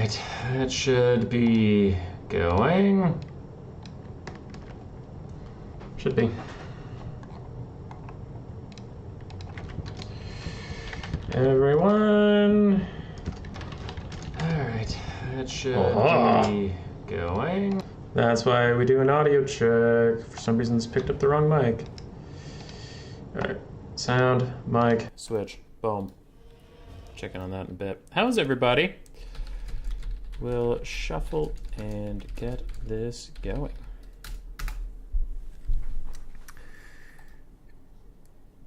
Alright, it should be going. Should be. Everyone. Alright, it should be going. That's why we do an audio check. For some reason, it's picked up the wrong mic. Alright, sound, mic, switch, boom. Checking on that in a bit. How's everybody? We'll shuffle and get this going.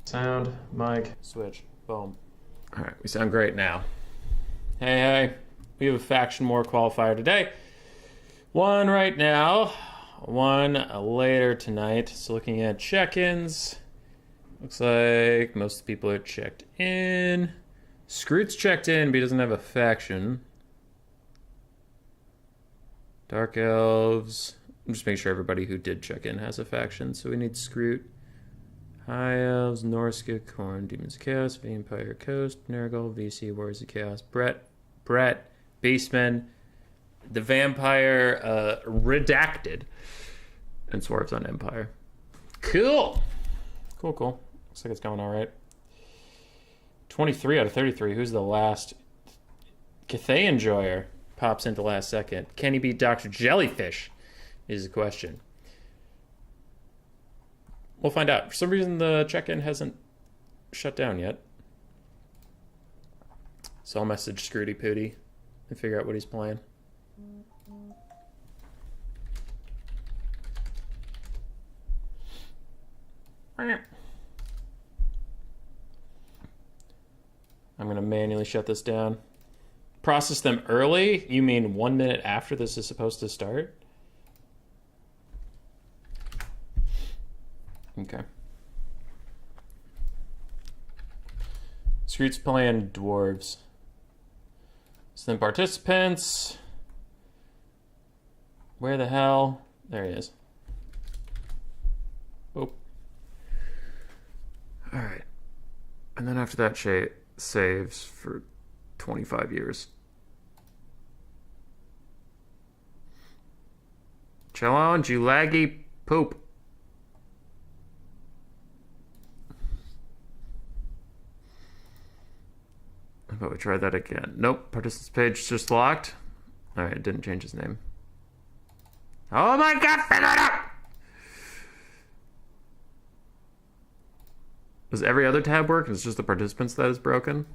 Sound, mic, switch, boom. All right, we sound great now. Hey, we have a faction war qualifier today. One right now, one later tonight. So looking at check-ins, looks like most of the people are checked in. Scroot's checked in, but he doesn't have a faction. Dark Elves. I'm just making sure everybody who did check in has a faction. So we need Scroot. High Elves, Norska, Khorne, Demons of Chaos, Vampire Coast, Nurgle, VC, Warriors of Chaos, Brett, Beastmen, the Vampire, Redacted, and Swerves on Empire. Cool. Cool. Looks like it's going all right. 23 out of 33. Who's the last? Cathay Enjoyer pops into last second. Can he beat Dr. Jellyfish? Is the question. We'll find out. For some reason, the check-in hasn't shut down yet. So I'll message Scrooty Pooty and figure out what he's playing. I'm going to manually shut this down. Process them early? You mean 1 minute after this is supposed to start? Okay. Scroot's playing Dwarves. So then participants. Where the hell? There he is. Oh. Alright. And then after that, saves for 25 years. Challenge, you laggy poop. How about we try that again? Nope, participants page just locked. Alright, it didn't change his name. Oh my god, fill it up! Does every other tab work? It's just the participants that is broken?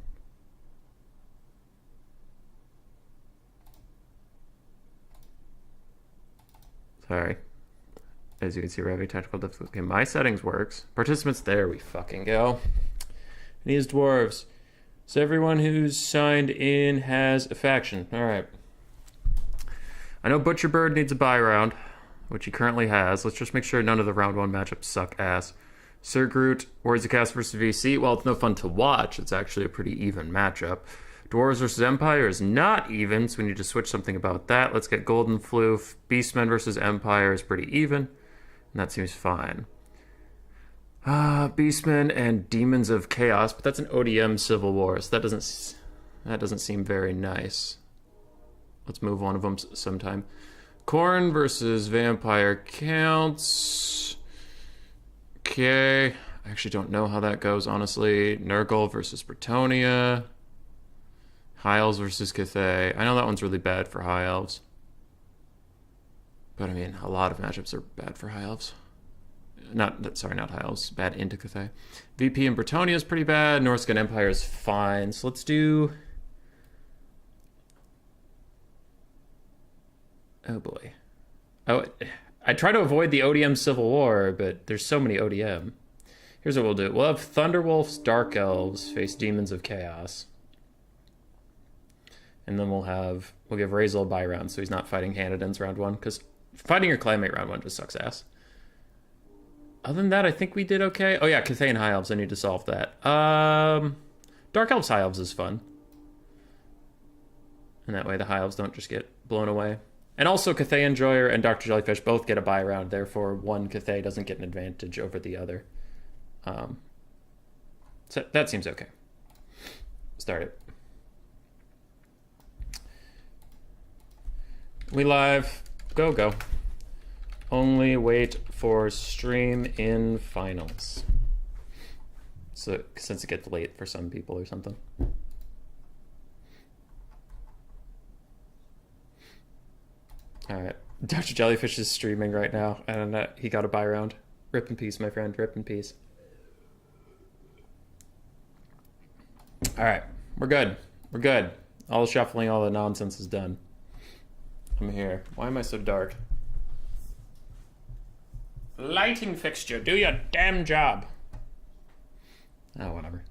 Sorry. As you can see, we're having technical difficulty. Okay, my settings works. Participants, there we fucking go. And these dwarves. So everyone who's signed in has a faction. All right. I know Butcherbird needs a bye round, which he currently has. Let's just make sure none of the round one matchups suck ass. Sir Groot, Warriors of Chaos versus VC. Well, it's no fun to watch. It's actually a pretty even matchup. Dwarves versus Empire is not even, so we need to switch something about that. Let's get Golden Floof. Beastmen versus Empire is pretty even, and that seems fine. Beastmen and Demons of Chaos, but that's an ODM Civil War, so that doesn't seem very nice. Let's move one of them sometime. Khorne versus Vampire counts. Okay, I actually don't know how that goes, honestly. Nurgle versus Bretonnia. High Elves versus Cathay. I know that one's really bad for High Elves. But I mean, a lot of matchups are bad for High Elves. Not High Elves. Bad into Cathay. VP and Bretonnia is pretty bad. Norscan Empire is fine. So let's do... Oh boy. Oh, I try to avoid the ODM Civil War, but there's so many ODM. Here's what we'll do. We'll have Thunderwolves, Dark Elves face Demons of Chaos. And then we'll give Razel a bye round so he's not fighting Hanadins round one, because fighting your Clanmate round one just sucks ass. Other than that, I think we did okay. Oh yeah, Cathay and High Elves, I need to solve that. Dark Elves, High Elves is fun. And that way the High Elves don't just get blown away. And also Cathay Enjoyer and Dr. Jellyfish both get a bye round, therefore one Cathay doesn't get an advantage over the other. So that seems okay. Start it. We live. Go, go. Only wait for stream in finals. So, since it gets late for some people or something. Alright. Dr. Jellyfish is streaming right now, and he got a buy round. Rip in peace, my friend. Rip in peace. Alright. We're good. We're good. All the shuffling, all the nonsense is done. I'm here. Why am I so dark? Lighting fixture, do your damn job. Oh, whatever.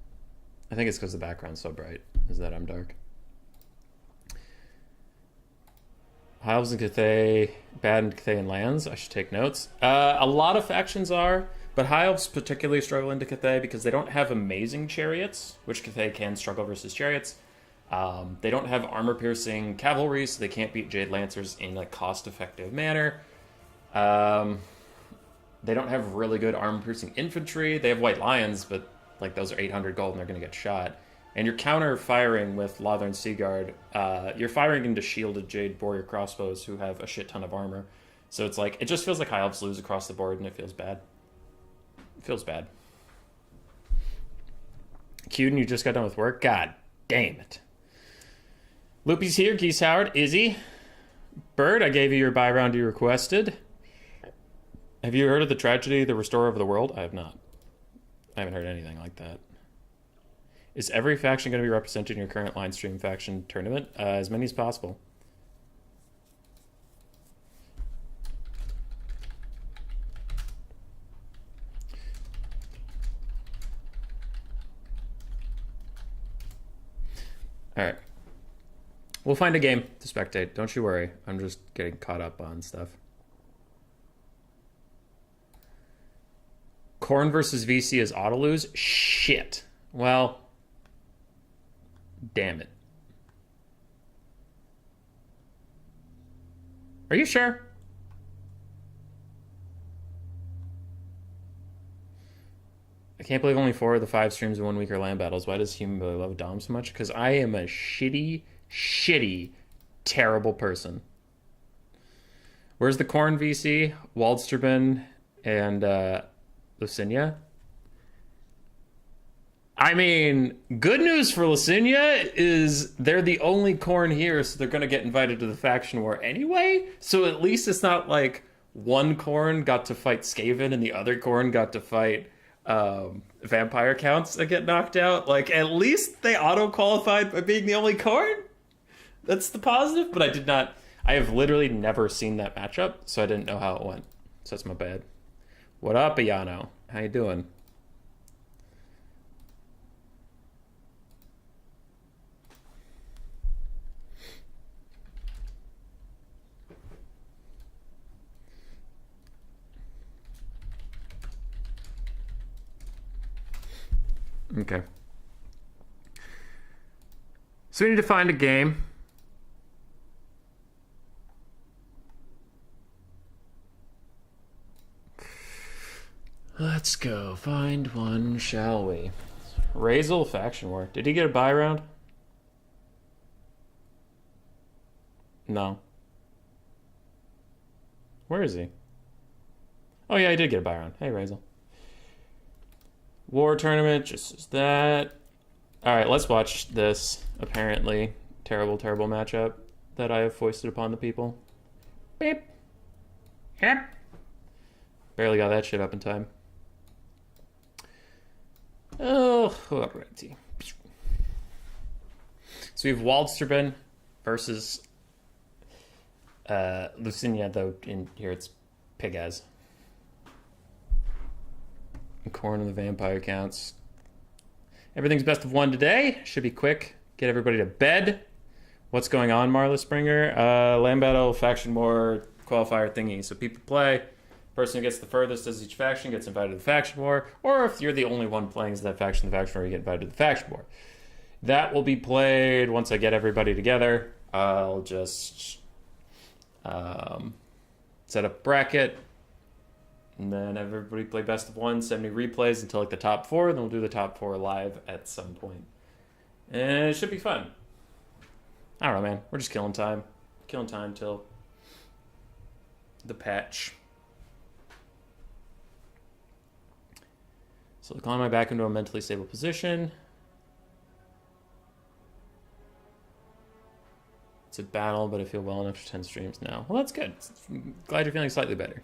I think it's because the background's so bright, is that I'm dark. Elves and Cathay, bad in Cathay and lands. I should take notes. A lot of factions are, but High Elves particularly struggle into Cathay because they don't have amazing chariots, which Cathay can struggle versus chariots. They don't have armor-piercing cavalry, so they can't beat Jade Lancers in a cost-effective manner. They don't have really good armor-piercing infantry. They have White Lions, but like those are 800 gold and they're going to get shot. And you're counter-firing with Lothern Seaguard. You're firing into shielded Jade Warrior crossbows who have a shit ton of armor. So it's like, it just feels like High Elves lose across the board and it feels bad. It feels bad. Cuden, you just got done with work? God damn it. Loopy's here, Geese Howard, Izzy. Bird, I gave you your buy round you requested. Have you heard of the tragedy, the Restorer of the World? I have not. I haven't heard anything like that. Is every faction going to be represented in your current line stream faction tournament? As many as possible. Alright. We'll find a game to spectate. Don't you worry. I'm just getting caught up on stuff. Corn versus VC is auto lose? Shit. Well, damn it. Are you sure? I can't believe only 4 of the 5 streams in 1 week are land battles. Why does Human really love Dom so much? Because I am a shitty, terrible person. Where's the Corn VC? Waldsterben and Lucinia? I mean, good news for Lucinia is they're the only Corn here, so they're going to get invited to the faction war anyway. So at least it's not like one Corn got to fight Skaven and the other Corn got to fight vampire counts that get knocked out. Like, at least they auto-qualified by being the only Corn. That's the positive, but I have literally never seen that matchup, so I didn't know how it went. So that's my bad. What up, Ayano? How you doing? Okay. So we need to find a game. Let's go find one, shall we? Razel faction war. Did he get a buy round? No. Where is he? Oh yeah, he did get a buy round. Hey, Razel. War tournament, just as that. Alright, let's watch this, apparently terrible matchup that I have foisted upon the people. Beep. Yep. Barely got that shit up in time. Oh, alrighty. So we have Waldsterben versus Lucinia, though in here it's Pigaz. Corn and the vampire counts. Everything's best of 1 today. Should be quick. Get everybody to bed. What's going on, Marla Springer? Land battle, faction war, qualifier thingy. So people play. Person who gets the furthest as each faction gets invited to the faction war. Or if you're the only one playing as that faction, the faction war, you get invited to the faction war. That will be played once I get everybody together. I'll just set up a bracket. And then everybody play best of 1, 70 replays until like the top 4. Then we'll do the top 4 live at some point. And it should be fun. I don't know, man. We're just killing time. Killing time till the patch. So climb my back into a mentally stable position. It's a battle, but I feel well enough for 10 streams now. Well, that's good. I'm glad you're feeling slightly better.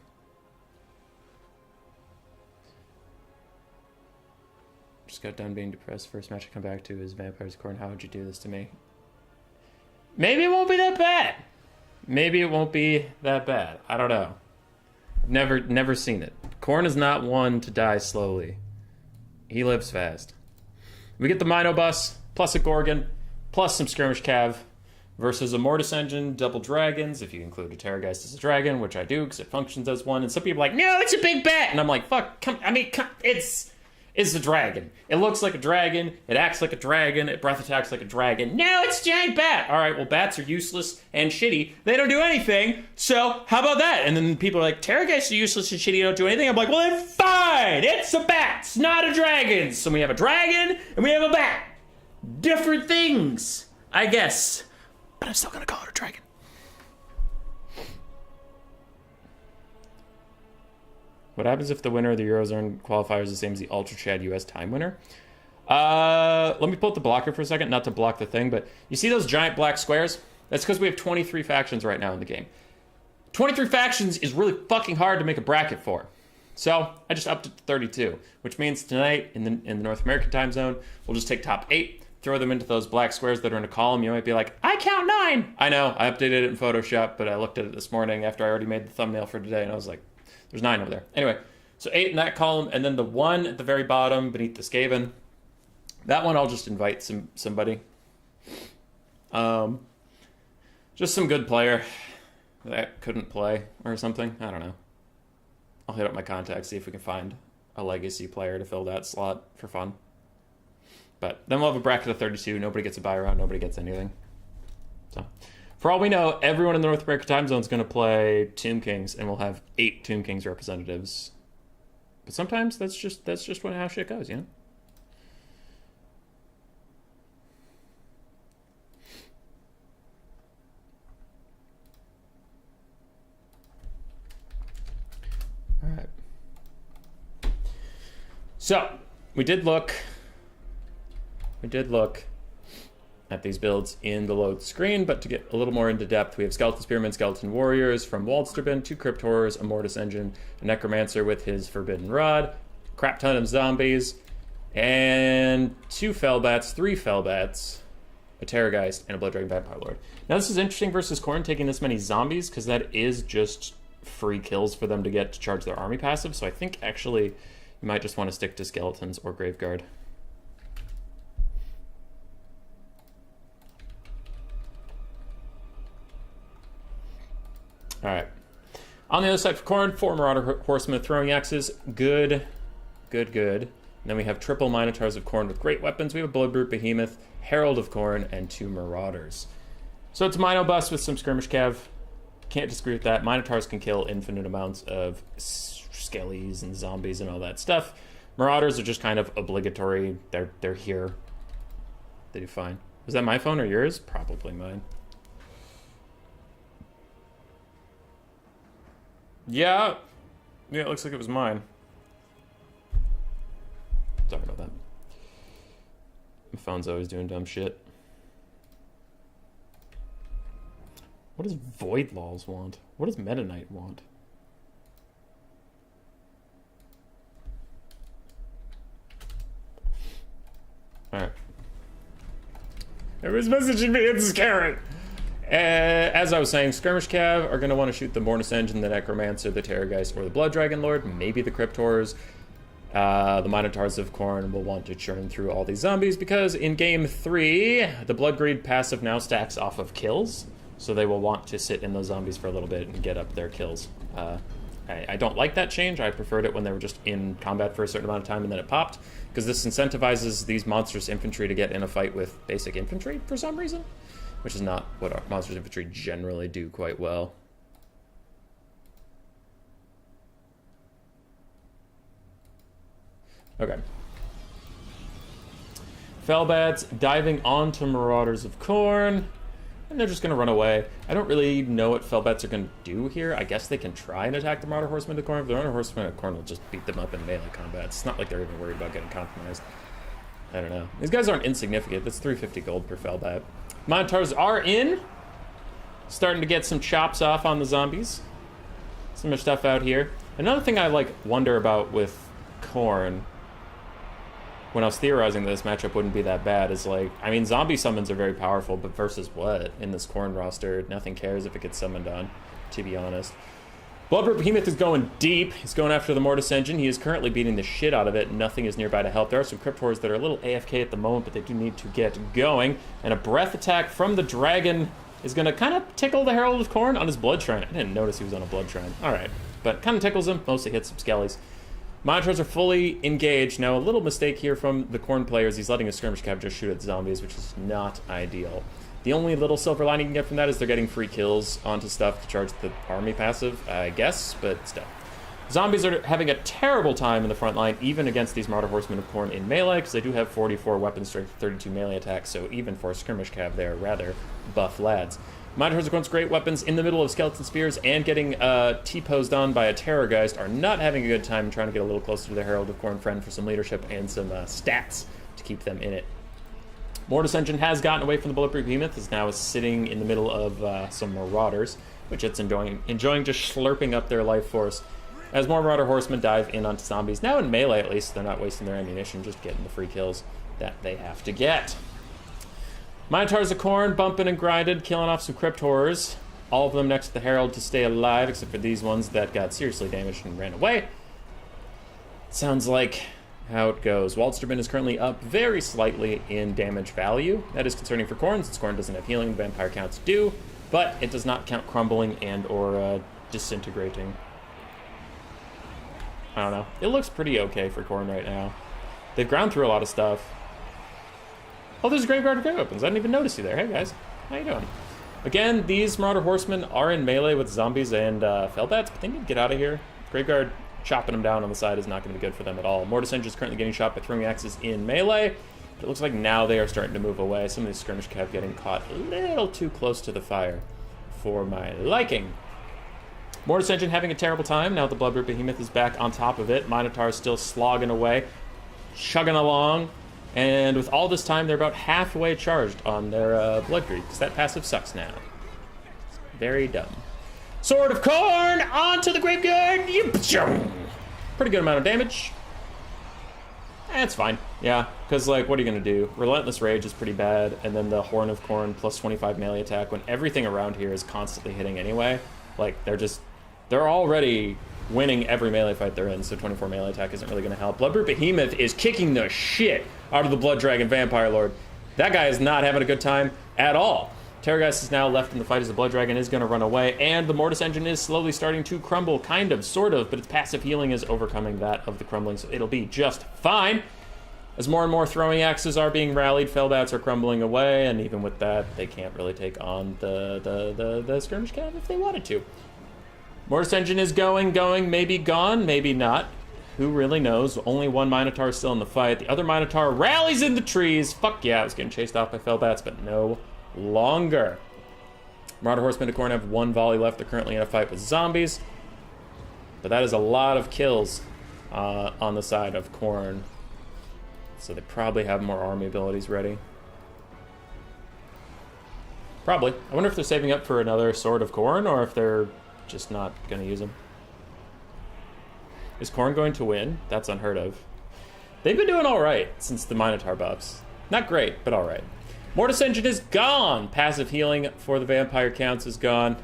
Just got done being depressed. First match I come back to is Vampire's Corn. How would you do this to me? Maybe it won't be that bad. Maybe it won't be that bad. I don't know. I've never seen it. Corn is not one to die slowly. He lives fast. We get the Mino bus, plus a Gorgon, plus some Skirmish Cav, versus a Mortis Engine, double dragons, if you include a Terrorgeist as a dragon, which I do, because it functions as one. And some people are like, no, it's a big bat! And I'm like, fuck, it's a dragon. It looks like a dragon. It acts like a dragon. It breath attacks like a dragon. No, it's a giant bat. All right, well, bats are useless and shitty. They don't do anything. So how about that? And then people are like, Terrorgeists are useless and shitty. Don't do anything. I'm like, well, then fine. It's a bat. It's not a dragon. So we have a dragon and we have a bat. Different things, I guess. But I'm still going to call it a dragon. What happens if the winner of the Eurozone qualifier is the same as the Ultra Chad US time winner? Let me pull up the blocker for a second, not to block the thing, but you see those giant black squares? That's because we have 23 factions right now in the game. 23 factions is really fucking hard to make a bracket for. So I just upped it to 32, which means tonight in the North American time zone, we'll just take top 8, throw them into those black squares that are in a column. You might be like, I count 9. I know, I updated it in Photoshop, but I looked at it this morning after I already made the thumbnail for today, and I was like, there's 9 over there. Anyway, so 8 in that column, and then the 1 at the very bottom beneath the Skaven. That one I'll just invite somebody. Just some good player that couldn't play or something. I don't know. I'll hit up my contacts, see if we can find a legacy player to fill that slot for fun. But then we'll have a bracket of 32. Nobody gets a buy round. Nobody gets anything. So, for all we know, everyone in the North American time zone is going to play Tomb Kings, and we'll have 8 Tomb Kings representatives. But sometimes that's just how shit goes, you know? All right. So, we did look at these builds in the load screen, but to get a little more into depth, we have Skeleton Spearmen, Skeleton Warriors from Waldsterben, 2 Crypt Horrors, a Mortis Engine, a Necromancer with his Forbidden Rod, crap ton of zombies, and 2 Fellbats, 3 Fellbats, a Terrorgeist, and a Blood Dragon Vampire Lord. Now this is interesting versus Khorne taking this many zombies, because that is just free kills for them to get to charge their army passive, so I think actually you might just want to stick to Skeletons or Graveguard. All right. On the other side for Khorne, 4 Marauder Horsemen with throwing axes. Good. And then we have triple Minotaurs of Khorne with great weapons. We have a Bloodbrute Behemoth, Herald of Khorne, and 2 Marauders. So it's a Mino bus with some Skirmish Cav. Can't disagree with that. Minotaurs can kill infinite amounts of skellies and zombies and all that stuff. Marauders are just kind of obligatory. They're here. They do fine. Was that my phone or yours? Probably mine. Yeah, it looks like it was mine. Sorry about that. My phone's always doing dumb shit. What does Void Laws want? What does Meta Knight want? Alright. Everyone's messaging me, it's scary! As I was saying, Skirmish Cav are going to want to shoot the Mortis Engine, the Necromancer, the Terrorgeist, or the Blood Dragon Lord, maybe the Crypt Horrors. The Minotaurs of Khorne will want to churn through all these zombies because in Game 3, the Blood Greed passive now stacks off of kills, so they will want to sit in those zombies for a little bit and get up their kills. I don't like that change. I preferred it when they were just in combat for a certain amount of time and then it popped, because this incentivizes these monstrous infantry to get in a fight with basic infantry for some reason, which is not what our monsters infantry generally do quite well. Okay. Fellbats diving onto Marauders of Khorne. and they're just going to run away. I don't really know what Felbats are going to do here. I guess they can try and attack the Marauder Horsemen of the Corn. If the Marauder Horsemen of the Corn will just beat them up in melee combat. It's not like they're even worried about getting compromised. I don't know. These guys aren't insignificant. That's 350 gold per Felbat. Minotaurs are in. Starting to get some chops off on the zombies. Some more stuff out here. Another thing I wonder about with Khorne, when I was theorizing that this matchup wouldn't be that bad, is I mean, zombie summons are very powerful, but versus what? In this Khorne roster, nothing cares if it gets summoned on, to be honest. Bloodroot Behemoth is going deep. He's going after the Mortis Engine. He is currently beating the shit out of it. Nothing is nearby to help. There are some Crypt Horrors that are a little AFK at the moment, but they do need to get going. And a breath attack from the dragon is going to kind of tickle the Herald of Khorne on his Blood Shrine. I didn't notice he was on a Blood Shrine. All right, but kind of tickles him. Mostly hits some skellies. Minotaurs are fully engaged. Now, a little mistake here from the Khorne players. He's letting a skirmish cab just shoot at zombies, which is not ideal. The only little silver lining you can get from that is they're getting free kills onto stuff to charge the army passive, I guess, but still. Zombies are having a terrible time in the front line, even against these Marauder Horsemen of Khorne in melee, because they do have 44 weapon strength, 32 melee attacks, so even for a skirmish cab, they're rather buff lads. Minotaurs are once great weapons in the middle of skeleton spears, and getting T-posed on by a Terrorgeist are not having a good time trying to get a little closer to the Herald of Khorne friend for some leadership and some stats to keep them in it. Mortis Engine has gotten away from the Bulletproof Behemoth, is now sitting in the middle of some Marauders, which it's enjoying just slurping up their life force. As more Marauder Horsemen dive in onto zombies, now in melee at least, they're not wasting their ammunition, just getting the free kills that they have to get. Minotaurs of Khorne bumping and grinded, killing off some Crypt Horrors. All of them next to the Herald to stay alive, except for these ones that got seriously damaged and ran away. Sounds like how it goes. Waldsterman is currently up very slightly in damage value. That is concerning for Khorne, since Khorne doesn't have healing, the vampire counts do, but it does not count crumbling and or disintegrating. I don't know. It looks pretty okay for Khorne right now. They've ground through a lot of stuff. Oh, there's a Graveyard of Great Weapons. I didn't even notice you there. Hey, guys. How you doing? Again, these Marauder Horsemen are in melee with zombies and Felbats, but they need to get out of here. Graveyard chopping them down on the side is not going to be good for them at all. Mortis Engine is currently getting shot by throwing axes in melee, but it looks like now they are starting to move away. Some of these skirmish cav getting caught a little too close to the fire for my liking. Mortis Engine having a terrible time now that the Bloodroot Behemoth is back on top of it. Minotaur is still slogging away, chugging along. And with all this time, they're about halfway charged on their Blood Greed, because that passive sucks now. It's very dumb. Sword of Khorne onto the Graveyard. Pretty good amount of damage. That's fine. Yeah, because, what are you going to do? Relentless Rage is pretty bad, and then the Horn of Khorne plus 25 melee attack, when everything around here is constantly hitting anyway. They're already winning every melee fight they're in, so 24 melee attack isn't really going to help. Bloodroot Behemoth is kicking the shit out of the Blood Dragon Vampire Lord. That guy is not having a good time at all. Terrorgeist is now left in the fight as the Blood Dragon is going to run away, and the Mortis Engine is slowly starting to crumble, kind of, sort of, but its passive healing is overcoming that of the crumbling, so it'll be just fine. As more and more throwing axes are being rallied, Felbats are crumbling away, and even with that, they can't really take on the skirmish cav if they wanted to. Mortis Engine is going, maybe gone, maybe not. Who really knows? Only one Minotaur is still in the fight. The other Minotaur rallies in the trees. Fuck yeah, I was getting chased off by Felbats, but no longer. Marauder Horsemen of Khorne have one volley left. They're currently in a fight with zombies. But that is a lot of kills on the side of Khorne. So they probably have more army abilities ready. Probably. I wonder if they're saving up for another Sword of Khorne, or if they're just not going to use them. Is Khorne going to win? That's unheard of. They've been doing all right since the Minotaur buffs. Not great, but all right. Mortis Engine is gone. Passive healing for the vampire counts is gone,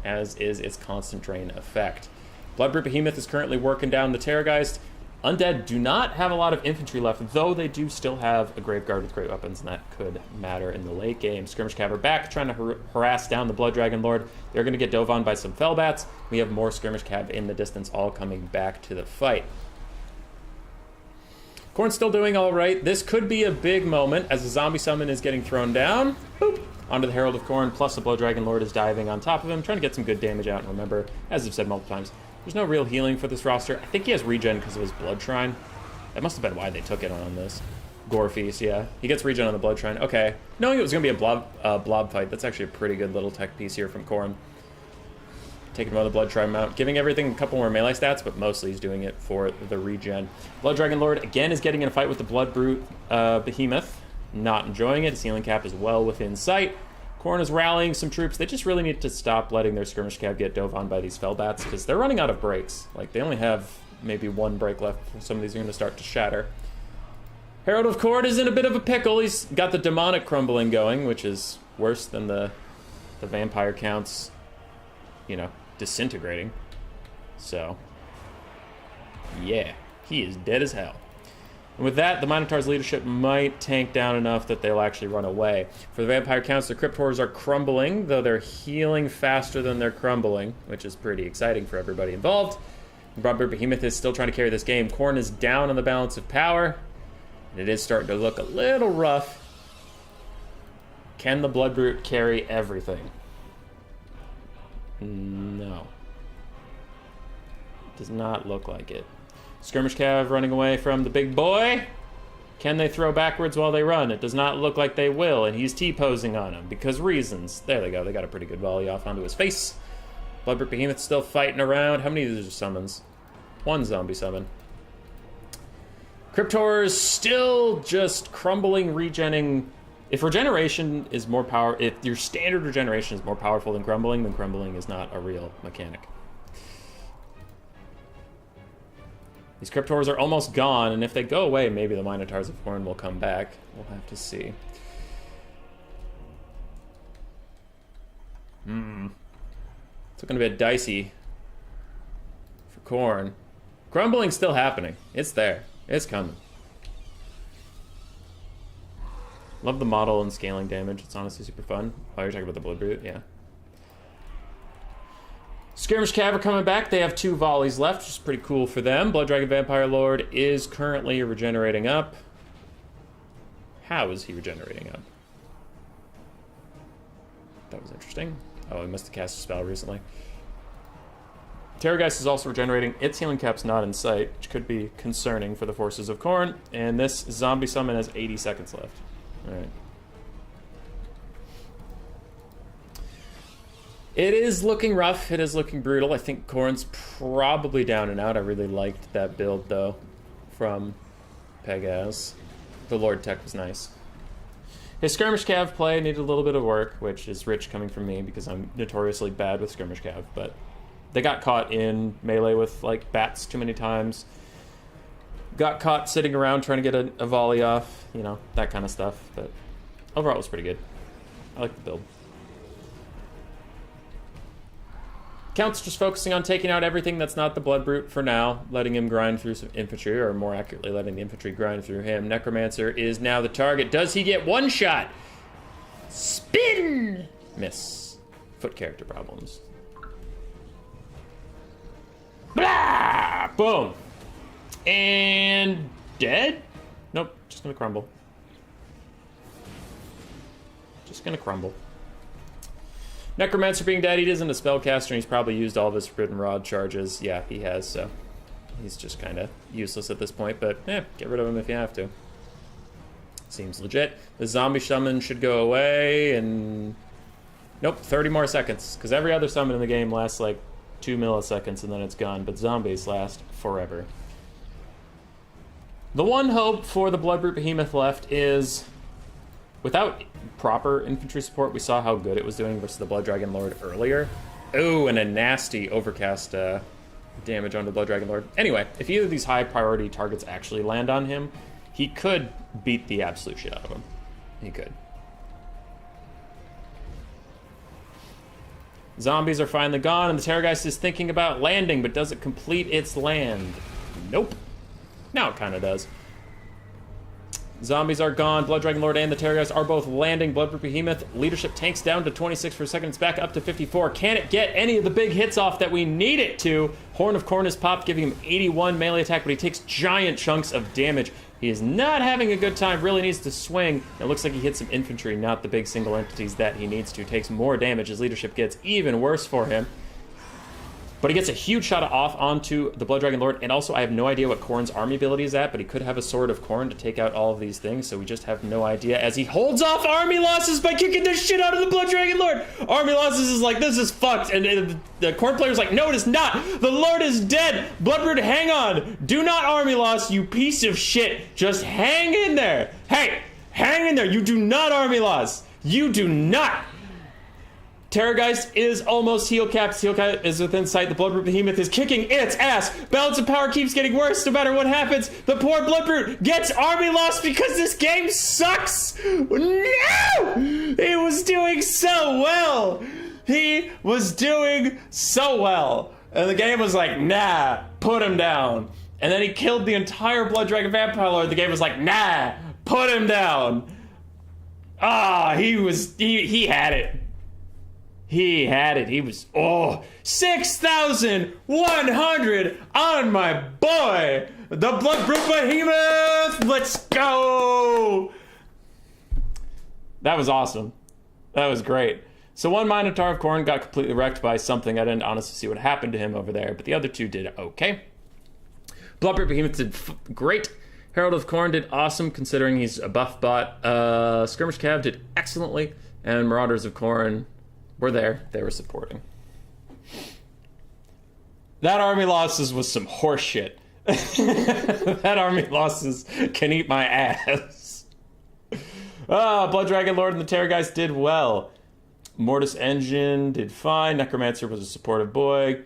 as is its constant drain effect. Bloodroot Behemoth is currently working down the Terrorgeist. Undead do not have a lot of infantry left, though they do still have a Graveguard with great weapons, and that could matter in the late game. Skirmish Cav are back, trying to harass down the Blood Dragon Lord. They're going to get dove on by some Felbats. We have more Skirmish Cav in the distance, all coming back to the fight. Khorne's still doing all right. This could be a big moment as the zombie summon is getting thrown down. Boop! Onto the Herald of Khorne, plus the Blood Dragon Lord is diving on top of him, trying to get some good damage out. And remember, as I've said multiple times, there's no real healing for this roster. I think he has regen because of his Blood Shrine. That must have been why they took it on this. Gore Feast, yeah. He gets regen on the Blood Shrine. Okay. Knowing it was going to be a blob fight, that's actually a pretty good little tech piece here from Khorne. Taking him on the Blood Shrine mount, giving everything a couple more melee stats, but mostly he's doing it for the regen. Blood Dragon Lord, again, is getting in a fight with the Blood Brute Behemoth. Not enjoying it. His healing cap is well within sight. Khorne is rallying some troops. They just really need to stop letting their skirmish cab get dove on by these Fellbats, because they're running out of breaks. Like, they only have maybe one break left. Some of these are going to start to shatter. Herald of Khorne is in a bit of a pickle. He's got the demonic crumbling going, which is worse than the vampire counts, you know, disintegrating. So, yeah, he is dead as hell. And with that, the Minotaur's leadership might tank down enough that they'll actually run away. For the vampire counts, the Crypt Horrors are crumbling, though they're healing faster than they're crumbling, which is pretty exciting for everybody involved. Bloodbrute Behemoth is still trying to carry this game. Khorne is down on the balance of power, and it is starting to look a little rough. Can the Bloodbrute carry everything? No. Does not look like it. Skirmish Cav running away from the big boy. Can they throw backwards while they run? It does not look like they will, and he's T-posing on him because reasons. There they go. They got a pretty good volley off onto his face. Bloodbrute Behemoth still fighting around. How many of these are summons? One zombie summon. Crypt Horrors still just crumbling, regenning. If regeneration is more power, if your standard regeneration is more powerful than crumbling is not a real mechanic. These Crypt Horrors are almost gone, and if they go away, maybe the Minotaurs of Khorne will come back. We'll have to see. It's looking a bit dicey for Khorne. Crumbling's still happening. It's there. It's coming. Love the model and scaling damage. It's honestly super fun. Oh, you're talking about the Blood Brute? Yeah. Skirmish Cav are coming back. They have 2 volleys left, which is pretty cool for them. Blood Dragon Vampire Lord is currently regenerating up. How is he regenerating up? That was interesting. Oh, he must have cast a spell recently. Terrorgeist is also regenerating. Its healing cap's not in sight, which could be concerning for the forces of Khorne. And this zombie summon has 80 seconds left. Alright. It is looking rough. It is looking brutal. I think Khorne's probably down and out. I really liked that build, though, from Pegaz. The Lord Tech was nice. His Skirmish Cav play needed a little bit of work, which is rich coming from me because I'm notoriously bad with Skirmish Cav, but they got caught in melee with, like, bats too many times. Got caught sitting around trying to get a volley off, you know, that kind of stuff. But overall, it was pretty good. I like the build. Count's just focusing on taking out everything that's not the Blood Brute for now, letting him grind through some infantry, or more accurately, letting the infantry grind through him. Necromancer is now the target. Does he get one shot? Spin! Miss. Foot character problems. Blah! Boom. And dead? Nope, just gonna crumble. Just gonna crumble. Necromancer being dead, he isn't a spellcaster, and he's probably used all of his Forbidden Rod charges. Yeah, he has, so he's just kind of useless at this point, but yeah, get rid of him if you have to. Seems legit. The zombie summon should go away, and nope, 30 more seconds, because every other summon in the game lasts like 2 milliseconds and then it's gone, but zombies last forever. The one hope for the Bloodbrute Behemoth left is, without proper infantry support, we saw how good it was doing versus the Blood Dragon Lord earlier. Oh, and a nasty overcast damage onto the Blood Dragon Lord. Anyway, if either of these high priority targets actually land on him, he could beat the absolute shit out of him. He could. Zombies are finally gone, and the Terrorgeist is thinking about landing, but does it complete its land? Nope. Now it kind of does. Zombies are gone. Blood Dragon Lord and the Terrorgeist are both landing. Bloodbrute Behemoth leadership tanks down to 26 for a second. It's back up to 54. Can it get any of the big hits off that we need it to? Horn of Khorne is popped, giving him 81 melee attack, but he takes giant chunks of damage. He is not having a good time. Really needs to swing. It looks like he hits some infantry, not the big single entities that he needs to. Takes more damage. His leadership gets even worse for him. But he gets a huge shot off onto the Blood Dragon Lord, and also I have no idea what Khorne's army ability is at, but he could have a Sword of Khorne to take out all of these things, so we just have no idea as he holds off army losses by kicking the shit out of the Blood Dragon Lord. Army losses is like, this is fucked, and the Khorne player's like, no, it is not. The Lord is dead. Bloodroot, hang on. Do not army loss, you piece of shit. Just hang in there. Hey, hang in there. You do not army loss. You do not. Terrorgeist is almost heal capped. Heal cap is within sight. The Bloodroot Behemoth is kicking its ass. Balance of power keeps getting worse no matter what happens. The poor Bloodroot gets army lost because this game sucks. No! He was doing so well. He was doing so well. And the game was like, nah, put him down. And then he killed the entire Blood Dragon Vampire Lord. The game was like, nah, put him down. Ah, he had it. He had it. He was, 6,100 on my boy. The Bloodroot Behemoth. Let's go. That was awesome. That was great. So one Minotaur of Khorne got completely wrecked by something. I didn't honestly see what happened to him over there, but the other two did okay. Bloodroot Behemoth did great. Herald of Khorne did awesome considering he's a buff bot. Skirmish Cav did excellently. And Marauders of Khorne were there. They were supporting. That army losses was some horse shit. That army losses can eat my ass. Blood Dragon Lord and the Terrorgeist did well. Mortis Engine did fine. Necromancer was a supportive boy.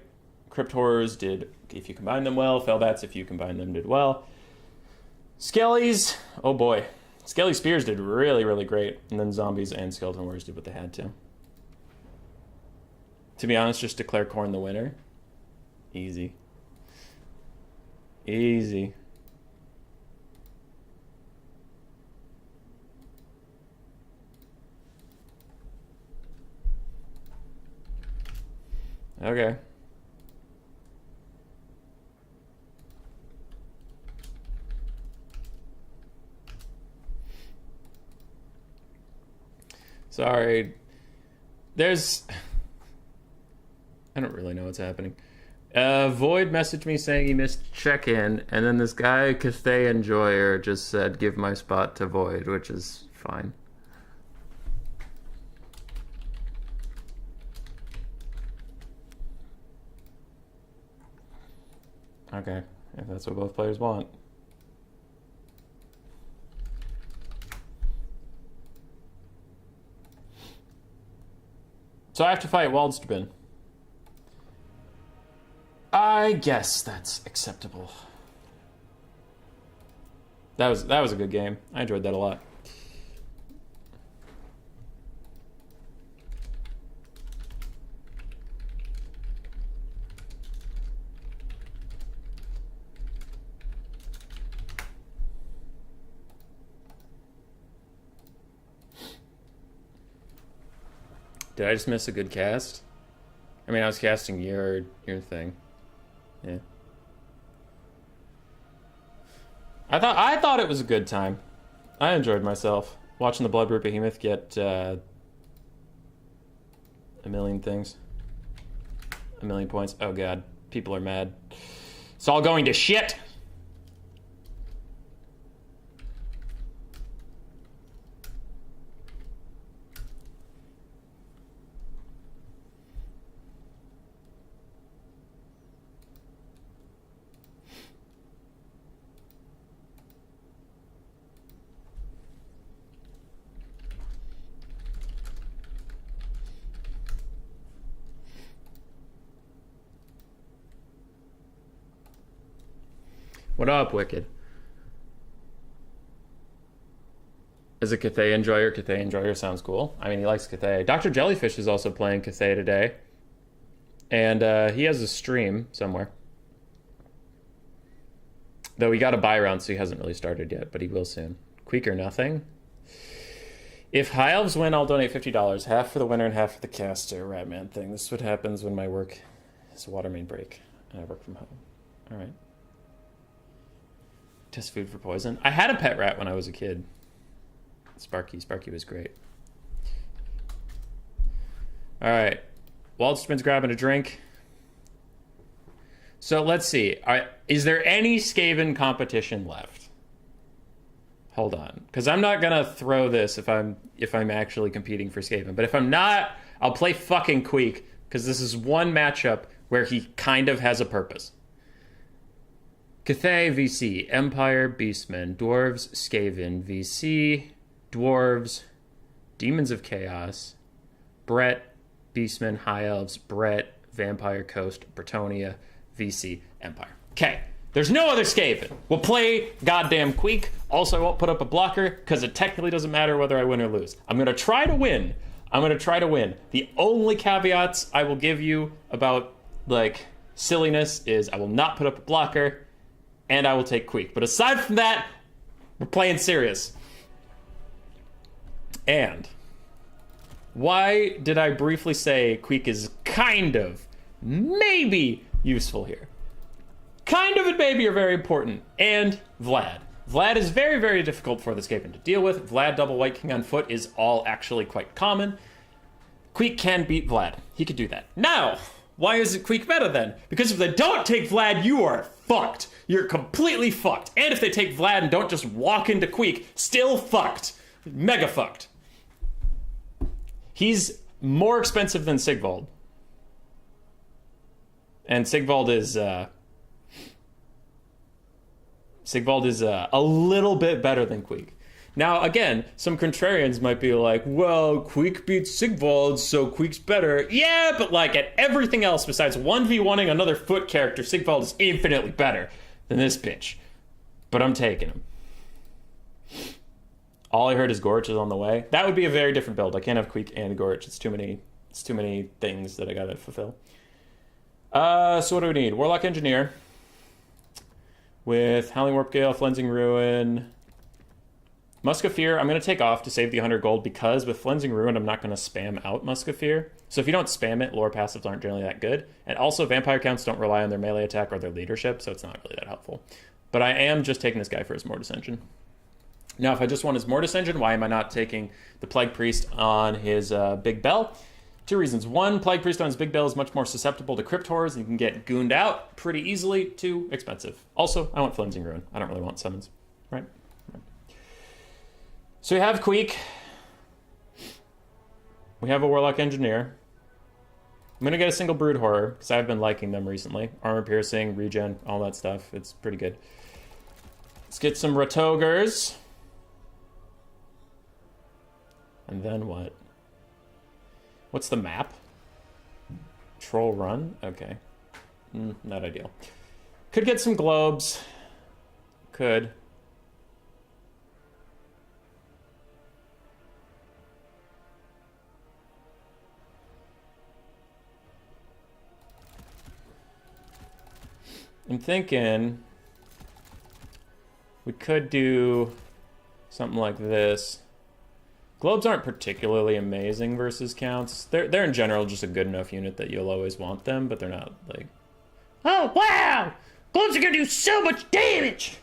Crypt Horrors did, if you combine them well. Fellbats, if you combine them, did well. Skellies, oh boy. Skelly Spears did really, really great. And then Zombies and Skeleton Warriors did what they had to. To be honest, just declare Khorne the winner. Easy. Easy. Okay. Sorry. There's... I don't really know what's happening. Void messaged me saying he missed check-in, and then this guy, Cathay Enjoyer, just said, give my spot to Void, which is fine. Okay, if that's what both players want. So I have to fight Waldstubin. I guess that's acceptable. That was a good game. I enjoyed that a lot. Did I just miss a good cast? I mean, I was casting your thing. Yeah. I thought it was a good time. I enjoyed myself watching the Bloodroot Behemoth get a million things. A million points. Oh god, people are mad. It's all going to shit. What up, Wicked? Is a Cathay Enjoyer? Cathay Enjoyer sounds cool. I mean, he likes Cathay. Dr. Jellyfish is also playing Cathay today. And he has a stream somewhere. Though he got a buy round, so he hasn't really started yet, but he will soon. Queek or nothing. If High Elves win, I'll donate $50. Half for the winner and half for the caster. Ratman thing. This is what happens when my work is a water main break. And I work from home. All right. Test food for poison. I had a pet rat when I was a kid. Sparky. Sparky was great. All right. Waldstubin's grabbing a drink. So let's see. Is there any Skaven competition left? Hold on, because I'm not gonna throw this if I'm actually competing for Skaven. But if I'm not, I'll play fucking Queek, because this is one matchup where he kind of has a purpose. Cathay VC, Empire Beastmen, Dwarves Skaven VC, Dwarves, Demons of Chaos, Brett Beastmen, High Elves, Brett Vampire Coast, Bretonnia VC, Empire. Okay. There's no other Skaven. We'll play goddamn Queek. Also, I won't put up a blocker because it technically doesn't matter whether I win or lose. I'm going to try to win. The only caveats I will give you about, like, silliness is I will not put up a blocker and I will take Queek. But aside from that, we're playing serious. And why did I briefly say Queek is kind of, maybe useful here? Kind of and maybe are very important. And Vlad. Vlad is very, very difficult for the Skaven to deal with. Vlad double White King on foot is all actually quite common. Queek can beat Vlad. He could do that. Now, why is it Queek better then? Because if they don't take Vlad, you are fucked. You're completely fucked. And if they take Vlad and don't just walk into Queek, still fucked. Mega fucked. He's more expensive than Sigvald. And Sigvald is a little bit better than Queek. Now, again, some contrarians might be like, well, Queek beats Sigvald, so Queek's better. Yeah, but like at everything else besides 1v1ing another foot character, Sigvald is infinitely better than this bitch. But I'm taking him. All I heard is Gorch is on the way. That would be a very different build. I can't have Queek and Gorch. It's too many things that I gotta fulfill. So what do we need? Warlock Engineer. With Howling Warp Gale, Flensing Ruin, Musketeer, I'm going to take off to save the 100 gold because with Flensing Ruin, I'm not going to spam out Musketeer. So if you don't spam it, lore passives aren't generally that good. And also, vampire counts don't rely on their melee attack or their leadership, so it's not really that helpful. But I am just taking this guy for his Mortis Engine. Now, if I just want his Mortis Engine, why am I not taking the Plague Priest on his Big Bell? Two reasons. One, Plague Priest on his Big Bell is much more susceptible to Crypt Horrors and can get gooned out pretty easily. Two, expensive. Also, I want Flensing Ruin. I don't really want summons. Right? So we have Queek. We have a Warlock Engineer. I'm going to get a single Brood Horror because I've been liking them recently. Armor Piercing, Regen, all that stuff. It's pretty good. Let's get some Ratogers. And then what? What's the map? Troll Run? Okay. Not ideal. Could get some globes. Could. I'm thinking we could do something like this. Globes aren't particularly amazing versus counts. They're in general just a good enough unit that you'll always want them, but they're not like, oh wow! Globes are gonna do so much damage!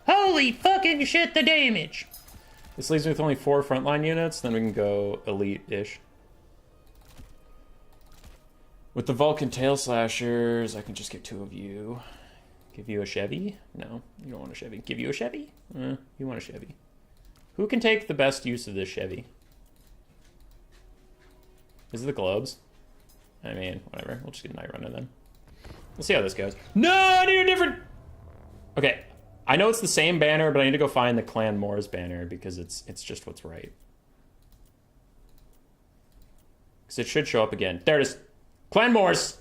Holy fucking shit, the damage! This leaves me with only 4 frontline units, then we can go elite-ish. With the Vulcan Tail Slashers, I can just get 2 of you. Give you a Chevy? No, you don't want a Chevy. Give you a Chevy? You want a Chevy. Who can take the best use of this Chevy? Is it the globes? I mean, whatever. We'll just get a Night Runner then. We'll see how this goes. No, I need a different... Okay, I know it's the same banner, but I need to go find the Clan Moors banner because it's just what's right. Because it should show up again. There it is. Clan Moors!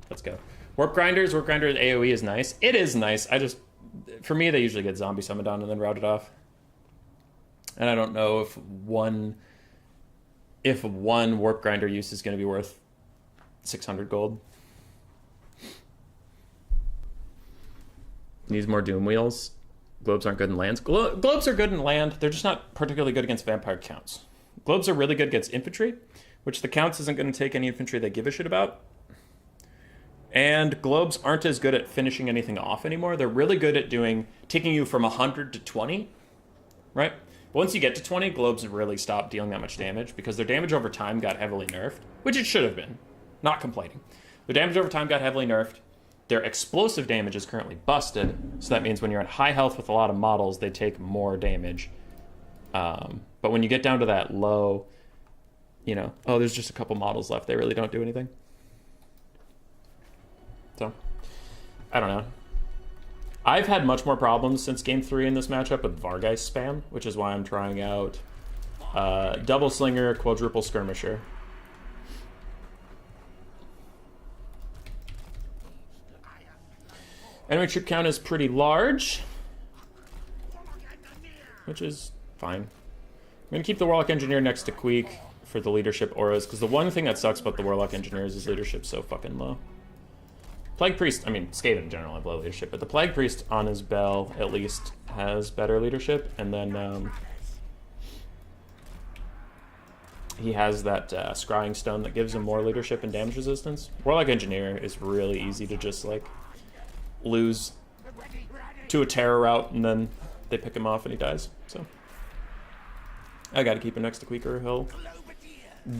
Let's go. Warp Grinders. Warp Grinders AoE is nice. It is nice. For me, they usually get zombie summoned on and then routed off. And I don't know if one Warp Grinder use is going to be worth 600 gold. Needs more Doom Wheels. Globes aren't good in lands. Globes are good in land. They're just not particularly good against vampire counts. Globes are really good against infantry, which the counts isn't going to take any infantry they give a shit about. And globes aren't as good at finishing anything off anymore. They're really good at taking you from 100 to 20, right? But once you get to 20, globes really stop dealing that much damage because their damage over time got heavily nerfed, which it should have been. Not complaining. Their damage over time got heavily nerfed, their explosive damage is currently busted, so that means when you're at high health with a lot of models, they take more damage. But when you get down to that low, you know, oh, there's just a couple models left, they really don't do anything. So, I don't know. I've had much more problems since Game 3 in this matchup with Vargeist spam, which is why I'm trying out double slinger, quadruple skirmisher. Enemy troop count is pretty large, which is fine. I'm going to keep the Warlock Engineer next to Queek for the leadership auras, because the one thing that sucks about the Warlock Engineers is leadership's so fucking low. Plague Priest, I mean, Skaven in general have low leadership, but the Plague Priest on his bell at least has better leadership, and then he has that Scrying Stone that gives him more leadership and damage resistance. Warlock Engineer is really easy to just, like, lose to a terror route, and then they pick him off and he dies. So I gotta keep him next to Queek or he'll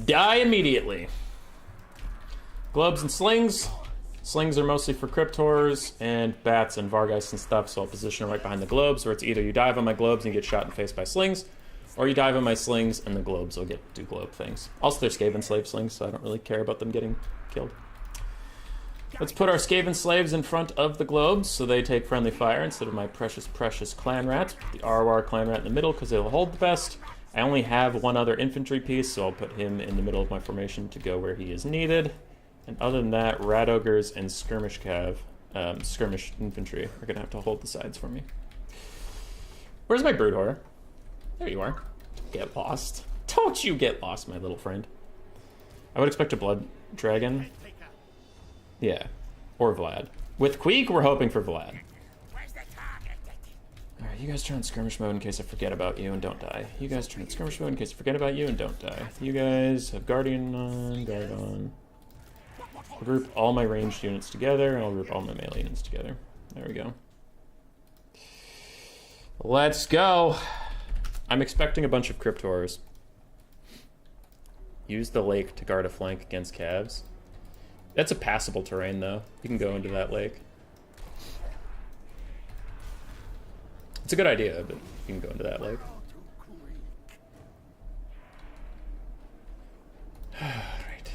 die immediately. Globes and slings. Slings are mostly for Cryptors and bats and Vargeist and stuff, so I'll position it right behind the globes, where it's either you dive on my globes and you get shot in the face by slings, or you dive on my slings and the globes will do globe things. Also, they're Skaven slave slings, so I don't really care about them getting killed. Let's put our Skaven slaves in front of the globes so they take friendly fire instead of my precious clan rat. The ROR clan rat in the middle because they'll hold the best. I only have one other infantry piece, so I'll put him in the middle of my formation to go where he is needed. And other than that, rat ogres and skirmish skirmish infantry are going to have to hold the sides for me. Where's my brood horror? There you are. Get lost. Don't you get lost, my little friend. I would expect a blood dragon. Yeah, or Vlad. With Queek, we're hoping for Vlad. Alright, you guys turn on skirmish mode in case I forget about you and don't die. You guys turn on skirmish mode in case I forget about you and don't die. You guys have Guardian on, Guard on. I'll group all my ranged units together, and I'll group all my melee units together. There we go. Let's go! I'm expecting a bunch of Cryptors. Use the lake to guard a flank against Cavs. That's a passable terrain, though. You can go into that lake. It's a good idea, but you can go into that lake. Alright.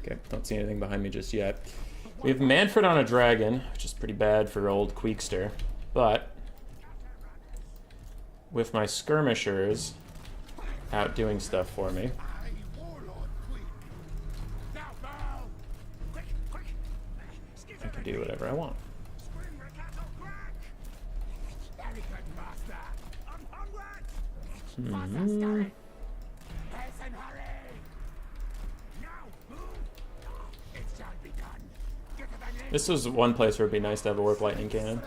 Okay, don't see anything behind me just yet. We have Manfred on a dragon, which is pretty bad for old Queekster, but with my skirmishers out doing stuff for me, I can do whatever I want. This is one place where it'd be nice to have a warp lightning cannon.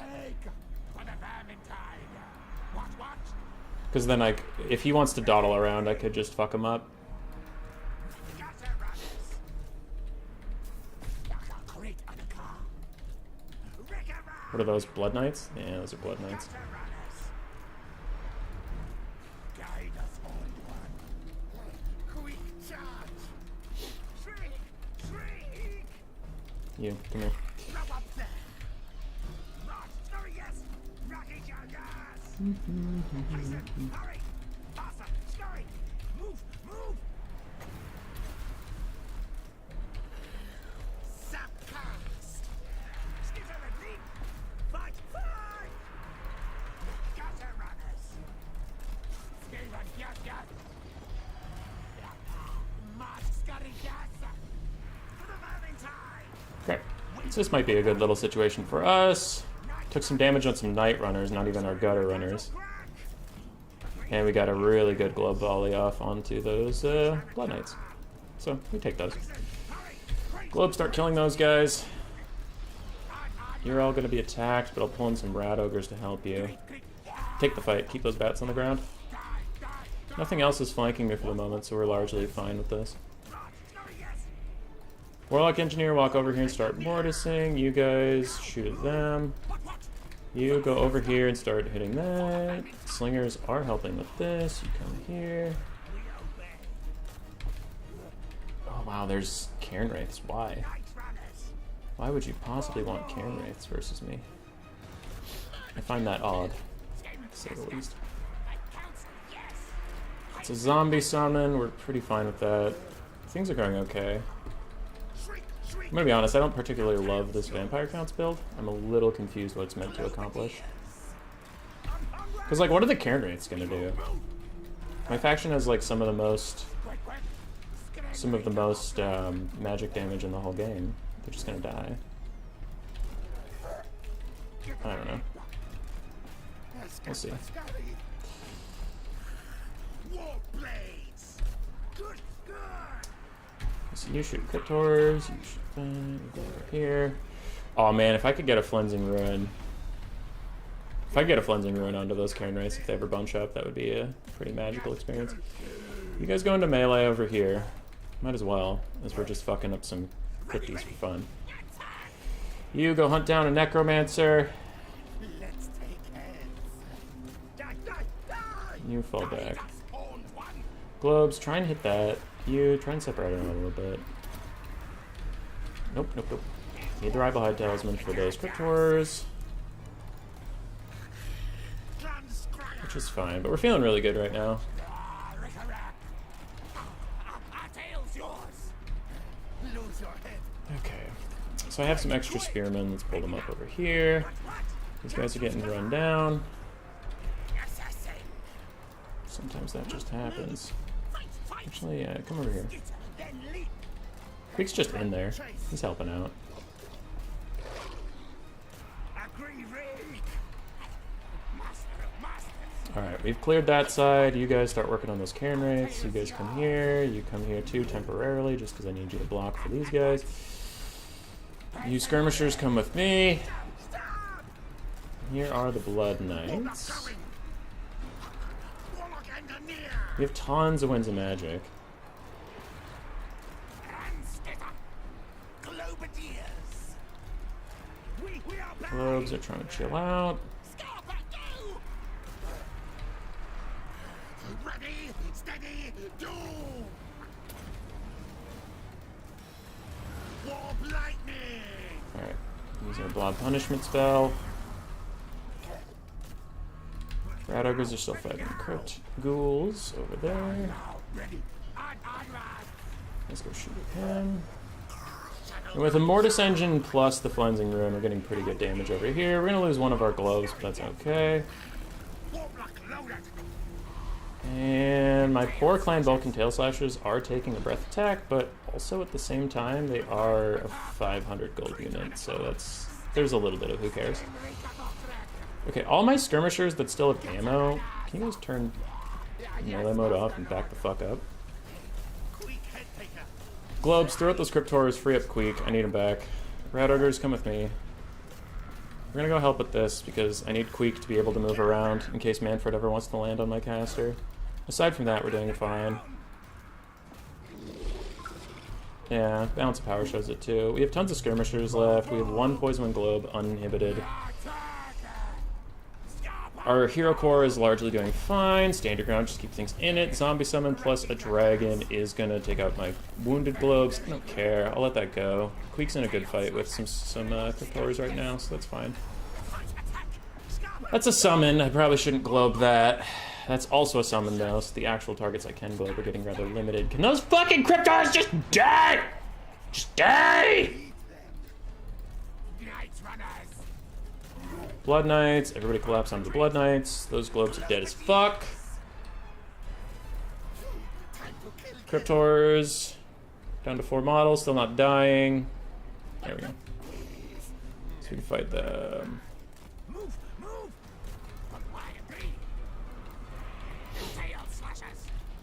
Because then, if he wants to dawdle around, I could just fuck him up. What are those, Blood Knights? Yeah, those are Blood Knights. You, come here. Okay, so this might be a good little situation for us. Took some damage on some Night Runners, not even our Gutter Runners. And we got a really good globe volley off onto those Blood Knights. So, we take those. Globe, start killing those guys. You're all going to be attacked, but I'll pull in some Rat Ogres to help you. Take the fight. Keep those bats on the ground. Nothing else is flanking me for the moment, so we're largely fine with this. Warlock Engineer, walk over here and start mortising. You guys shoot at them. You go over here and start hitting that. Slingers are helping with this. You come here. Oh, Oh wow, there's Cairn Wraiths. Why? Why would you possibly want Cairn Wraiths versus me? I find that odd, to say the least. It's a zombie summon. We're pretty fine with that. Things are going okay. I'm gonna be honest, I don't particularly love this Vampire Counts build. I'm a little confused what it's meant to accomplish. Because, like, what are the Cairn Wraiths gonna do? My faction has, like, some of the most magic damage in the whole game. They're just gonna die. I don't know. We'll see. So you shoot Cryptors, you shoot them, go over here. Oh man, if I could get a Flensing Ruin. If I could get a Flensing Ruin onto those Cairn Wraiths, if they ever bunch up, that would be a pretty magical experience. You guys go into melee over here. Might as well, as we're just fucking up some crypties for fun. You go hunt down a Necromancer. You fall back. Globes, try and hit that. You try and separate it a little bit. Nope, nope, nope. Need the Rivalhide Talisman for those Cryptors. Which is fine, but we're feeling really good right now. Okay. So I have some extra Spearmen. Let's pull them up over here. These guys are getting run down. Sometimes that just happens. Actually, yeah, come over here. Creek's just in there. He's helping out. Alright, we've cleared that side. You guys start working on those Cairn Wraiths. You guys come here. You come here too temporarily, just because I need you to block for these guys. You skirmishers come with me. Here are the Blood Knights. We have tons of Winds of Magic. Globes are trying to chill out. Alright, use our Blob Punishment spell. Rat Ogres are still fighting Crypt Ghouls over there. Let's go shoot at him. And with a Mortis Engine plus the Flensing Ruin, we're getting pretty good damage over here. We're going to lose one of our Globes, but that's okay. And my poor Clan Vulcan Tail Slashers are taking a breath attack, but also at the same time, they are a 500 gold unit, so there's a little bit of who cares. Okay, all my skirmishers that still have ammo, can you guys turn melee mode off and back the fuck up? Globes, throw out those Cryptors, free up Queek, I need him back. Rat Ogres, come with me. We're gonna go help with this, because I need Queek to be able to move around in case Manfred ever wants to land on my caster. Aside from that, we're doing fine. Yeah, Balance of Power shows it too. We have tons of skirmishers left. We have one Poison Wind Globe uninhibited. Our hero core is largely doing fine. Stand your ground, just keep things in it. Zombie summon plus a dragon is gonna take out my wounded globes. I don't care. I'll let that go. Queek's in a good fight with some Cryptors right now, so that's fine. That's a summon. I probably shouldn't globe that. That's also a summon though, so the actual targets I can globe are getting rather limited. Can those fucking Cryptors just die? Just die! Blood Knights, everybody collapse onto the Blood Knights. Those globes are dead as fuck. Cryptors, down to 4 models, still not dying. There we go. So we can fight them.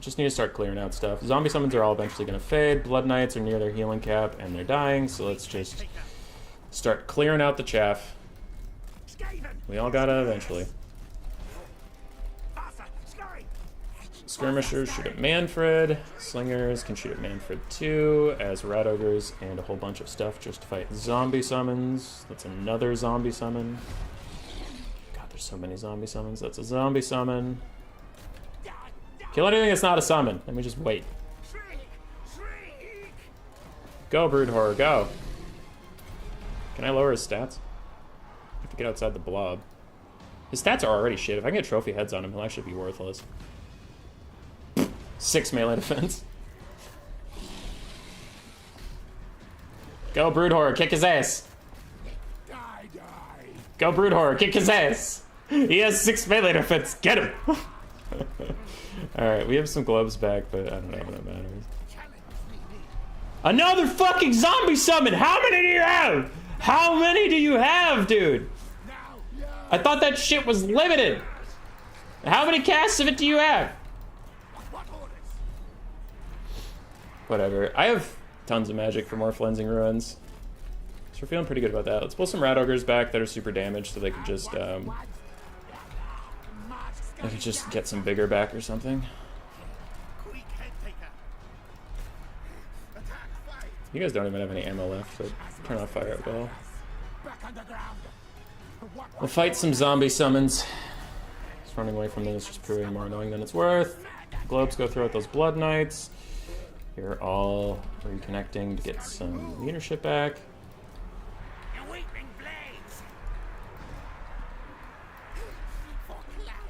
Just need to start clearing out stuff. Zombie summons are all eventually going to fade. Blood Knights are near their healing cap and they're dying, so let's just start clearing out the chaff. We all gotta eventually. Skirmishers shoot at Manfred. Slingers can shoot at Manfred too, as Rat Ogres and a whole bunch of stuff just to fight zombie summons. That's another zombie summon. God, there's so many zombie summons. That's a zombie summon. Kill anything that's not a summon. Let me just wait. Go, Brood Horror, go. Can I lower his stats? I have to get outside the blob. His stats are already shit. If I can get trophy heads on him, he'll actually be worthless. 6 melee defense. Go, Brood Horror, kick his ass. Go, Brood Horror, kick his ass. He has 6 melee defense. Get him. Alright, we have some gloves back, but I don't know if that matters. Another fucking zombie summon! How many do you have? How many do you have, dude? I thought that shit was limited. How many casts of it do you have? Whatever. I have tons of magic for more Flensing Ruins. So we're feeling pretty good about that. Let's pull some Rat Ogres back that are super damaged so they could just, get some vigor back or something. You guys don't even have any ammo left, so turn off fire at will. We'll fight some zombie summons. Just running away from them is just proving more annoying than it's worth. Globes go through out those Blood Knights. You're all reconnecting to get some leadership back.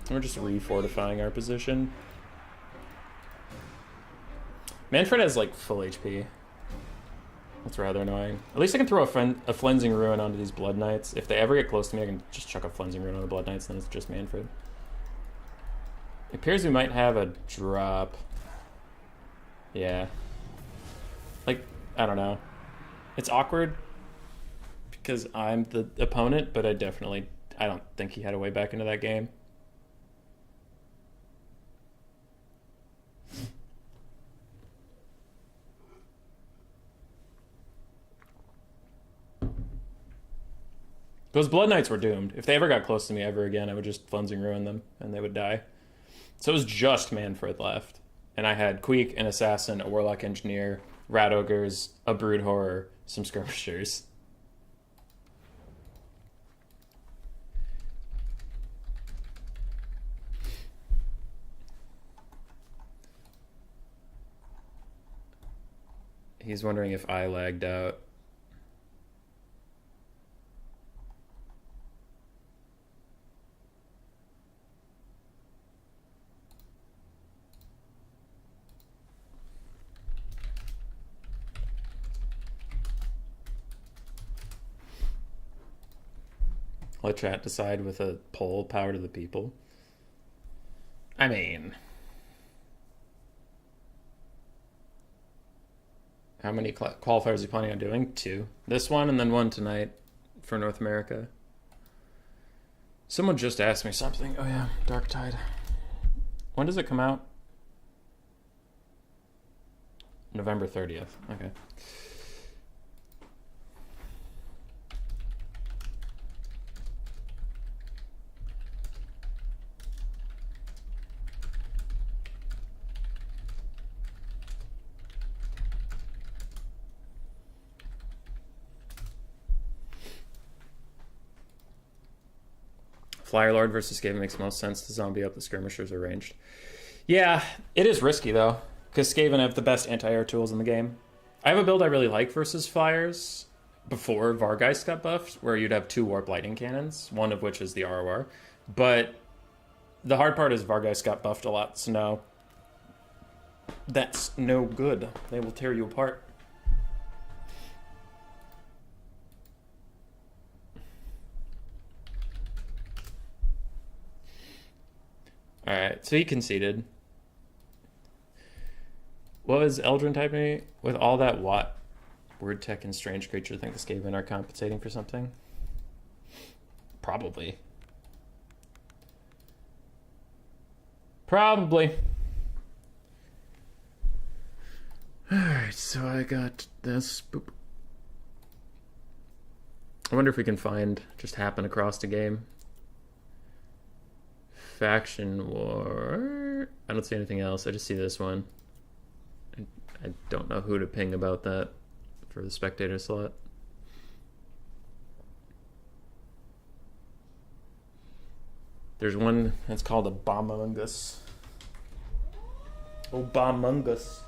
We're just refortifying our position. Manfred has like full HP. That's rather annoying. At least I can throw a Flensing Ruin onto these Blood Knights. If they ever get close to me, I can just chuck a Flensing Ruin on the Blood Knights, then it's just Manfred. It appears we might have a drop. Yeah. Like, I don't know. It's awkward because I'm the opponent, but I don't think he had a way back into that game. Those Blood Knights were doomed. If they ever got close to me ever again, I would just Flensing Ruin them, and they would die. So it was just Manfred left. And I had Queek, an Assassin, a Warlock Engineer, Rat Ogres, a Brood Horror, some Skirmishers. He's wondering if I lagged out. Let chat decide with a poll, power to the people. I mean, how many qualifiers are you planning on doing? 2. This one and then 1 tonight for North America. Someone just asked me something. Oh yeah, Dark Tide. When does it come out? November 30th. Okay. Flyer Lord versus Skaven makes most sense to zombie up the Skirmishers are ranged. Yeah, it is risky though, because Skaven have the best anti-air tools in the game. I have a build I really like versus Flyers before Vargeist got buffed, where you'd have 2 Warp Lightning Cannons, one of which is the ROR. But the hard part is Vargeist got buffed a lot, so no. That's no good. They will tear you apart. Alright, so he conceded. What was Eldrin typing me? With all that word tech and strange creature, think the Skaven are compensating for something? Probably. Probably. Alright, so I got this. Boop. I wonder if we can just happen across the game. Faction War. I don't see anything else. I just see this one. I don't know who to ping about that for the spectator slot. There's one that's called a Bomungus. Oh, Bomungus.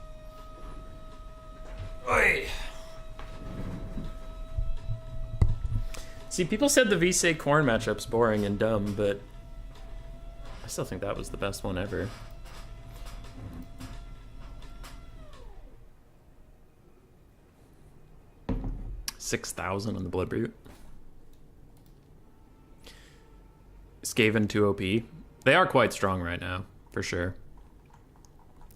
Oi! See, people said the Visay Corn matchup's boring and dumb, but I still think that was the best one ever. $6,000 on the Blood Brute. Skaven 2 OP. They are quite strong right now, for sure.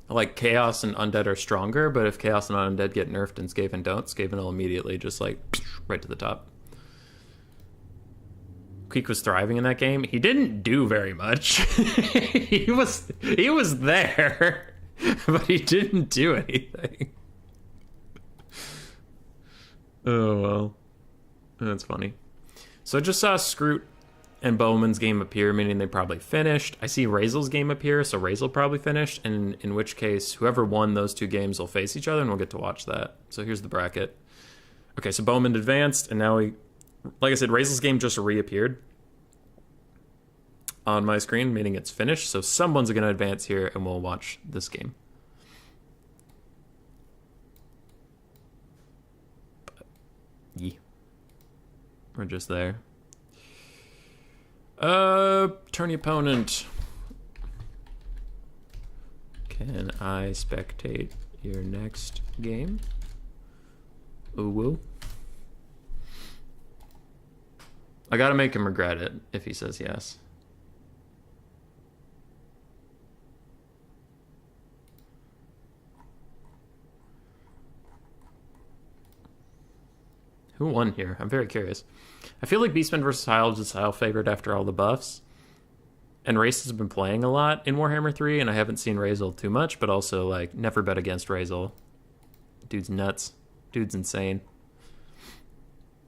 Like, Chaos and Undead are stronger, but if Chaos and Undead get nerfed and Skaven don't, Skaven will immediately just, like, right to the top. Queek was thriving in that game. He didn't do very much. he was there, but he didn't do anything. Oh, well. That's funny. So I just saw Scroot and Bowman's game appear, meaning they probably finished. I see Razel's game appear, so Razel probably finished, and in which case, whoever won those two games will face each other, and we'll get to watch that. So here's the bracket. Okay, so Bowman advanced, and now like I said, Razel's game just reappeared on my screen, meaning it's finished, so someone's going to advance here, and we'll watch this game. Yeah. We're just there. Turn the opponent. Can I spectate your next game? Ooh woo. I gotta make him regret it if he says yes. Who won here? I'm very curious. I feel like Beastman vs. Elves is style favored after all the buffs. And Race has been playing a lot in Warhammer 3, and I haven't seen Razel too much, but also, like, never bet against Razel. Dude's nuts. Dude's insane.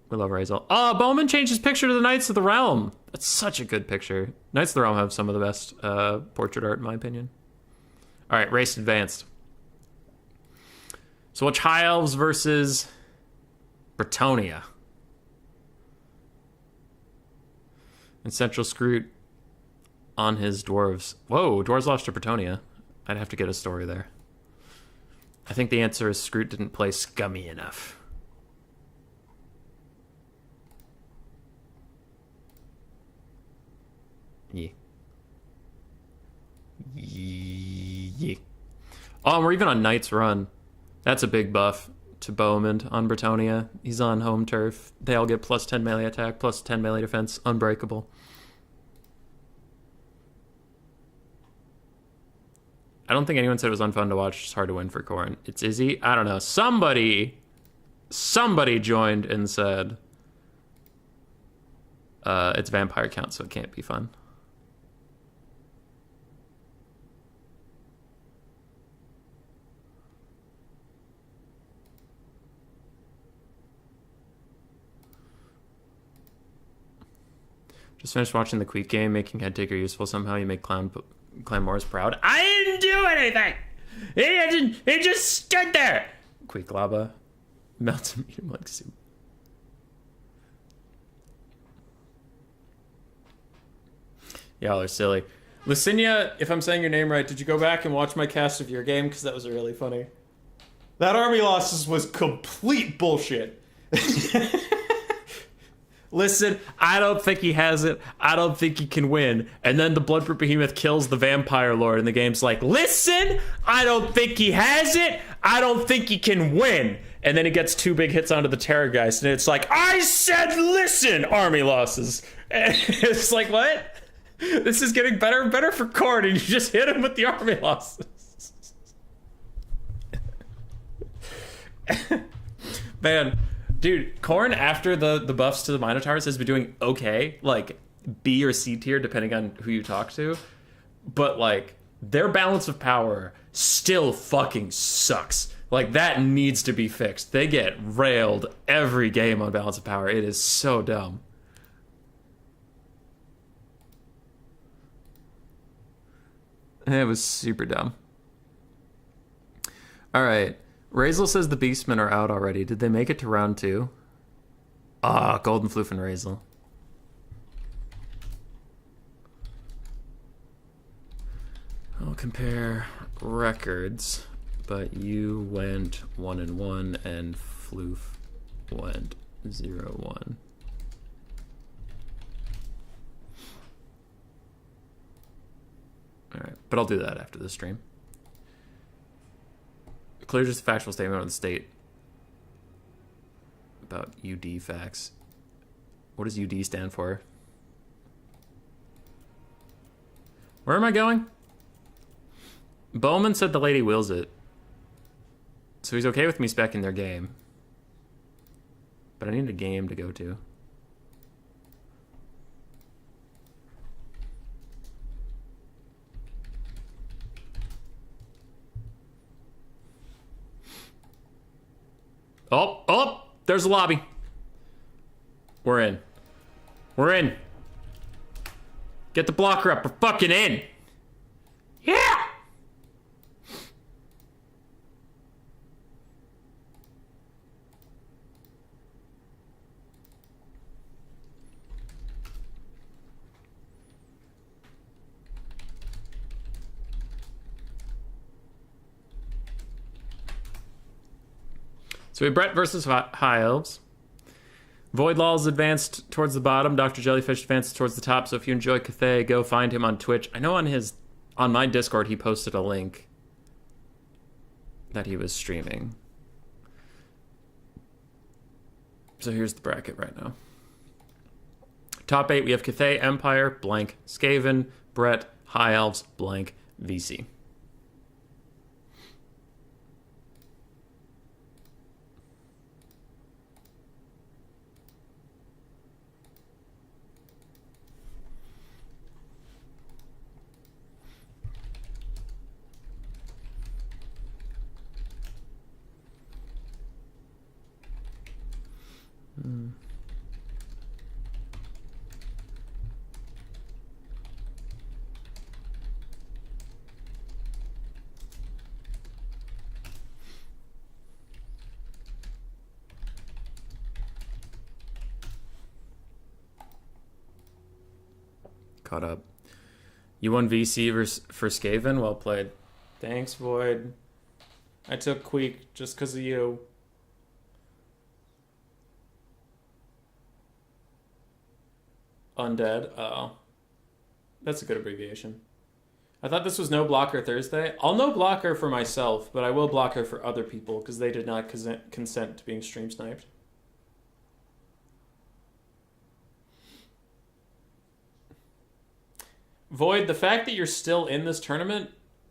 We love Razel. Oh, Bowman changed his picture to the Knights of the Realm. That's such a good picture. Knights of the Realm have some of the best portrait art, in my opinion. All right, Race advanced. So watch High Elves versus Bretonnia. And Central Scroot on his Dwarves. Whoa, Dwarves lost to Bretonnia. I'd have to get a story there. I think the answer is Scroot didn't play scummy enough. Yeah. Yeah. Oh, and we're even on Knight's Run. That's a big buff to Bowman on Bretonnia. He's on home turf. They all get plus 10 melee attack, plus 10 melee defense, unbreakable. I don't think anyone said it was unfun to watch. It's hard to win for Corn. It's Izzy. I don't know. Somebody joined and said it's vampire count, so it can't be fun. Just finished watching the Queek game, making Headtaker useful somehow. You make Clan Morris proud. I didn't do anything! He just stood there! Queek Lava melts a medium like soup. Y'all are silly. Lucinia, if I'm saying your name right, did you go back and watch my cast of your game? Because that was really funny. That army losses was complete bullshit. Listen, I don't think he has it. I don't think he can win. And then the Bloodbrute Behemoth kills the Vampire Lord, and the game's like, listen, I don't think he has it. I don't think he can win. And then he gets 2 big hits onto the Terrorgeist, and it's like, I said listen, army losses. And it's like, what? This is getting better and better for Corn, and you just hit him with the army losses. Man. Dude, Corn, after the buffs to the Minotaurs, has been doing okay. Like, B or C tier, depending on who you talk to. But, like, their balance of power still fucking sucks. Like, that needs to be fixed. They get railed every game on balance of power. It is so dumb. It was super dumb. All right. Razel says the Beastmen are out already. Did they make it to round 2? Ah, Golden Floof and Razel. I'll compare records, but you went 1-1 and Floof went 0-1. All right, but I'll do that after the stream. Clear just a factual statement on the state about UD facts. What does UD stand for? Where am I going? Bowman said the lady wills it. So he's okay with me speccing their game. But I need a game to go to. Oh, there's a lobby. We're in. We're in. Get the blocker up. We're fucking in. Yeah! So we have Brett versus High Elves. Void Law's advanced towards the bottom. Dr. Jellyfish advances towards the top. So if you enjoy Cathay, go find him on Twitch. I know on my Discord he posted a link that he was streaming. So here's the bracket right now. Top 8, we have Cathay, Empire, blank, Skaven, Brett, High Elves, blank, VC. Caught up. You won VC for Skaven? Well played. Thanks, Void. I took Queek just because of you. Undead. Oh. That's a good abbreviation. I thought this was no blocker Thursday. I'll no blocker for myself, but I will blocker for other people because they did not consent to being stream sniped. Void, the fact that you're still in this tournament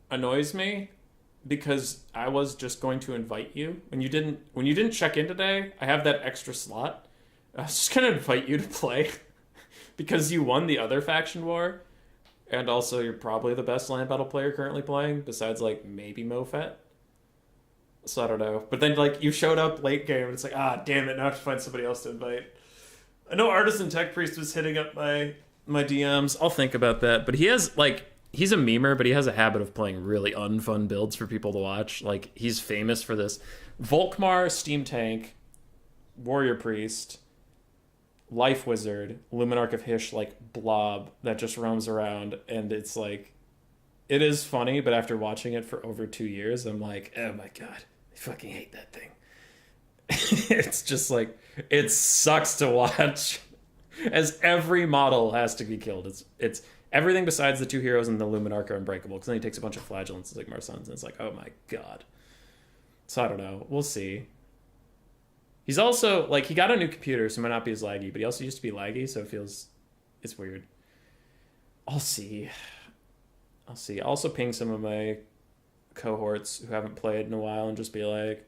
annoys me because I was just going to invite you. When you didn't check in today, I have that extra slot. I was just going to invite you to play because you won the other faction war, and also you're probably the best land battle player currently playing, besides like maybe Mofet. So I don't know. But then like you showed up late game and it's like, damn it, now I have to find somebody else to invite. I know Artisan Tech Priest was hitting up my DMs. I'll think about that. But he's a memer, but he has a habit of playing really unfun builds for people to watch. Like, he's famous for this. Volkmar, Steam Tank, Warrior Priest, Life Wizard, Luminarch of Hysh, like, blob that just roams around. And it's like, it is funny, but after watching it for over 2 years, I'm like, oh my god, I fucking hate that thing. It's just like, it sucks to watch. As every model has to be killed. It's everything besides the 2 heroes and the Luminarch are unbreakable, because then he takes a bunch of flagellants like Marsons, and it's like, oh my god. So I don't know. We'll see. He's also, like, he got a new computer, so it might not be as laggy, but he also used to be laggy, so it's weird. I'll see. I'll also ping some of my cohorts who haven't played in a while and just be like,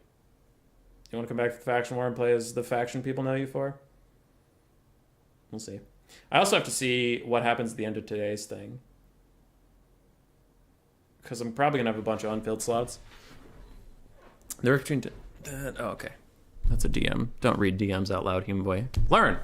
you want to come back to the faction war and play as the faction people know you for? We'll see. I also have to see what happens at the end of today's thing, because I'm probably gonna have a bunch of unfilled slots. They're between that. Oh, okay. That's a DM. Don't read DMs out loud, human boy. Learn.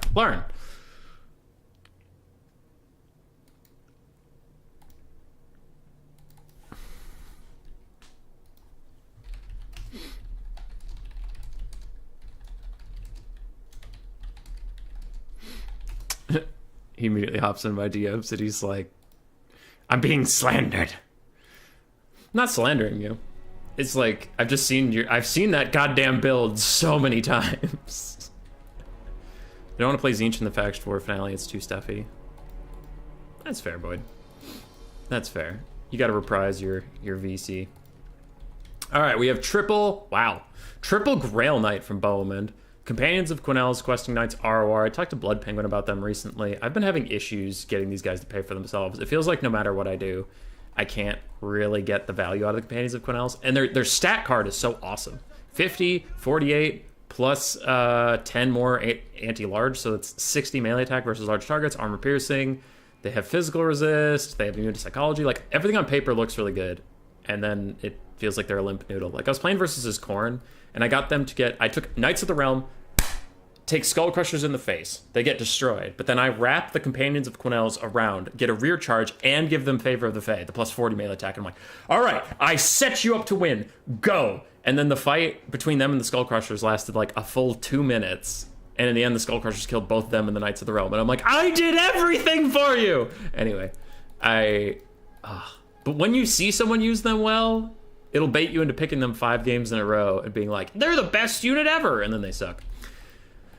He immediately hops in my DMs and he's like, I'm being slandered. I'm not slandering you. It's like, I've seen that goddamn build so many times. I don't want to play Zinch in the Faction 4 finale, it's too stuffy. That's fair, Boyd. That's fair. You got to reprise your VC. All right, we have triple Grail Knight from Bowman. Companions of Quinel's questing knights ROR. I talked to Blood Penguin about them recently. I've been having issues getting these guys to pay for themselves. It feels like no matter what I do, I can't really get the value out of the Companions of Quinel's. And their stat card is so awesome. 50, 48, plus 10 more anti-large, so it's 60 melee attack versus large targets, armor piercing. They have physical resist, they have immune to psychology. Like, everything on paper looks really good. And then it feels like they're a limp noodle. Like, I was playing versus his Khorne, and I got them to get... I took Knights of the Realm, take Skull Crushers in the face. They get destroyed. But then I wrap the Companions of Quinel's around, get a rear charge, and give them Favor of the Fae, the plus 40 melee attack. And I'm like, all right, I set you up to win. Go! And then the fight between them and the Skull Crushers lasted like a full 2 minutes. And in the end, the Skull Crushers killed both them and the Knights of the Realm. And I'm like, I did everything for you! Anyway, but when you see someone use them well, it'll bait you into picking them 5 games in a row and being like, they're the best unit ever! And then they suck.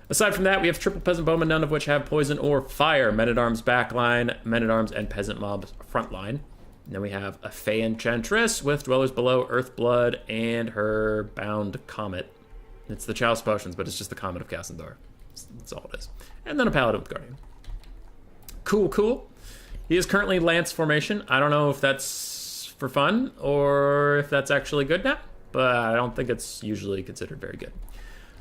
Aside from that, we have triple Peasant Bowmen, none of which have poison or fire. Men-at-Arms backline, Men-at-Arms and Peasant Mobs frontline. And then we have a Fey Enchantress with Dwellers Below, Earthblood, and her Bound Comet. It's the Chalice Potions, but it's just the Comet of Cassandar. That's all it is. And then a Paladin with Guardian. Cool. He is currently Lance formation. I don't know if that's for fun or if that's actually good now, but I don't think it's usually considered very good.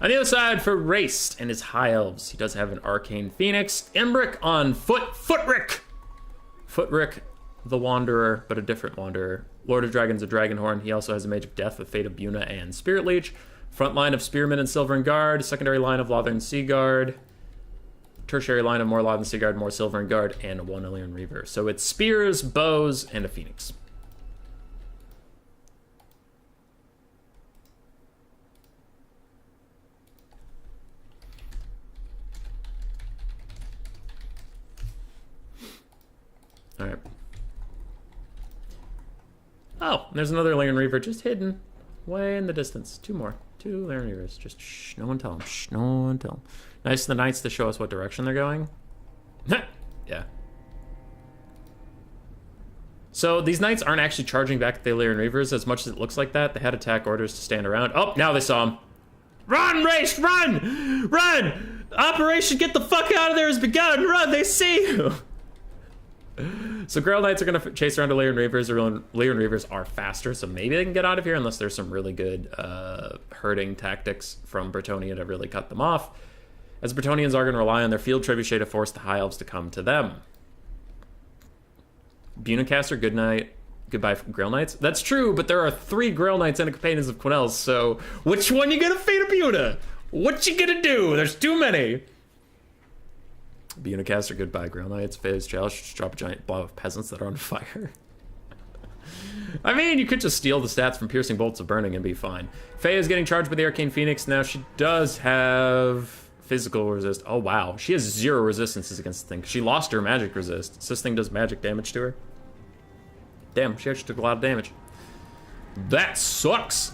On the other side, for Raced and his High Elves, he does have an Arcane Phoenix. Embrick on Footrick the Wanderer, but a different Wanderer. Lord of Dragons, a Dragonhorn. He also has a Mage of Death with Fate of Buna and Spirit Leech. Front line of Spearmen and Silvern Guard. Secondary line of Lothern Sea Guard. Tertiary line of more Lothern Sea Guard, more Silvern Guard, and 1 Illyrian Reaver. So it's spears, bows, and a Phoenix. All right. Oh, and there's another Illyrian Reaver just hidden way in the distance. 2 more. 2 Illyrian Reavers. Just shh, no one tell them. Shh, no one tell them. Nice of the Knights to show us what direction they're going. Yeah. So these Knights aren't actually charging back at the Illyrian Reavers as much as it looks like that. They had attack orders to stand around. Oh, now they saw him. Run, Race, run! Run! Operation Get the Fuck Out of There has begun! Run, they see you! So Grail Knights are going to chase around Illyrian Reavers. Illyrian Reavers are faster, so maybe they can get out of here unless there's some really good herding tactics from Bretonnia to really cut them off. As Bretonians are going to rely on their field trebuchet to force the High Elves to come to them. Bunacaster, good night. Goodbye, Grail Knights. That's true, but there are 3 Grail Knights and a Companions of Quinel's, so which one you gonna Fate of Buna? What you gonna do? There's too many. Bunacaster, goodbye, Grail Knights. Faye's Chalice, just drop a giant blob of peasants that are on fire. I mean, you could just steal the stats from Piercing Bolts of Burning and be fine. Faye is getting charged by the Arcane Phoenix. Now, she does have physical resist. Oh, wow. She has 0 resistances against the thing. She lost her magic resist. So this thing does magic damage to her. Damn, she actually took a lot of damage. That sucks.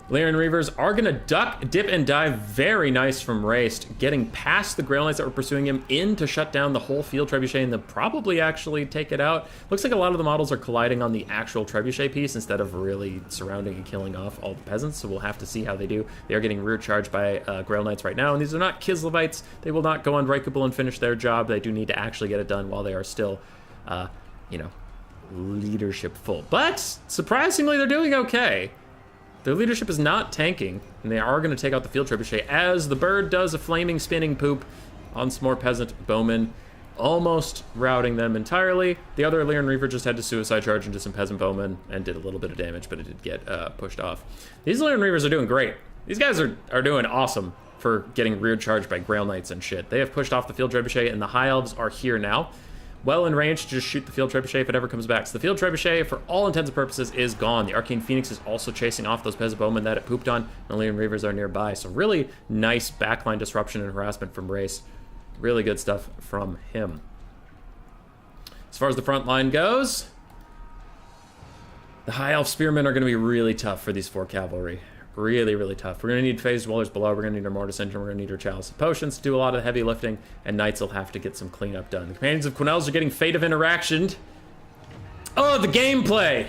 Illyrian Reavers are going to duck, dip, and dive. Very nice from Raced. Getting past the Grail Knights that were pursuing him in to shut down the whole field trebuchet and then probably actually take it out. Looks like a lot of the models are colliding on the actual trebuchet piece instead of really surrounding and killing off all the peasants, so we'll have to see how they do. They are getting rear charged by Grail Knights right now, and these are not Kislevites. They will not go unbreakable and finish their job. They do need to actually get it done while they are still, leadership full. But, surprisingly, they're doing okay. Their leadership is not tanking, and they are going to take out the field trebuchet as the bird does a flaming spinning poop on some more peasant bowmen, almost routing them entirely. The other Illyrian Reaver just had to suicide charge into some peasant bowmen and did a little bit of damage, but it did get pushed off. These Illyrian Reavers are doing great. These guys are doing awesome for getting rear charged by Grail Knights and shit. They have pushed off the field trebuchet, and the High Elves are here now. Well in range to just shoot the field trebuchet if it ever comes back. So the field trebuchet, for all intents and purposes, is gone. The Arcane Phoenix is also chasing off those peasant bowmen that it pooped on, and the Illyrian Reavers are nearby. So really nice backline disruption and harassment from Race. Really good stuff from him. As far as the front line goes, the High Elf Spearmen are going to be really tough for these 4 cavalry. Really, really tough. We're going to need Phase Dwellers Below. We're going to need our Mortis Engine. We're going to need our Chalice of Potions to do a lot of the heavy lifting, and Knights will have to get some cleanup done. The Companions of Quinel's are getting Fate of Interaction. Oh, the gameplay!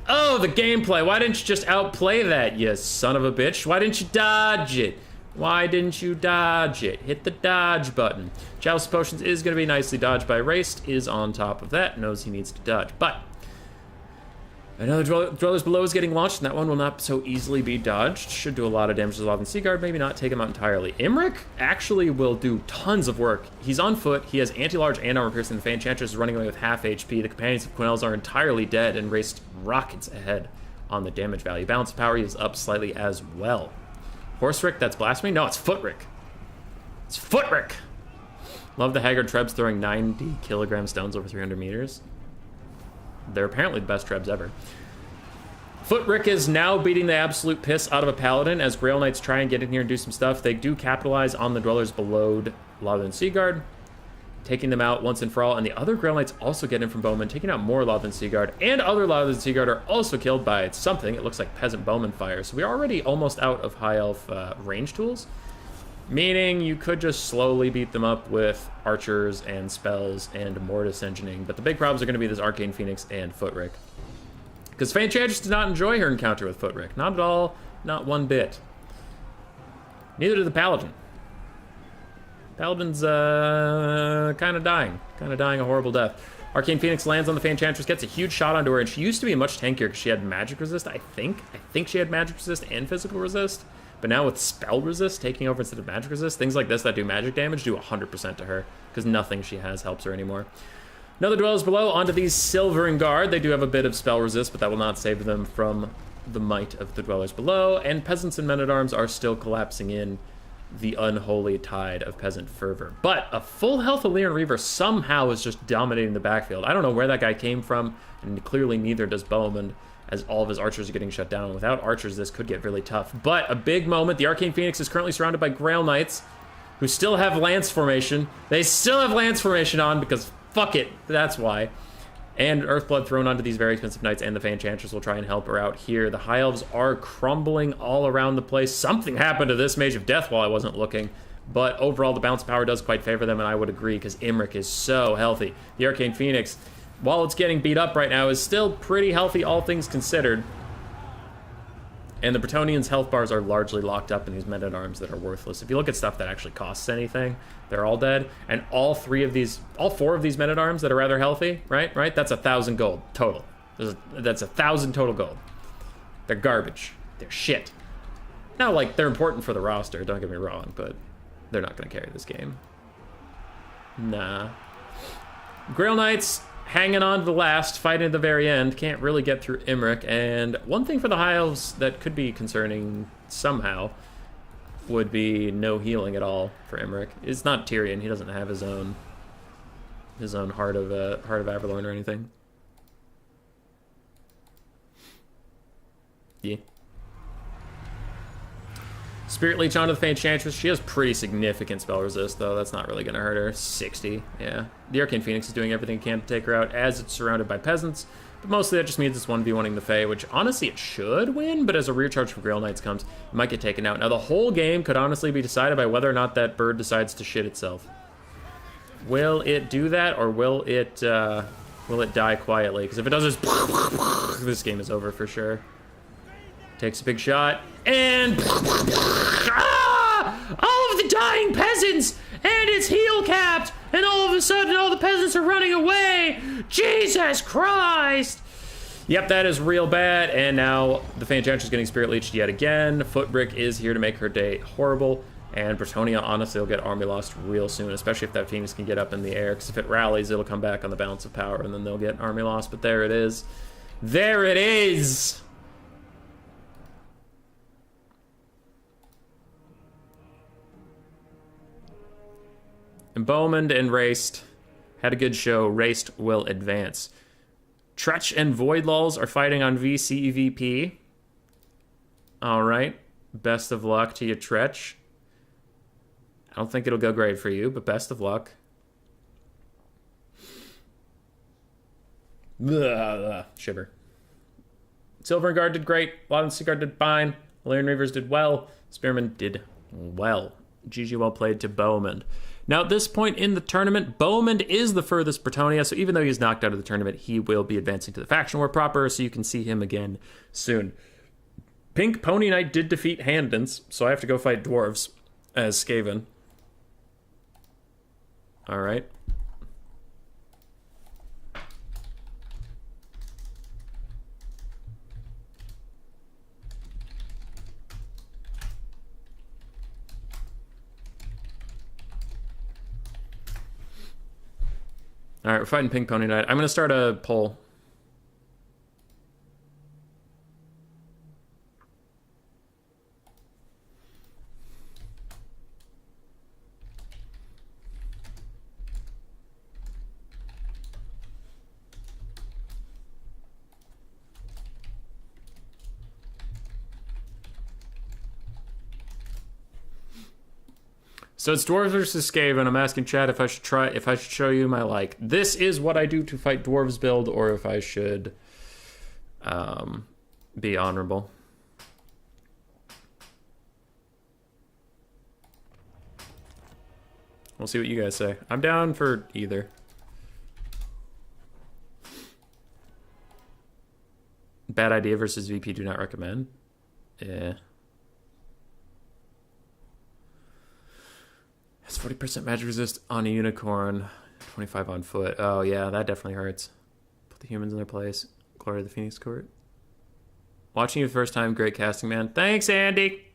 Oh, the gameplay. Why didn't you just outplay that, you son of a bitch? Why didn't you dodge it? Why didn't you dodge it? Hit the dodge button. Chalice Potions is going to be nicely dodged by Raced, is on top of that, knows he needs to dodge. But another Dwellers Below is getting launched, and that one will not so easily be dodged. Should do a lot of damage to Lothern Seaguard, maybe not take him out entirely. Imric actually will do tons of work. He's on foot, he has anti-large and armor piercing. The Fey Enchantress is running away with half HP. The Companions of Quinels are entirely dead, and Raced rockets ahead on the damage value. Balance of Power is up slightly as well. Horserick, that's Blasphemy? No, it's Footrick. It's Footrick! Love the Haggard Trebs throwing 90 kilogram stones over 300 meters. They're apparently the best Trebs ever. Footrick is now beating the absolute piss out of a Paladin as Grail Knights try and get in here and do some stuff. They do capitalize on the Dwellers Below Lothern Seaguard, taking them out once and for all, and the other Grail Knights also get in from Bowman, taking out more Lothern Seaguard, and other Lothern Seaguard are also killed by something. It looks like Peasant Bowman Fire, so we're already almost out of High Elf range tools, meaning you could just slowly beat them up with archers and spells and Mortis Engineering, but the big problems are going to be this Arcane Phoenix and Footrick. Because Fey Enchantress did not enjoy her encounter with Footrick. Not at all, not one bit. Neither did the Paladin. Paladin's kind of dying a horrible death. Arcane Phoenix lands on the Fey Enchantress, gets a huge shot onto her, and she used to be much tankier because she had magic resist, I think she had magic resist and physical resist, but now with spell resist taking over instead of magic resist, things like this that do magic damage do 100% to her because nothing she has helps her anymore. Another Dwellers Below onto these Silvering Guard. They do have a bit of spell resist, but that will not save them from the might of the Dwellers Below, and Peasants and Men-at-Arms are still collapsing in the unholy tide of peasant fervor. But a full health Illyrian Reaver somehow is just dominating the backfield. I don't know where that guy came from, and clearly neither does Bowman, as all of his archers are getting shut down. Without archers, this could get really tough. But a big moment. The Arcane Phoenix is currently surrounded by Grail Knights, who still have Lance Formation. They still have Lance Formation on, because fuck it, that's why. And Earthblood thrown onto these very expensive knights, and the Fey Enchantress will try and help her out here. The High Elves are crumbling all around the place. Something happened to this Mage of Death while I wasn't looking, but overall the balance of power does quite favor them, and I would agree, because Imric is so healthy. The Arcane Phoenix, while it's getting beat up right now, is still pretty healthy, all things considered. And the Bretonnians' health bars are largely locked up in these Men-at-Arms that are worthless. If you look at stuff that actually costs anything, they're all dead. And all four of these Men-at-Arms that are rather healthy, right? That's 1,000 gold total. That's 1,000 total gold. They're garbage. They're shit. Now, like, they're important for the roster, don't get me wrong, but they're not going to carry this game. Nah. Grail Knights hanging on to the last, fighting at the very end, can't really get through Imric, and one thing for the High Elves that could be concerning somehow would be no healing at all for Imric. It's not Tyrion, he doesn't have his own Heart of Averlorn or anything. Yeah. Spirit Leech onto the Fey Enchantress. She has pretty significant spell resist, though. That's not really going to hurt her. 60, yeah. The Arcane Phoenix is doing everything it can to take her out as it's surrounded by peasants. But mostly that just means it's 1v1ing the Fey, which honestly it should win, but as a rear charge from Grail Knights comes, it might get taken out. Now the whole game could honestly be decided by whether or not that bird decides to shit itself. Will it do that, or will it die quietly? Because if it does this game is over for sure. Takes a big shot, and all of the dying peasants, and it's heel capped, and all of a sudden all the peasants are running away. Jesus Christ! Yep, that is real bad, and now the Fey Enchantress is getting Spirit Leeched yet again. Footbrick is here to make her day horrible, and Bretonnia honestly will get army lost real soon, especially if that Phoenix can get up in the air, because if it rallies, it'll come back on the balance of power, and then they'll get army lost, but there it is. There it is! Bowman and Raced had a good show. Raced will advance. Tretch and Voidlulls are fighting on VCVP. All right. Best of luck to you, Tretch. I don't think it'll go great for you, but best of luck. Shiver. Silver Guard did great. Lothern Seaguard did fine. Illyrian Reavers did well. Spearmen did well. GG well played to Bowman. Now, at this point in the tournament, Bowman is the furthest Bretonnia, so even though he's knocked out of the tournament, he will be advancing to the faction war proper, so you can see him again soon. Pink Pony Knight did defeat Handens, so I have to go fight Dwarves as Skaven. Alright. Alright, we're fighting Pink Pony Knight. I'm going to start a poll. So it's Dwarves versus Skaven. I'm asking chat if I should show you my, like, this is what I do to fight Dwarves build, or if I should be honorable. We'll see what you guys say. I'm down for either. Bad idea versus VP, do not recommend. Yeah. It's 40% magic resist on a unicorn, 25 on foot. Oh yeah, that definitely hurts. Put the humans in their place. Glory of the Phoenix Court. Watching you the first time, great casting, man. Thanks, Andy.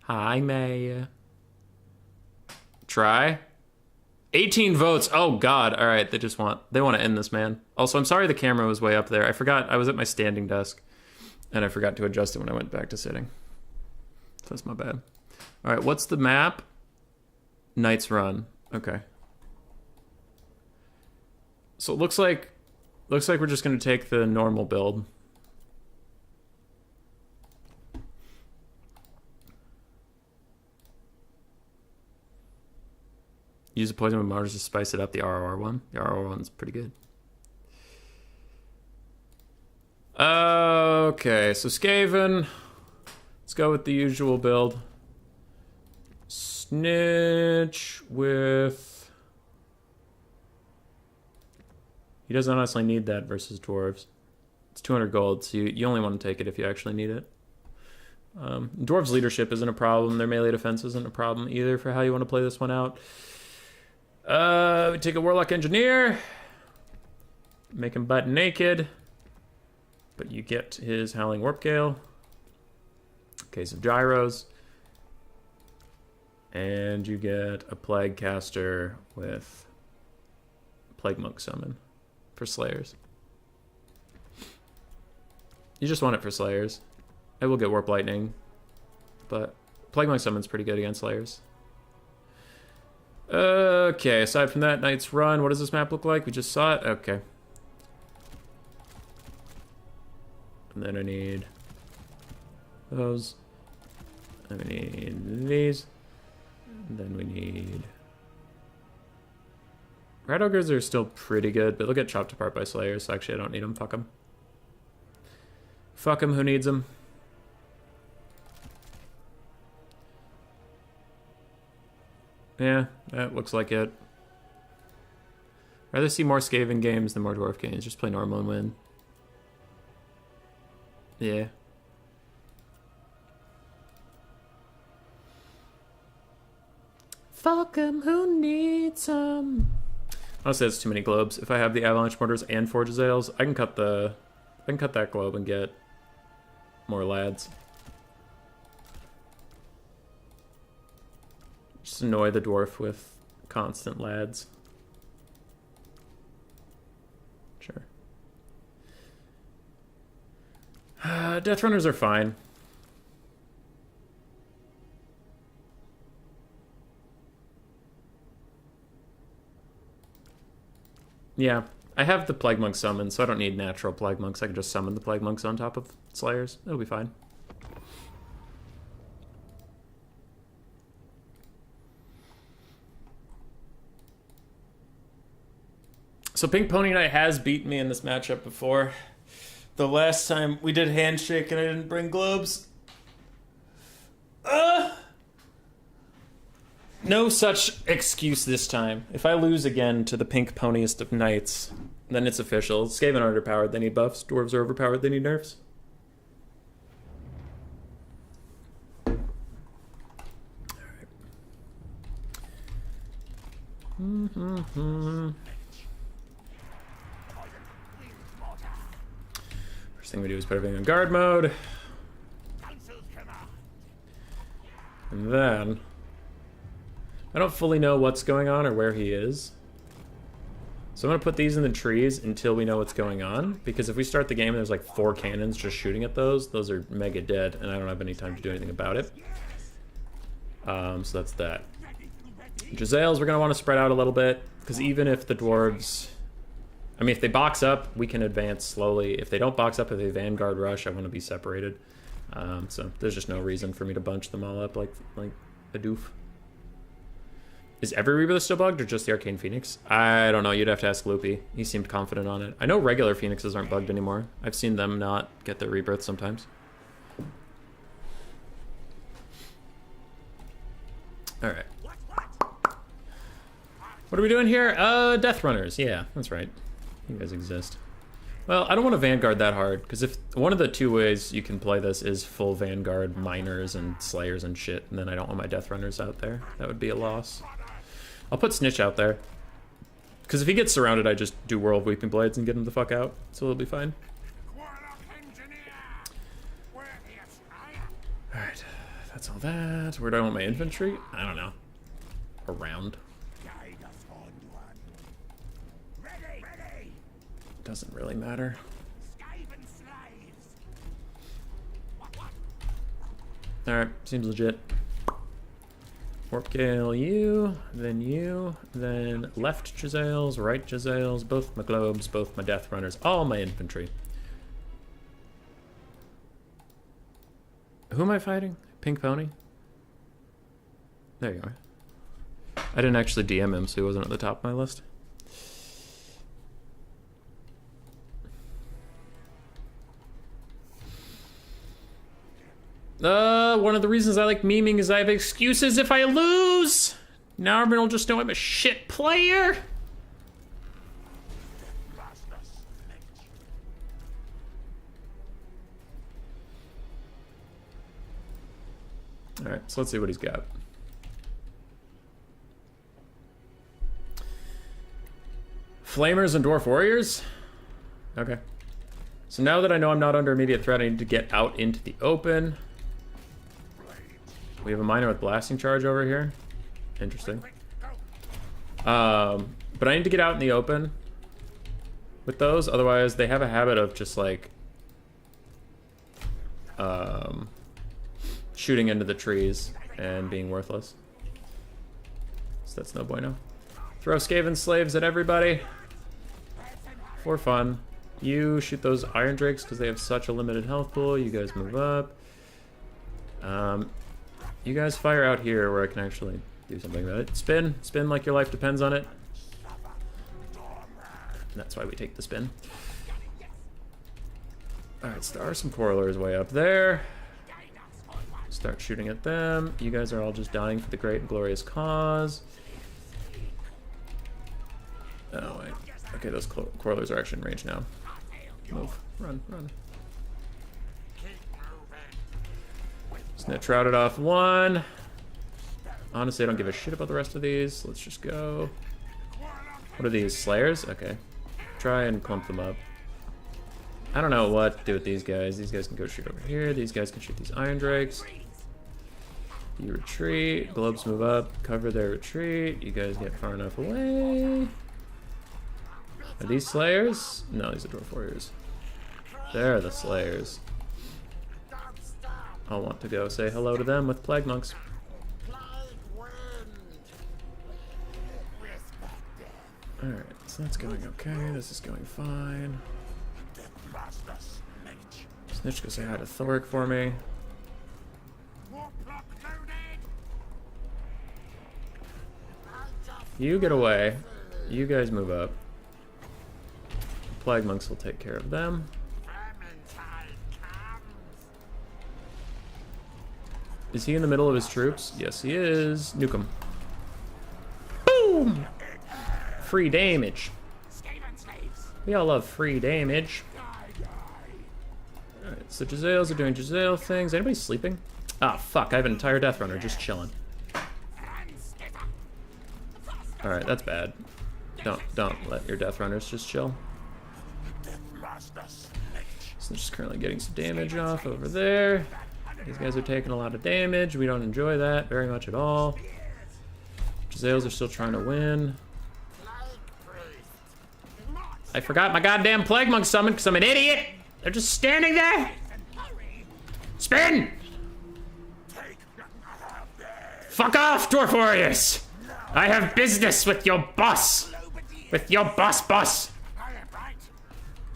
Hi, Maya. Try. 18 votes. Oh God. All right, they want to end this, man. Also, I'm sorry the camera was way up there. I forgot I was at my standing desk, and I forgot to adjust it when I went back to sitting. So that's my bad. All right, what's the map? Knight's Run. Okay. So it looks like we're just going to take the normal build. Use a poison with Mars to spice it up, the RR one. The RR one's pretty good. Okay, so Skaven. Let's go with the usual build. Snitch with... He doesn't honestly need that versus Dwarves. It's 200 gold, so you only want to take it if you actually need it. Dwarves' leadership isn't a problem. Their melee defense isn't a problem either for how you want to play this one out. We take a Warlock Engineer. Make him butt naked. But you get his Howling Warp Gale. Case of Gyros. And you get a Plague Caster with Plague Monk Summon for Slayers. You just want it for Slayers. I will get Warp Lightning, but Plague Monk Summon's pretty good against Slayers. Okay, aside from that, Knight's Run. What does this map look like? We just saw it? Okay. And then I need those. And we need these. And then we need... Red Ogres are still pretty good, but they'll get chopped apart by Slayers, so actually I don't need them. Fuck them. Fuck them, who needs them? Yeah, that looks like it. Rather see more Skaven games than more Dwarf games. Just play normal and win. Yeah. Fuck 'em, who needs them? Honestly, that's too many globes. If I have the Avalanche Mortars and Forge Azales, I can cut that globe and get more lads. Just annoy the dwarf with constant lads. Sure. Death Runners are fine. Yeah, I have the Plague Monk summon, so I don't need natural Plague Monks. I can just summon the Plague Monks on top of Slayers. It'll be fine. So Pink Pony Knight has beaten me in this matchup before. The last time we did Handshake and I didn't bring globes. No such excuse this time. If I lose again to the pink poniest of knights, then it's official. Skaven are underpowered, they need buffs. Dwarves are overpowered, they need nerfs. First thing we do is put everything in guard mode. And then I don't fully know what's going on or where he is. So I'm gonna put these in the trees until we know what's going on, because if we start the game and there's like 4 cannons just shooting at those are mega dead, and I don't have any time to do anything about it. So that's that. Giselles, we're gonna want to spread out a little bit, because even if the dwarves, I mean, if they box up, we can advance slowly. If they don't box up, if they vanguard rush, I want to be separated. So there's just no reason for me to bunch them all up like a doof. Is every rebirth still bugged, or just the Arcane Phoenix? I don't know. You'd have to ask Loopy. He seemed confident on it. I know regular Phoenixes aren't bugged anymore. I've seen them not get their rebirth sometimes. All right. What are we doing here? Death Runners. Yeah, that's right. You guys exist. Well, I don't want to Vanguard that hard, because if one of the 2 ways you can play this is full Vanguard miners and slayers and shit, and then I don't want my Death Runners out there. That would be a loss. I'll put Snitch out there, because if he gets surrounded, I just do Whirl of Weeping Blades and get him the fuck out, so it'll be fine. Alright, that's all that. Where do I want my infantry? I don't know. Around. Doesn't really matter. Alright, seems legit. Warp Gale you, then left Giselles, right Giselles, both my globes, both my Death Runners, all my infantry. Who am I fighting? Pink Pony? There you are. I didn't actually DM him, so he wasn't at the top of my list. One of the reasons I like memeing is I have excuses if I lose. Now everyone will just know I'm a shit player. Alright, so let's see what he's got. Flamers and Dwarf Warriors? Okay. So now that I know I'm not under immediate threat, I need to get out into the open. We have a miner with blasting charge over here. Interesting. But I need to get out in the open with those, otherwise they have a habit of just like shooting into the trees and being worthless. So that's no bueno. Throw Skaven slaves at everybody for fun. You shoot those Iron Drakes because they have such a limited health pool. You guys move up. You guys fire out here where I can actually do something about it. Spin. Spin like your life depends on it. And that's why we take the spin. Alright, so there are some Quarrelers way up there. Start shooting at them. You guys are all just dying for the great and glorious cause. Oh, wait. Okay, those Quarrelers are actually in range now. Move. Run, run. Snitch routed off one. Honestly, I don't give a shit about the rest of these. Let's just go. What are these? Slayers? Okay. Try and clump them up. I don't know what to do with these guys. These guys can go shoot over here. These guys can shoot these Iron Drakes. You retreat. Globes move up. Cover their retreat. You guys get far enough away. Are these Slayers? No, these are Dwarf Warriors. They're the Slayers. I'll want to go say hello to them with Plague Monks. Alright, so that's going okay. This is going fine. Snitch, go say hi to Thoric for me. You get away. You guys move up. Plague Monks will take care of them. Is he in the middle of his troops? Yes, he is. Nuke him. Free damage. We all love free damage. Alright, so Giselles are doing Giselle things. Anybody sleeping? Ah, fuck, I have an entire Death Runner just chilling. Alright, that's bad. Don't let your Death Runners just chill. So just currently getting some damage off over there. These guys are taking a lot of damage. We don't enjoy that very much at all. Giselles are still trying to win. I forgot my goddamn Plague Monk summon because I'm an idiot. They're just standing there. Spin! Fuck off, Dwarf Warriors! I have business with your boss! With your boss!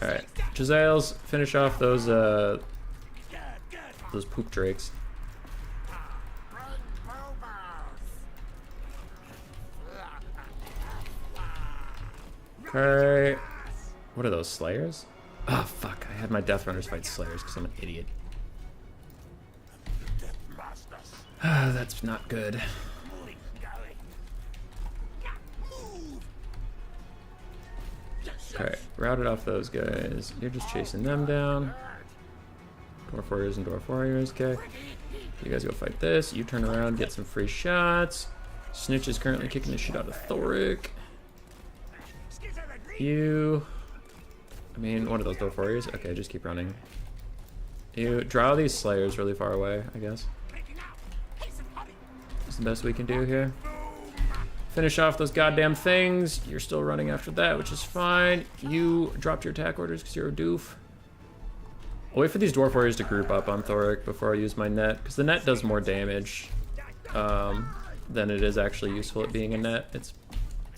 Alright, Giselles, finish off those poop drakes. Okay. What are those, Slayers? Oh, fuck. I had my Death Runners fight Slayers because I'm an idiot. That's not good. Okay, routed off those guys. You're just chasing them down. Dwarf Warriors and Dwarf Warriors, okay. You guys go fight this. You turn around, get some free shots. Snitch is currently kicking the shit out of Thoric. You... I mean, one of those Dwarf Warriors. Okay, just keep running. You draw these Slayers really far away, I guess. That's the best we can do here. Finish off those goddamn things. You're still running after that, which is fine. You dropped your attack orders because you're a doof. I'll wait for these Dwarf Warriors to group up on Thoric before I use my net, because the net does more damage than it is actually useful at being a net. It's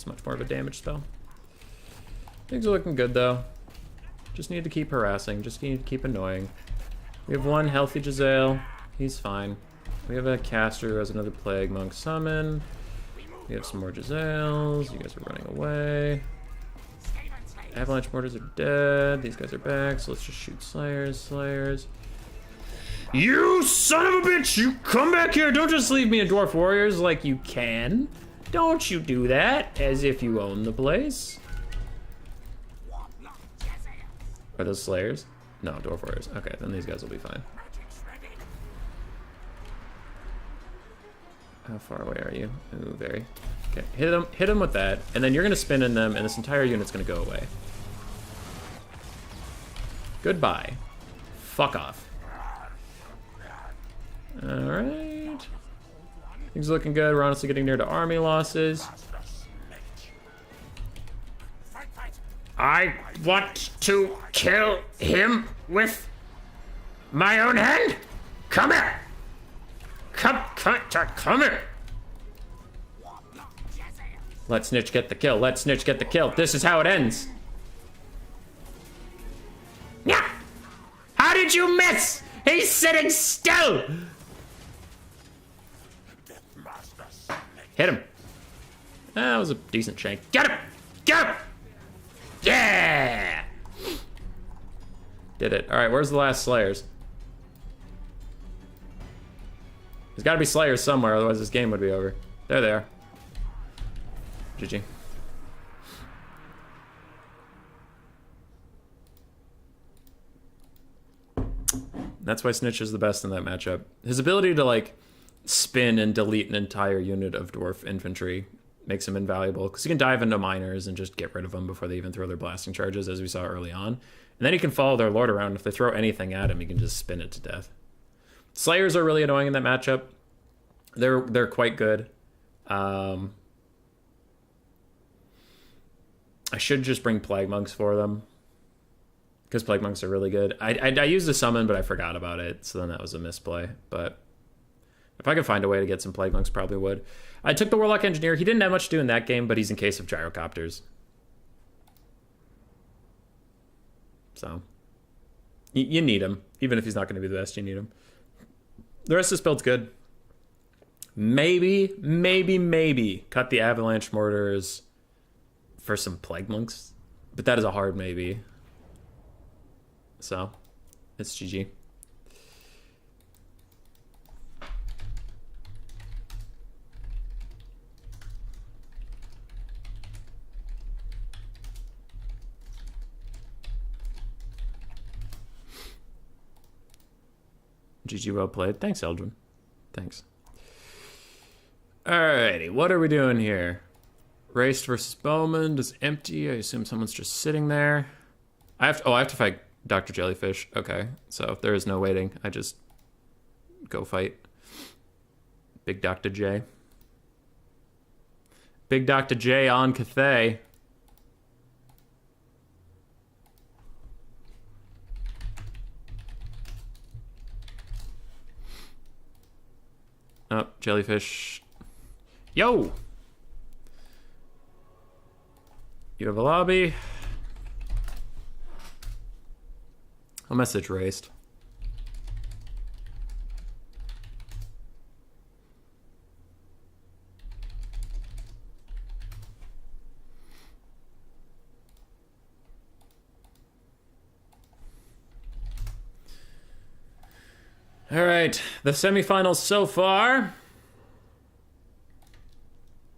much more of a damage spell. Things are looking good, though. Just need to keep harassing. Just need to keep annoying. We have one healthy Giselle. He's fine. We have a caster who has another Plague Monk summon. We have some more Giselles. You guys are running away. Avalanche Mortars are dead. These guys are back, so let's just shoot Slayers. You son of a bitch! You come back here! Don't just leave me in Dwarf Warriors like you can. Don't you do that as if you own the place. Are those Slayers? No, Dwarf Warriors. Okay, then these guys will be fine. How far away are you? Ooh, very. Okay, hit them with that, and then you're gonna spin in them, and this entire unit's gonna go away. Goodbye. Fuck off. Alright. Things are looking good. We're honestly getting near to army losses. I want to kill him with my own hand. Come here. Come here. Let Snitch get the kill. Let Snitch get the kill. This is how it ends. Yeah. How did you miss? He's sitting still. Hit him. That was a decent shank. Get him. Get him. Yeah. Did it. All right, where's the last Slayers? There's got to be Slayers somewhere, otherwise this game would be over. There they are. GG. That's why Snitch is the best in that matchup. His ability to, like, spin and delete an entire unit of Dwarf infantry makes him invaluable, because he can dive into miners and just get rid of them before they even throw their blasting charges, as we saw early on. And then he can follow their lord around. If they throw anything at him, he can just spin it to death. Slayers are really annoying in that matchup. They're quite good. I should just bring Plague Monks for them, because Plague Monks are really good. I used the summon, but I forgot about it, so then that was a misplay. But if I could find a way to get some Plague Monks, probably would. I took the Warlock Engineer. He didn't have much to do in that game, but he's in case of gyrocopters. So you need him. Even if he's not going to be the best, you need him. The rest of this build's good. Maybe cut the Avalanche Mortars for some Plague Monks. But that is a hard maybe. So, it's GG. GG, well played. Thanks, Eldrin. Thanks. Alrighty, what are we doing here? Raced versus Bowman is empty. I assume someone's just sitting there. I have to fight Dr. Jellyfish. Okay, so if there is no waiting, I just go fight Big Dr. J. Big Dr. J on Cathay. Oh, Jellyfish. Yo! You have a lobby. I'll message Raced. All right, the semifinals so far.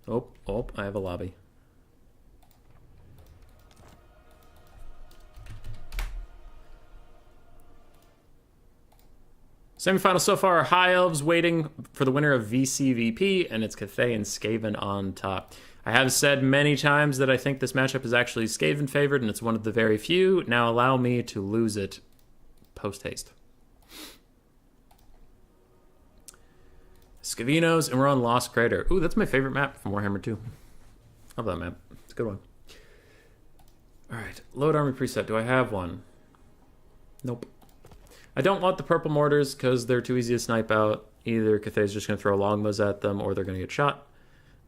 Oh, I have a lobby. Semifinals so far are High Elves waiting for the winner of VCVP, and it's Cathay and Skaven on top. I have said many times that I think this matchup is actually Skaven favored, and it's one of the very few. Now allow me to lose it post-haste. Scavinos, and we're on Lost Crater. Ooh, that's my favorite map from Warhammer 2. Love that map. It's a good one. All right, load army preset. Do I have one? Nope. I don't want the purple mortars because they're too easy to snipe out. Either Cathay's just going to throw longbows at them, or they're going to get shot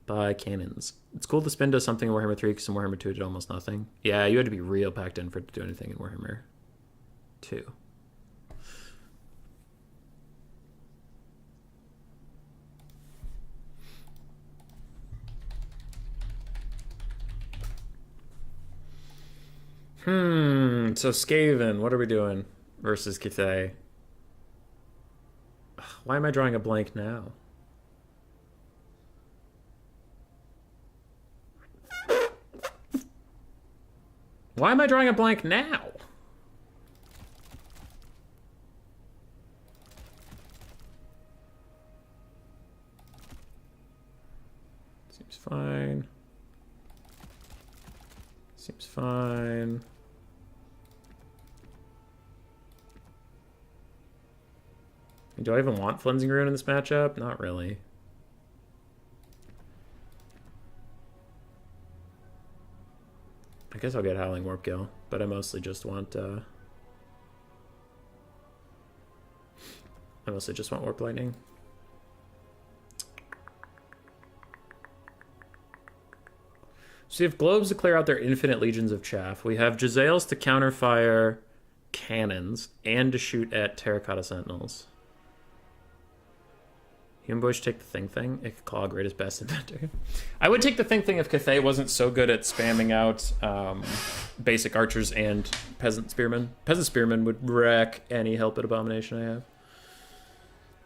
by cannons. It's cool to spin does something in Warhammer 3 because in Warhammer 2 it did almost nothing. Yeah, you had to be real packed in for it to do anything in Warhammer 2. So Skaven, what are we doing versus Cathay? Why am I drawing a blank now? Why am I drawing a blank now? Seems fine. Seems fine. Do I even want Flensing Rune in this matchup? Not really. I guess I'll get Howling Warp Gale, but I mostly just want Warp Lightning. So you have globes to clear out their infinite legions of chaff. We have Jezzails to counterfire cannons and to shoot at Terracotta Sentinels. Human Boy should take the thing. It could claw greatest best inventor. I would take the thing if Cathay wasn't so good at spamming out basic archers and peasant spearmen. Peasant spearmen would wreck any help at abomination I have.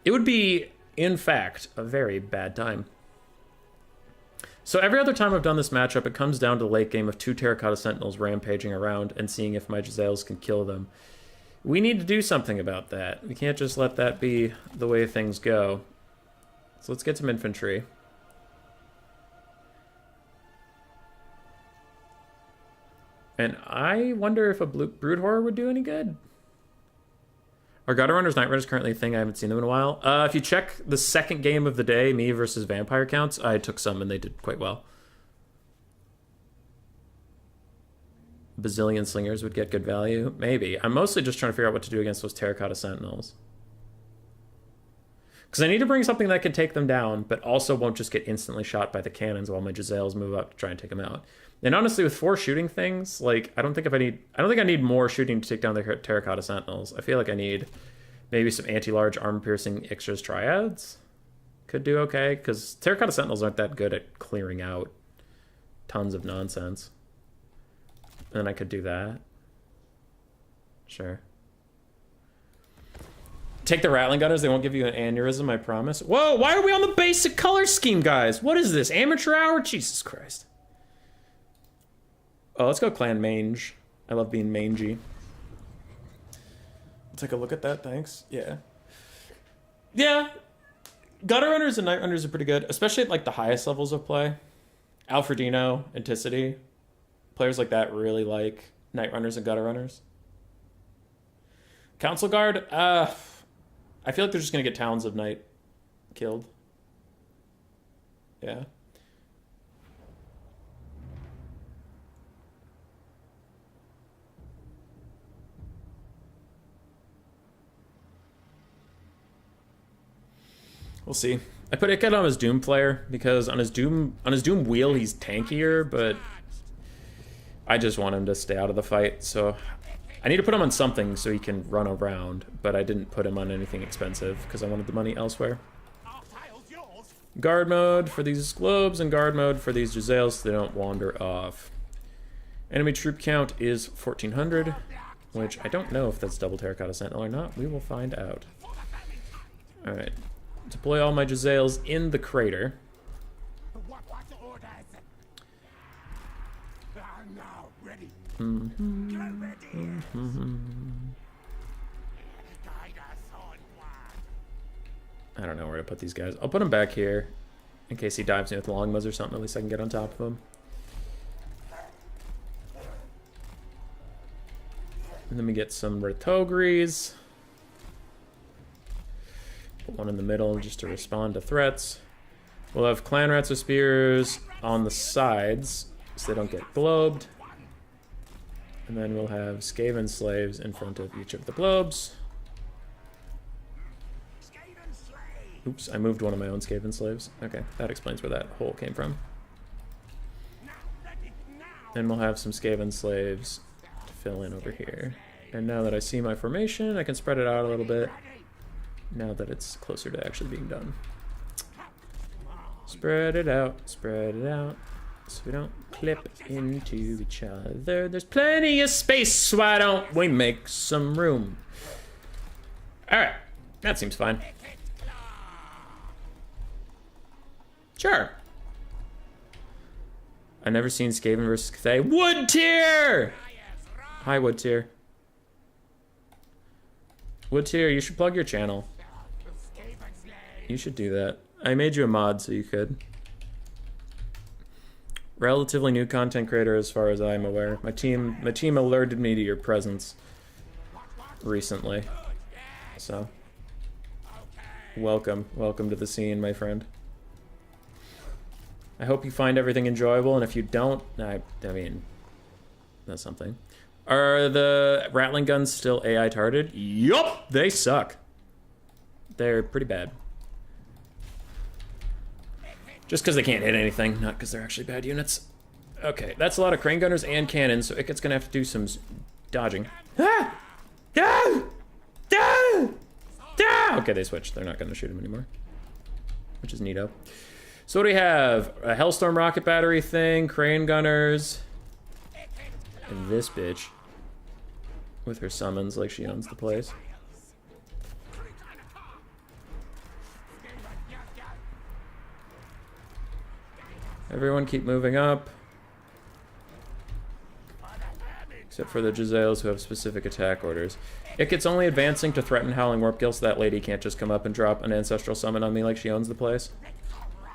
It would be, in fact, a very bad time. So every other time I've done this matchup, it comes down to the late game of 2 Terracotta Sentinels rampaging around and seeing if my Jezzails can kill them. We need to do something about that. We can't just let that be the way things go. So let's get some infantry. And I wonder if a Brood Horror would do any good. Are Gutter Runners Night Runners currently a thing? I haven't seen them in a while. If you check the second game of the day, me versus Vampire counts, I took some and they did quite well. Bazillion Slingers would get good value. Maybe. I'm mostly just trying to figure out what to do against those Terracotta Sentinels. Because I need to bring something that can take them down, but also won't just get instantly shot by the cannons while my Jezzails move up to try and take them out. And honestly, with 4 shooting things, like I don't think I need more shooting to take down the Terracotta Sentinels. I feel like I need maybe some anti-large armor-piercing Ixtra's Triads. Could do okay, because Terracotta Sentinels aren't that good at clearing out tons of nonsense. And then I could do that. Sure. Take the Rattling Gunners, they won't give you an aneurysm, I promise. Whoa, why are we on the basic color scheme, guys? What is this, amateur hour? Jesus Christ. Oh, let's go Clan Mange. I love being mangy. I'll take a look at that, thanks. Yeah. Yeah, Gutter Runners and Night Runners are pretty good, especially at like the highest levels of play. Alfredino, Anticity, players like that really like Night Runners and Gutter Runners. Council Guard, I feel like they're just gonna get Towns of Night killed. Yeah. We'll see. I put Iked on his Doom player because on his Doom wheel he's tankier, but I just want him to stay out of the fight, so I need to put him on something so he can run around, but I didn't put him on anything expensive because I wanted the money elsewhere. Guard mode for these globes and guard mode for these Jezzails so they don't wander off. Enemy troop count is 1,400, which I don't know if that's double Terracotta Sentinel or not. We will find out. Alright. Deploy all my Jezzails in the crater. I don't know where to put these guys. I'll put him back here in case he dives me with longbows or something. At least I can get on top of him. And then we get some Retogris. Put one in the middle just to respond to threats. We'll have clan rats with spears on the sides so they don't get globed. And then we'll have Skaven slaves in front of each of the globes. Oops, I moved one of my own Skaven slaves. Okay, that explains where that hole came from. And we'll have some Skaven slaves to fill in over here. And now that I see my formation, I can spread it out a little bit. Now that it's closer to actually being done. Spread it out, so we don't clip into each other. There's plenty of space, why don't we make some room? Alright, that seems fine. Sure. I've never seen Skaven versus Cathay. Wood tier! Hi, Wood tier. Wood tier, you should plug your channel. You should do that. I made you a mod so you could. Relatively new content creator as far as I'm aware. My team alerted me to your presence recently. So, welcome to the scene, my friend. I hope you find everything enjoyable, and if you don't, I mean, that's something. Are the rattling guns still AI tarded? Yup, they suck. They're pretty bad. Just because they can't hit anything, not because they're actually bad units. Okay, that's a lot of crane gunners and cannons, so Iket's gonna have to do some dodging. Ah! Ah! Ah! Ah! Okay, they switched. They're not gonna shoot him anymore, which is neato. So what do we have? A Hellstorm rocket battery thing, crane gunners, and this bitch with her summons like she owns the place. Everyone keep moving up. Except for the Jezzails who have specific attack orders. Iket's only advancing to threaten Howling Warpgill so that lady can't just come up and drop an Ancestral Summon on me like she owns the place.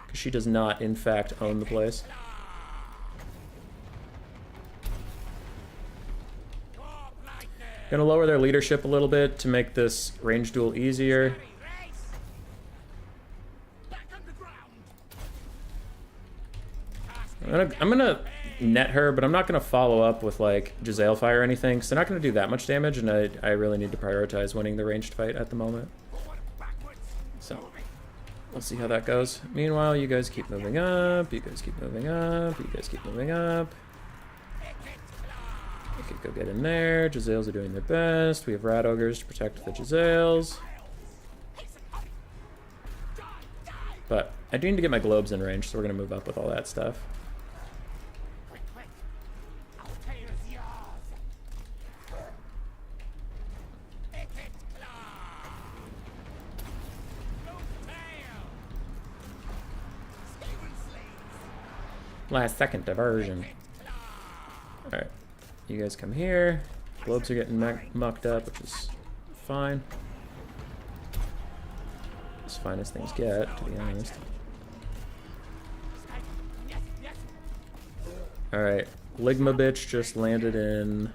Because she does not, in fact, own the place. Gonna lower their leadership a little bit to make this range duel easier. I'm gonna net her, but I'm not gonna follow up with like Jezzail Fire or anything, because they're not gonna do that much damage, and I really need to prioritize winning the ranged fight at the moment. So, we'll see how that goes. Meanwhile, you guys keep moving up, you guys keep moving up, you guys keep moving up. We could go get in there. Jezzails are doing their best. We have Rat Ogres to protect the Jezzails. But I do need to get my globes in range, so we're gonna move up with all that stuff. Last second diversion. Alright. You guys come here. Globes are getting mucked up, which is fine. as fine as things get, to be honest. Alright, Ligma bitch just landed in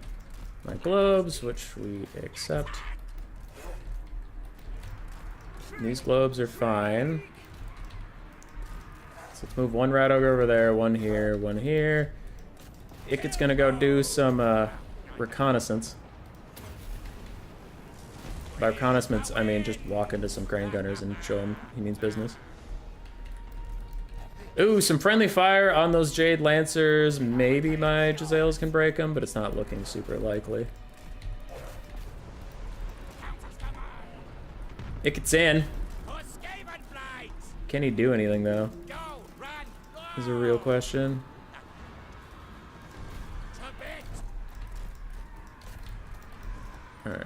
my globes, which we accept. These globes are fine. So let's move one rat ogre over there, one here, one here. Ikit's gonna go do some reconnaissance. By reconnaissance, I mean just walk into some crane gunners and show him he means business. Ooh, some friendly fire on those Jade Lancers. Maybe my Giselles can break them, but it's not looking super likely. Ikit's in. Can he do anything, though? Is a real question. Alright.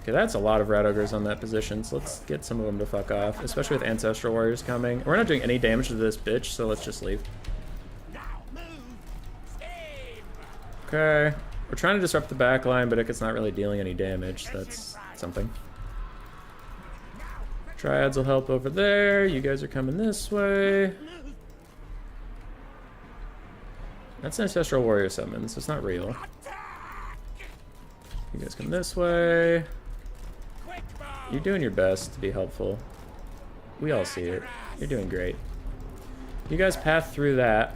Okay, that's a lot of rat ogres on that position, so let's get some of them to fuck off, especially with ancestral warriors coming. We're not doing any damage to this bitch, so let's just leave. Okay, we're trying to disrupt the back line, but it's not really dealing any damage, so that's something. Triads will help over there. You guys are coming this way. That's an ancestral warrior summon, so it's not real. You guys come this way. You're doing your best to be helpful. We all see it. You're doing great. You guys path through that.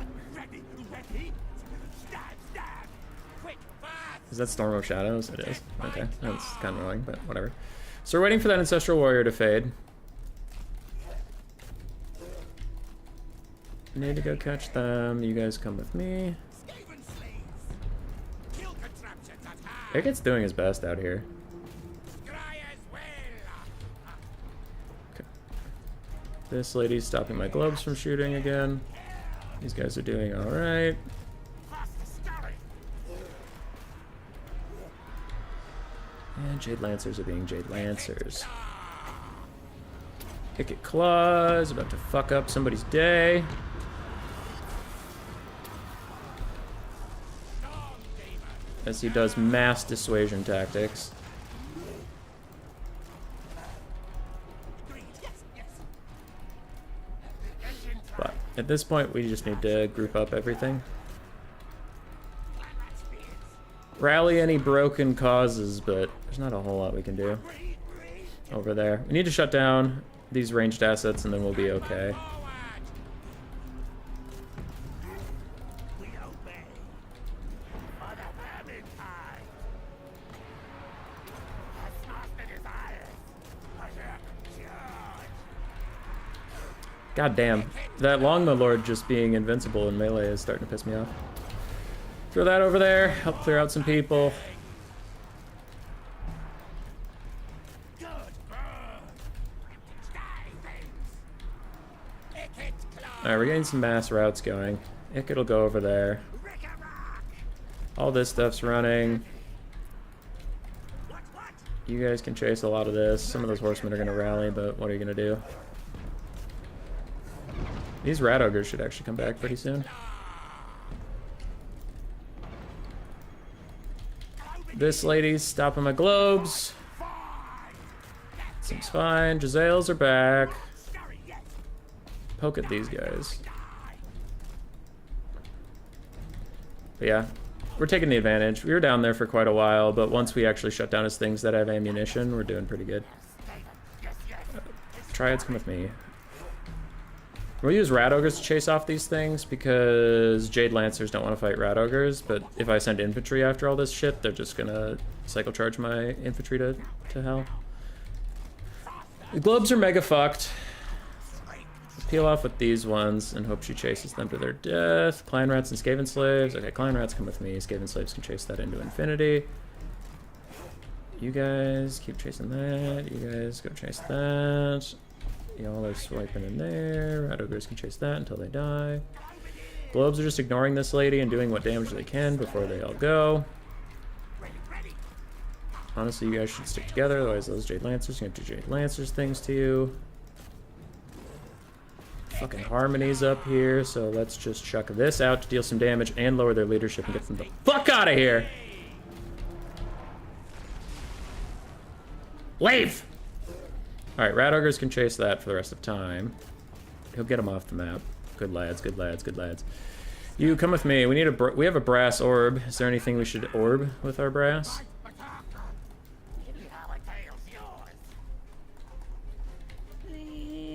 Is that Storm of Shadows? It is. Okay, that's kind of annoying, but whatever. So we're waiting for that ancestral warrior to fade. Need to go catch them. You guys come with me. Ikit's doing his best out here. Okay. This lady's stopping my globes from shooting again. These guys are doing alright. And Jade Lancers are being Jade Lancers. Ikit Claws, about to fuck up somebody's day. As he does mass dissuasion tactics. But at this point, we just need to group up everything. Rally any broken causes, but there's not a whole lot we can do over there. We need to shut down these ranged assets and then we'll be okay. God damn, that Longbow Lord just being invincible in melee is starting to piss me off. Throw that over there, help clear out some people. Alright, we're getting some mass routes going. Ikit'll go over there. All this stuff's running. You guys can chase a lot of this. Some of those horsemen are going to rally, but what are you going to do? These rat ogres should actually come back pretty soon. This lady's stopping my globes. Seems fine. Giselles are back. Poke at these guys. But yeah, we're taking the advantage. We were down there for quite a while, but once we actually shut down his things that have ammunition, we're doing pretty good. Triads, come with me. We'll use rat ogres to chase off these things because Jade Lancers don't want to fight rat ogres, but if I send infantry after all this shit, they're just gonna cycle charge my infantry to hell. The globes are mega fucked. Peel off with these ones and hope she chases them to their death. Clan rats and Skaven slaves. Okay, clan rats come with me. Skaven slaves can chase that into infinity. You guys keep chasing that. You guys go chase that. Y'all are swiping in there. Rat ogres can chase that until they die. Globes are just ignoring this lady and doing what damage they can before they all go. Honestly, you guys should stick together, otherwise those Jade Lancers can do Jade Lancers things to you. Fucking Harmony's up here, so let's just chuck this out to deal some damage and lower their leadership and get them the fuck out of here! Leave! Alright, Rat Ogres can chase that for the rest of time. He'll get him off the map. Good lads, good lads, good lads. You, come with me. We have a brass orb. Is there anything we should orb with our brass?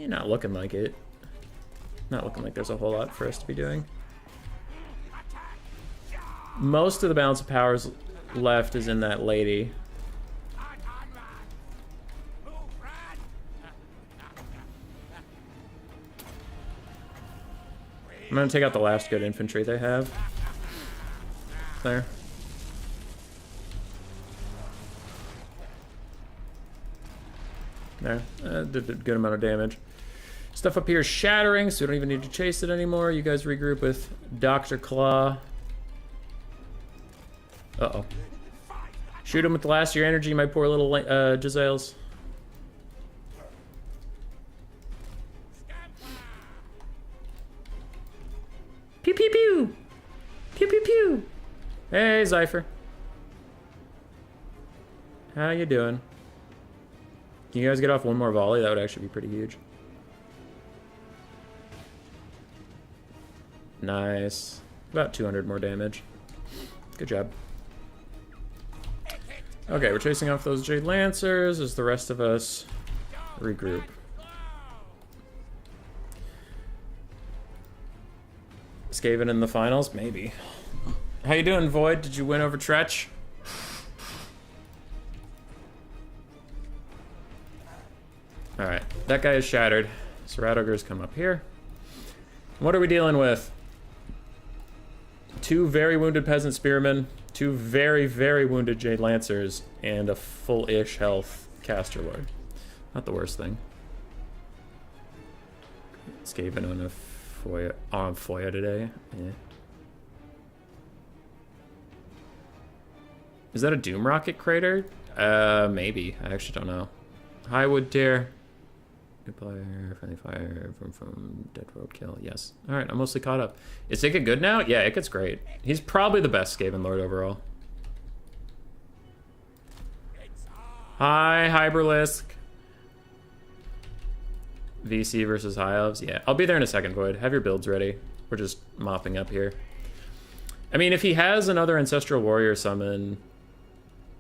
Not looking like it. Not looking like there's a whole lot for us to be doing. Most of the balance of powers left is in that lady. I'm gonna take out the last good infantry they have. There. There. Did a good amount of damage. Stuff up here is shattering, so we don't even need to chase it anymore. You guys regroup with Dr. Claw. Uh-oh. Shoot him with the last of your energy, my poor little Giselles. Pew pew pew! Pew pew pew! Hey, Zypher. How you doing? Can you guys get off one more volley? That would actually be pretty huge. Nice. About 200 more damage. Good job. Okay, we're chasing off those Jade Lancers as the rest of us regroup. Skaven in the finals? Maybe. How you doing, Void? Did you win over Tretch? Alright, that guy is shattered. So Rat Ogres come up here. What are we dealing with? 2 very wounded Peasant Spearmen, 2 very, very wounded Jade Lancers, and a full-ish health Caster Lord. Not the worst thing. Skaven on a Foya today. Yeah. Is that a Doom Rocket crater? Maybe. I actually don't know. Hi, Wood Tear. Player, friendly fire from Dead Roadkill. Yes. Alright, I'm mostly caught up. Is it get good now? Yeah, it gets great. He's probably the best Skaven Lord overall. Hi, Hyberlisk. VC versus High Elves. Yeah, I'll be there in a second, Void. Have your builds ready. We're just mopping up here. I mean, if he has another Ancestral Warrior summon,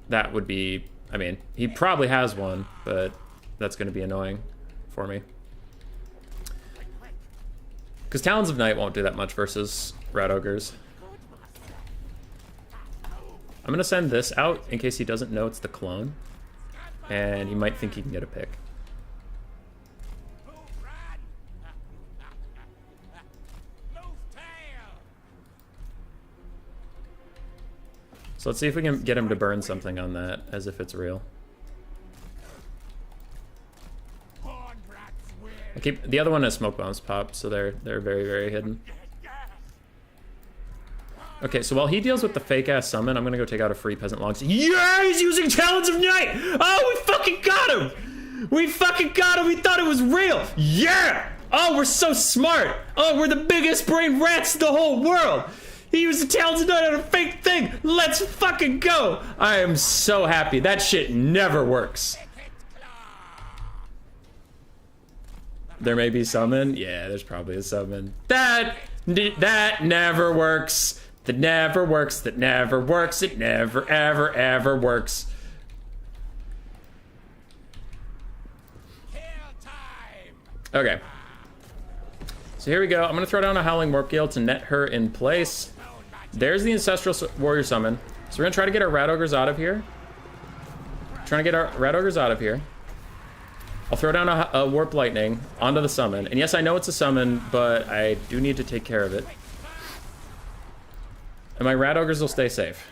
that would be... I mean, he probably has one, but that's going to be annoying for me. Because Talons of Night won't do that much versus Rat Ogres. I'm going to send this out in case he doesn't know it's the clone. And he might think he can get a pick. So let's see if we can get him to burn something on that, as if it's real. I keep the other one has smoke bombs popped, so they're very, very hidden. Okay, so while he deals with the fake ass summon, I'm gonna go take out a free peasant long. Yeah, he's using Talons of Night! Oh, we fucking got him! We fucking got him! We thought it was real! Yeah! Oh, we're so smart! Oh, we're the biggest brain rats in the whole world! He used the Talons of Night on a fake thing! Let's fucking go! I am so happy. That shit never works. There may be summon. Yeah, there's probably a summon. That never works. That never works. That never works. It never, ever, ever works. Okay. So here we go. I'm going to throw down a Howling Warp Gale to net her in place. There's the Ancestral Warrior Summon. So we're going to try to get our Rat Ogres out of here. Trying to get our Rat Ogres out of here. I'll throw down a Warp Lightning onto the summon. And yes, I know it's a summon, but I do need to take care of it. And my Rat Ogres will stay safe.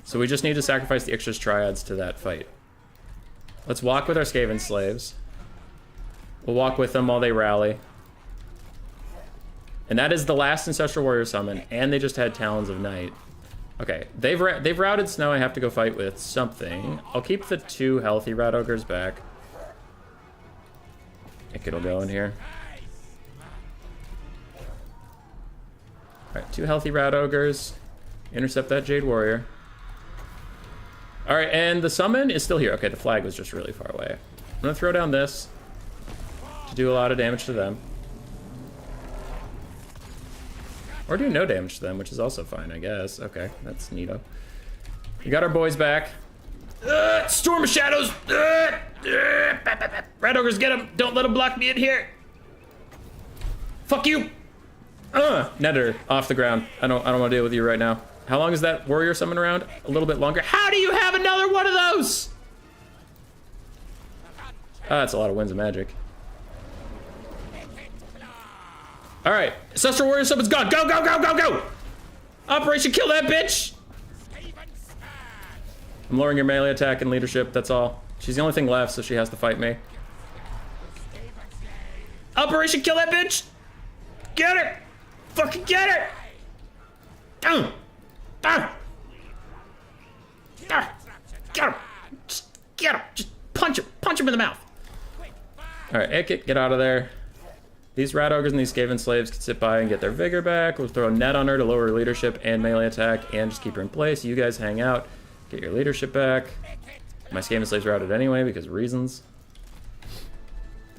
So we just need to sacrifice the Ixchus Triads to that fight. Let's walk with our Skaven Slaves. We'll walk with them while they rally. And that is the last Ancestral Warrior summon, and they just had Talons of Night. Okay, they've routed Snow. I have to go fight with something. I'll keep the 2 healthy Rat Ogres back. I think it'll go in here. Alright, 2 healthy Rat Ogres. Intercept that Jade Warrior. All right, and the summon is still here. Okay, the flag was just really far away. I'm gonna throw down this to do a lot of damage to them. Or do no damage to them, which is also fine, I guess. Okay, that's neato. We got our boys back. Storm of Shadows! Red Ogres, get him! Don't let him block me in here! Fuck you! Nether, off the ground. I don't want to deal with you right now. How long is that warrior summon around? A little bit longer. How do you have another one of those? That's a lot of Winds of Magic. All right, Ancestral Warrior Summon's gone. Go, go, go, go, go! Operation Kill That Bitch! I'm lowering your melee attack and leadership, that's all. She's the only thing left, so she has to fight me. Operation Kill That Bitch! Get her! Fucking get her! Get him! Just get him! Just punch him! Punch him in the mouth! Alright, Ikit, get out of there. These Rat Ogres and these Skaven slaves can sit by and get their vigor back. We'll throw a net on her to lower her leadership and melee attack and just keep her in place. You guys hang out, get your leadership back. My Skaven slaves routed anyway because of reasons.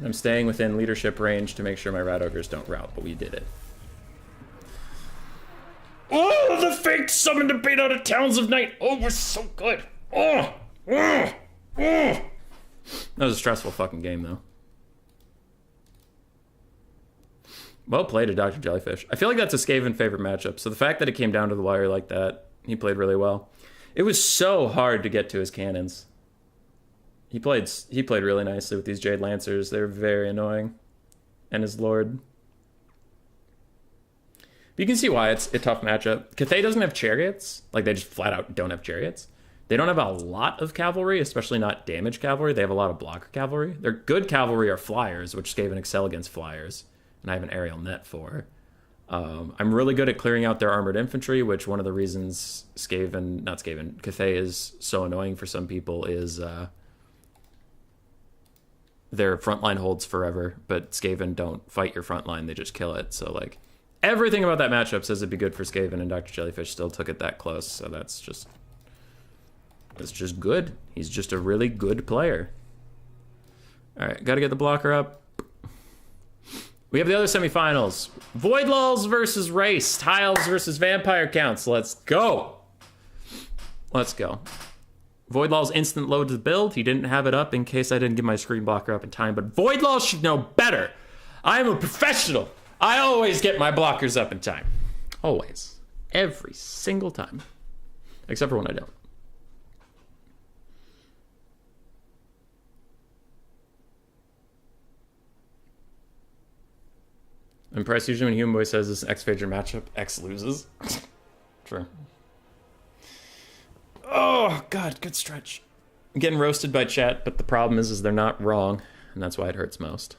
I'm staying within leadership range to make sure my Rat Ogres don't rout, but we did it. Oh, the fake summon to beat out of Towns of Night. Oh, we're so good. Oh. That was a stressful fucking game, though. Well played to Dr. Jellyfish. I feel like that's a Skaven favorite matchup, so the fact that it came down to the wire like that, he played really well. It was so hard to get to his cannons. He played really nicely with these Jade Lancers. They're very annoying. And his Lord. But you can see why it's a tough matchup. Cathay doesn't have chariots. Like, they just flat out don't have chariots. They don't have a lot of cavalry, especially not damage cavalry. They have a lot of blocker cavalry. Their good cavalry are flyers, which Skaven excel against flyers. And I have an aerial net for. I'm really good at clearing out their armored infantry, which one of the reasons Cathay is so annoying for some people is their frontline holds forever, but Skaven don't fight your frontline, they just kill it. So like everything about that matchup says it'd be good for Skaven, and Dr. Jellyfish still took it that close, so that's just good. He's just a really good player. Alright, gotta get the blocker up. We have the other semifinals. Void Lulls versus Race. High Elves versus Vampire Counts. Let's go. Let's go. Void Lulls instant load to the build. He didn't have it up in case I didn't get my screen blocker up in time, but Void Lulls should know better. I am a professional. I always get my blockers up in time. Always. Every single time. Except for when I don't. I'm impressed usually when Human Boy says this X-Fager matchup, X loses. True. Oh, God, good stretch. I'm getting roasted by chat, but the problem is they're not wrong, and that's why it hurts most.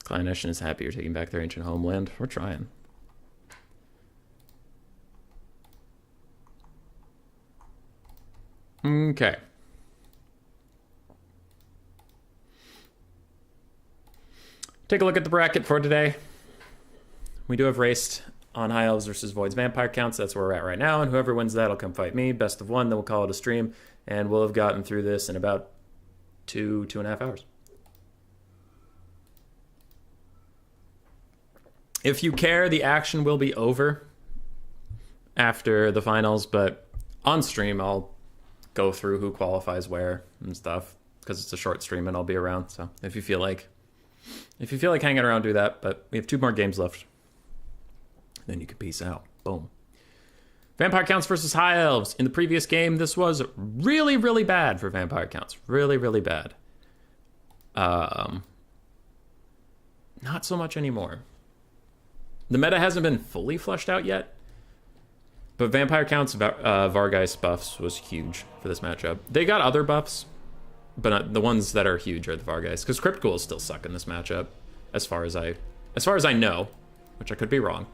Clan Nation is happy you're taking back their ancient homeland. We're trying. Okay. Take a look at the bracket for today. We do have raced on High Elves versus Void's Vampire Counts. That's where we're at right now. And whoever wins that will come fight me. Best of one, then we'll call it a stream. And we'll have gotten through this in about 2.5 hours. If you care, the action will be over after the finals, but on stream I'll go through who qualifies where and stuff because it's a short stream and I'll be around. So if you feel like hanging around, do that. But we have 2 more games left. Then you can peace out. Boom. Vampire Counts versus High Elves. In the previous game, this was really, really bad for Vampire Counts. Really, really bad. Not so much anymore. The meta hasn't been fully fleshed out yet, but Vampire Counts Vargeist buffs was huge for this matchup. They got other buffs, but the ones that are huge are the Vargeist, because Crypt Ghouls still suck in this matchup, as far as I know, which I could be wrong.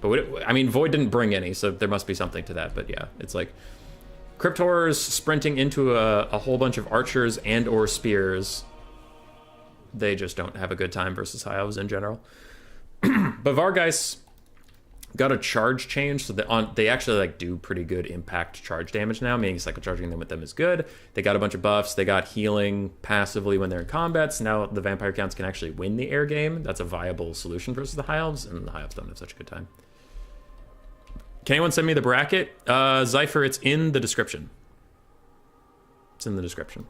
But I mean, Void didn't bring any, so there must be something to that. But yeah, it's like Crypt Horrors sprinting into a whole bunch of archers and or spears. They just don't have a good time versus High Elves in general. But Vargeist got a charge change, so they actually like do pretty good impact charge damage now, meaning cycle charging them with them is good. They got a bunch of buffs. They got healing passively when they're in combat, so now the vampire counts can actually win the air game. That's a viable solution versus the High Elves, and the High Elves don't have such a good time. Can anyone send me the bracket? Zypher, it's in the description. It's in the description.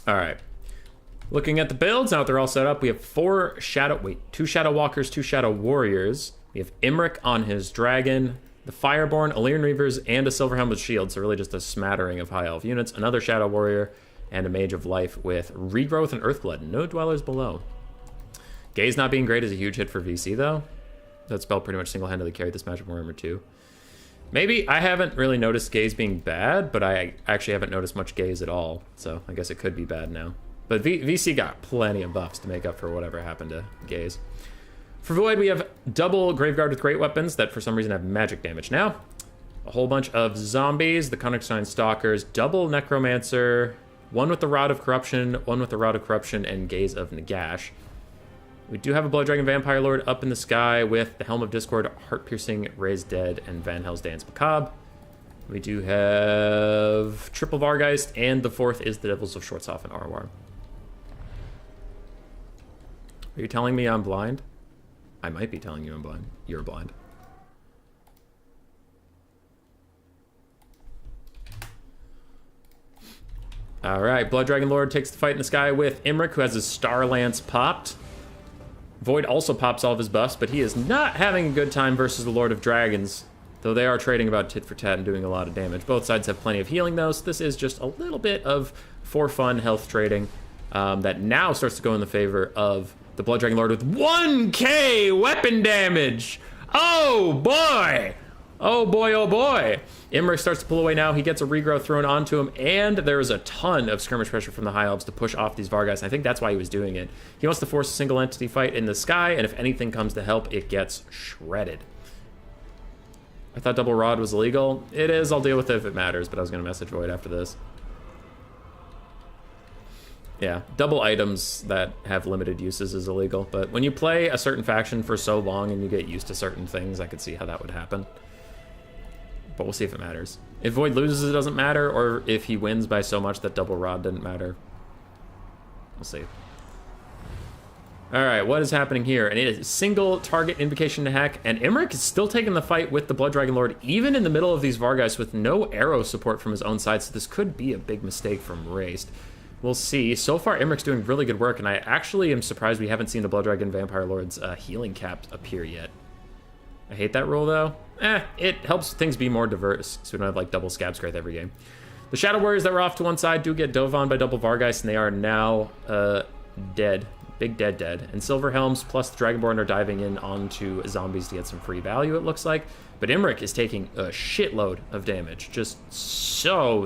All right. Looking at the builds, now that they're all set up, we have two Shadow Walkers, 2 Shadow Warriors. We have Imric on his dragon, the Fireborn, Illyrian Reavers, and a Silver Helmet Shield, so really just a smattering of High Elf units. Another Shadow Warrior, and a Mage of Life with Regrowth and Earthblood. No Dwellers below. Gaze not being great is a huge hit for VC, though. That spell pretty much single-handedly carried this match of Warhammer 2. Maybe I haven't really noticed Gaze being bad, but I actually haven't noticed much Gaze at all, so I guess it could be bad now. But VC got plenty of buffs to make up for whatever happened to Gaze. For Void, we have double Graveguard with great weapons that for some reason have magic damage now. A whole bunch of zombies, the Konigstein Stalkers, double Necromancer, one with the Rod of Corruption, one with the Rod of Corruption, and Gaze of Nagash. We do have a Blood Dragon Vampire Lord up in the sky with the Helm of Discord, Heart Piercing, Raised Dead, and Van Hell's Dance Macabre. We do have triple Vargeist, and the fourth is the Devils of Schwarzhof and Arwar. Are you telling me I'm blind? I might be telling you I'm blind. You're blind. All right, Blood Dragon Lord takes the fight in the sky with Imric, who has his Star Lance popped. Void also pops all of his buffs, but he is not having a good time versus the Lord of Dragons, though they are trading about tit for tat and doing a lot of damage. Both sides have plenty of healing, though, so this is just a little bit of for fun health trading that now starts to go in the favor of the Blood Dragon Lord with 1k weapon damage. Oh, boy. Oh, boy, oh, boy. Imric starts to pull away now. He gets a regrowth thrown onto him, and there is a ton of skirmish pressure from the High Elves to push off these Vargeist. I think that's why he was doing it. He wants to force a single entity fight in the sky, and if anything comes to help, it gets shredded. I thought double Rod was illegal. It is. I'll deal with it if it matters, but I was going to message Void after this. Yeah, double items that have limited uses is illegal, but when you play a certain faction for so long and you get used to certain things, I could see how that would happen. But we'll see if it matters. If Void loses, it doesn't matter, or if he wins by so much that double Rod didn't matter. We'll see. All right, what is happening here? And it is single target invocation to hack, and Imric is still taking the fight with the Blood Dragon Lord, even in the middle of these Vargeist with no arrow support from his own side, so this could be a big mistake from Raced. We'll see. So far, Imric's doing really good work, and I actually am surprised we haven't seen the Blood Dragon Vampire Lord's healing cap appear yet. I hate that rule, though. It helps things be more diverse, so we don't have, like, double Scab Scrape every game. The Shadow Warriors that were off to one side do get dove on by double Vargeist, and they are now dead. Big dead. And Silver Helms plus the Dragonborn are diving in onto zombies to get some free value, it looks like. But Imric is taking a shitload of damage. Just so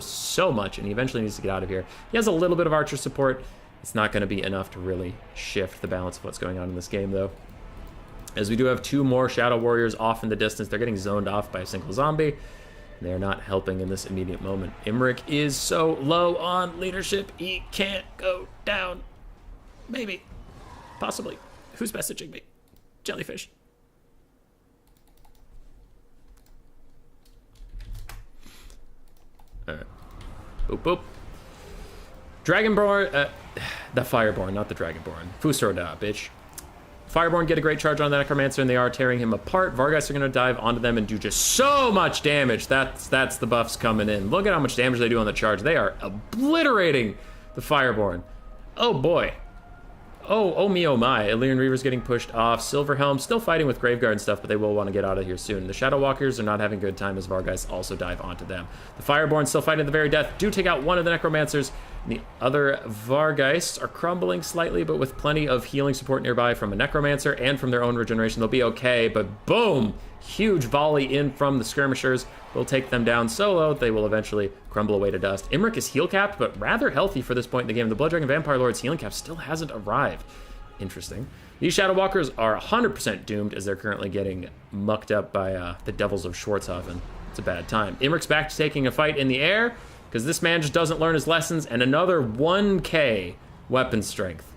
much, and he eventually needs to get out of here. He has a little bit of archer support. It's not going to be enough to really shift the balance of what's going on in this game, though. As we do have 2 more Shadow Warriors off in the distance. They're getting zoned off by a single zombie. They're not helping in this immediate moment. Imric is so low on leadership, he can't go down. Maybe. Possibly. Who's messaging me? Jellyfish. Alright. Boop, boop. Dragonborn, the Fireborn, not the Dragonborn. Fusroda, bitch. Fireborn get a great charge on the Necromancer, and they are tearing him apart. Vargeist are going to dive onto them and do just so much damage. That's the buffs coming in. Look at how much damage they do on the charge. They are obliterating the Fireborn. Oh, boy. Oh me, oh my. Illyrian Reaver's getting pushed off. Silverhelm still fighting with Graveguard and stuff, but they will want to get out of here soon. The Shadow Walkers are not having a good time as Vargeist also dive onto them. The Fireborn still fighting to the very death. Do take out one of the Necromancers. The other Vargeists are crumbling slightly, but with plenty of healing support nearby from a Necromancer and from their own regeneration, they'll be okay. But boom! Huge volley in from the Skirmishers will take them down solo. They will eventually crumble away to dust. Imric is heal capped, but rather healthy for this point in the game. The Blood Dragon Vampire Lord's healing cap still hasn't arrived. Interesting. These Shadow Walkers are 100% doomed as they're currently getting mucked up by the Devils of Schwarzhofen. It's a bad time. Imric's back to taking a fight in the air because this man just doesn't learn his lessons, and another 1k weapon strength.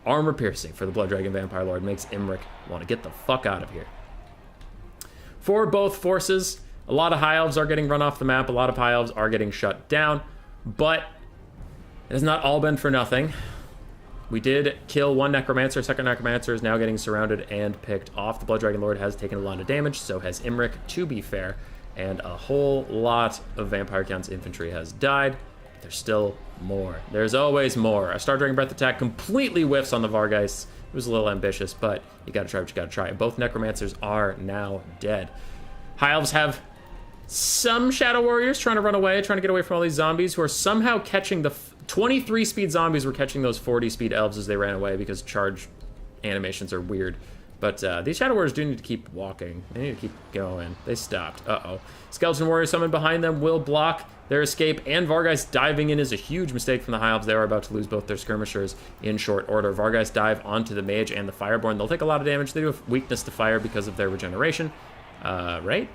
Armor piercing for the Blood Dragon Vampire Lord makes Imric want to get the fuck out of here. For both forces, a lot of High Elves are getting run off the map, a lot of High Elves are getting shut down, but it has not all been for nothing. We did kill one Necromancer. Second Necromancer is now getting surrounded and picked off. The Blood Dragon Lord has taken a lot of damage, so has Imric, to be fair. And a whole lot of Vampire Count's infantry has died. There's still more. There's always more. A Star Dragon Breath attack completely whiffs on the Vargeists. It was a little ambitious, but you gotta try what you gotta try. Both Necromancers are now dead. High Elves have some Shadow Warriors trying to run away, trying to get away from all these zombies who are somehow catching the 23 speed zombies were catching those 40 speed elves as they ran away because charge animations are weird. But these Shadow Warriors do need to keep walking. They need to keep going. They stopped. Uh-oh. Skeleton Warrior summoned behind them will block their escape, and Vargeist diving in is a huge mistake from the High Elves. They are about to lose both their skirmishers in short order. Vargeist dive onto the Mage and the Fireborn. They'll take a lot of damage. They do have weakness to fire because of their regeneration. Right?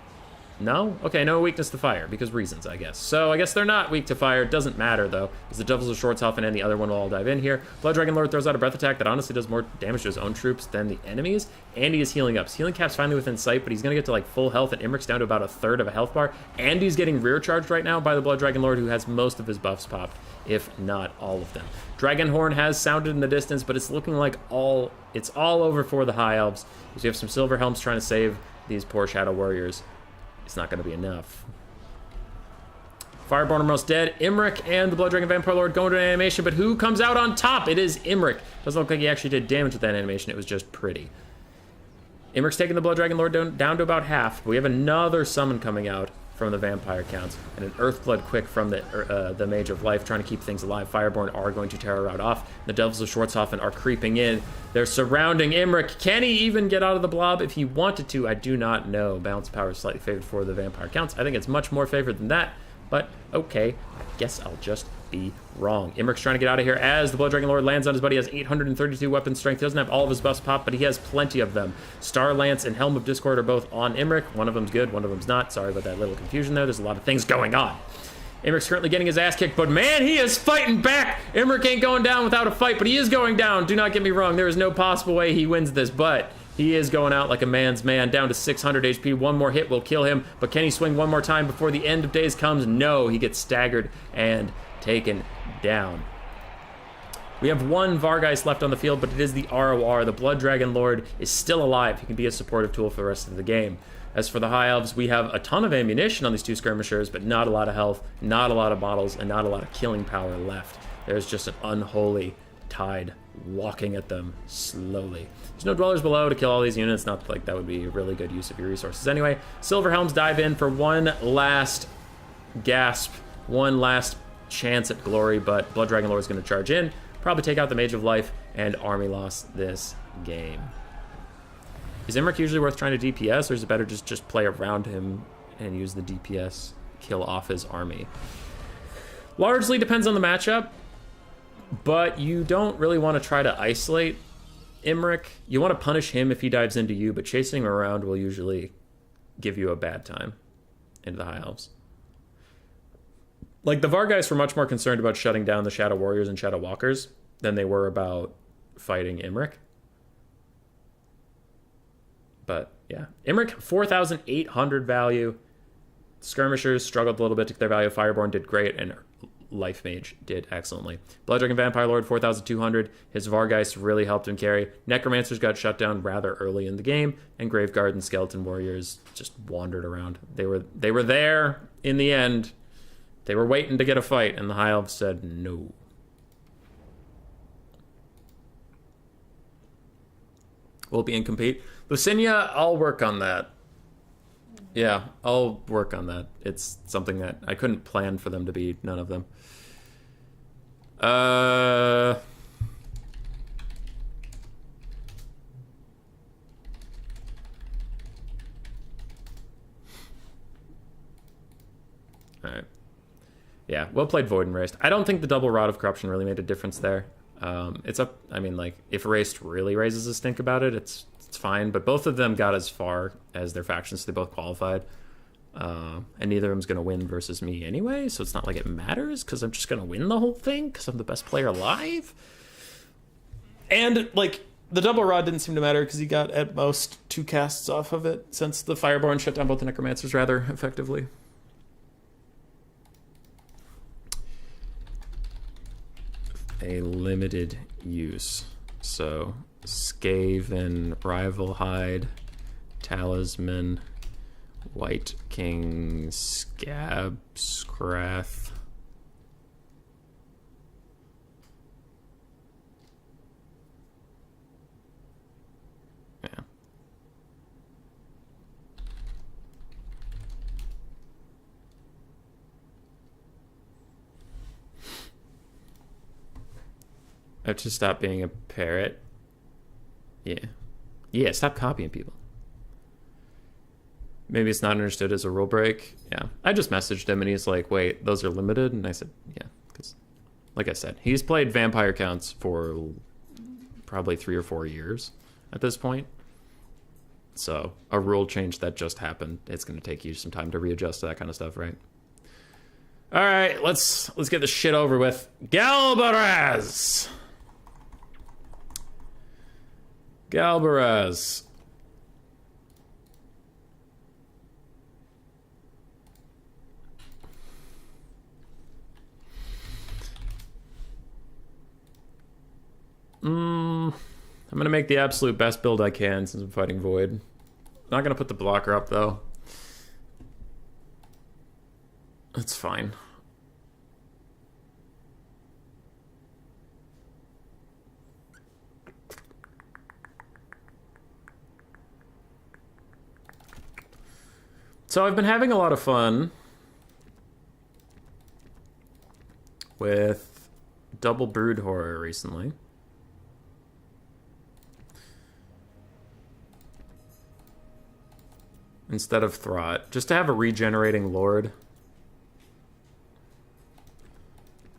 No? Okay, no weakness to fire, because reasons, I guess. So I guess they're not weak to fire. It doesn't matter, though, because the Devils of Schwarzhofen and the other one will all dive in here. Blood Dragon Lord throws out a breath attack that honestly does more damage to his own troops than the enemies, and he is healing up. His healing cap's finally within sight, but he's going to get to, like, full health, and Imric's down to about a third of a health bar, and he's getting rear charged right now by the Blood Dragon Lord, who has most of his buffs popped, if not all of them. Dragon Horn has sounded in the distance, but it's looking like it's all over for the High Elves, because you have some Silver Helms trying to save these poor Shadow Warriors. It's not going to be enough. Fireborn almost dead. Imric and the Blood Dragon Vampire Lord go into an animation, but who comes out on top? It is Imric. Doesn't look like he actually did damage with that animation. It was just pretty. Imric's taking the Blood Dragon Lord down to about half. We have another summon coming out from the Vampire Counts, and an Earthblood Quick from the Mage of Life, trying to keep things alive. Fireborn are going to tear a route off. The Devils of Schwarzhofen are creeping in. They're surrounding Imric. Can he even get out of the blob if he wanted to? I do not know. Balance power is slightly favored for the Vampire Counts. I think it's much more favored than that, but okay. I guess I'll just be wrong. Imric's trying to get out of here as the Blood Dragon Lord lands on his buddy. He has 832 weapon strength. He doesn't have all of his buffs popped, but he has plenty of them. Star Lance and Helm of Discord are both on Imric. One of them's good, one of them's not. Sorry about that little confusion there. There's a lot of things going on. Imric's currently getting his ass kicked, but man, he is fighting back. Imric ain't going down without a fight, but he is going down. Do not get me wrong. There is no possible way he wins this, but he is going out like a man's man, down to 600 HP. One more hit will kill him, but can he swing one more time before the end of days comes? No, he gets staggered and taken down. We have one Vargeist left on the field, but it is the ROR. The Blood Dragon Lord is still alive. He can be a supportive tool for the rest of the game. As for the High Elves, we have a ton of ammunition on these two skirmishers, but not a lot of health, not a lot of bottles, and not a lot of killing power left. There's just an unholy tide walking at them slowly. There's no dwellers below to kill all these units. Not like that would be a really good use of your resources. Anyway, Silver Helms dive in for one last gasp, one last chance at glory, but Blood Dragon Lord is going to charge in, probably take out the Mage of Life, and army loss this game. Is Imric usually worth trying to DPS, or is it better just play around him and use the DPS, kill off his army? Largely depends on the matchup, but you don't really want to try to isolate Imric. You want to punish him if he dives into you, but chasing him around will usually give you a bad time into the High Elves. Like, the Vargeists were much more concerned about shutting down the Shadow Warriors and Shadow Walkers than they were about fighting Imric. But, yeah. Imric, 4,800 value. Skirmishers struggled a little bit to get their value. Fireborn did great, and Life Mage did excellently. Blood Dragon Vampire Lord, 4,200. His Vargeist really helped him carry. Necromancers got shut down rather early in the game, and Graveguard and Skeleton Warriors just wandered around. They were there in the end. They were waiting to get a fight, and the High Elves said no. Will be incomplete. Lucinia, I'll work on that. Yeah, I'll work on that. It's something that I couldn't plan for them to be, none of them. Uh... Alright. Yeah, well played, Void and Raced. I don't think the double Rod of Corruption really made a difference there. It's up... I mean, like, if Raced really raises a stink about it, it's fine. But both of them got as far as their factions, so they both qualified. And neither of them's going to win versus me anyway, so it's not like it matters, because I'm just going to win the whole thing, because I'm the best player alive. And, like, the double Rod didn't seem to matter, because he got, at most, 2 casts off of it, since the Fireborn shut down both the Necromancers rather effectively. A limited use. So, Skaven, Rival Hide, Talisman, White King, Scab, Scrath. Yeah. I have to stop being a parrot. Yeah. Yeah, stop copying people. Maybe it's not understood as a rule break. Yeah. I just messaged him and he's like, wait, those are limited? And I said, yeah. Because, like I said, he's played vampire counts for probably 3 or 4 years at this point. So, a rule change that just happened, it's going to take you some time to readjust to that kind of stuff, right? All right, let's get this shit over with. Galbaraz! Galbaraz. I'm going to make the absolute best build I can since I'm fighting Void. Not going to put the blocker up, though. That's fine. So I've been having a lot of fun with Double Brood Horror recently. Instead of Throt, just to have a regenerating Lord.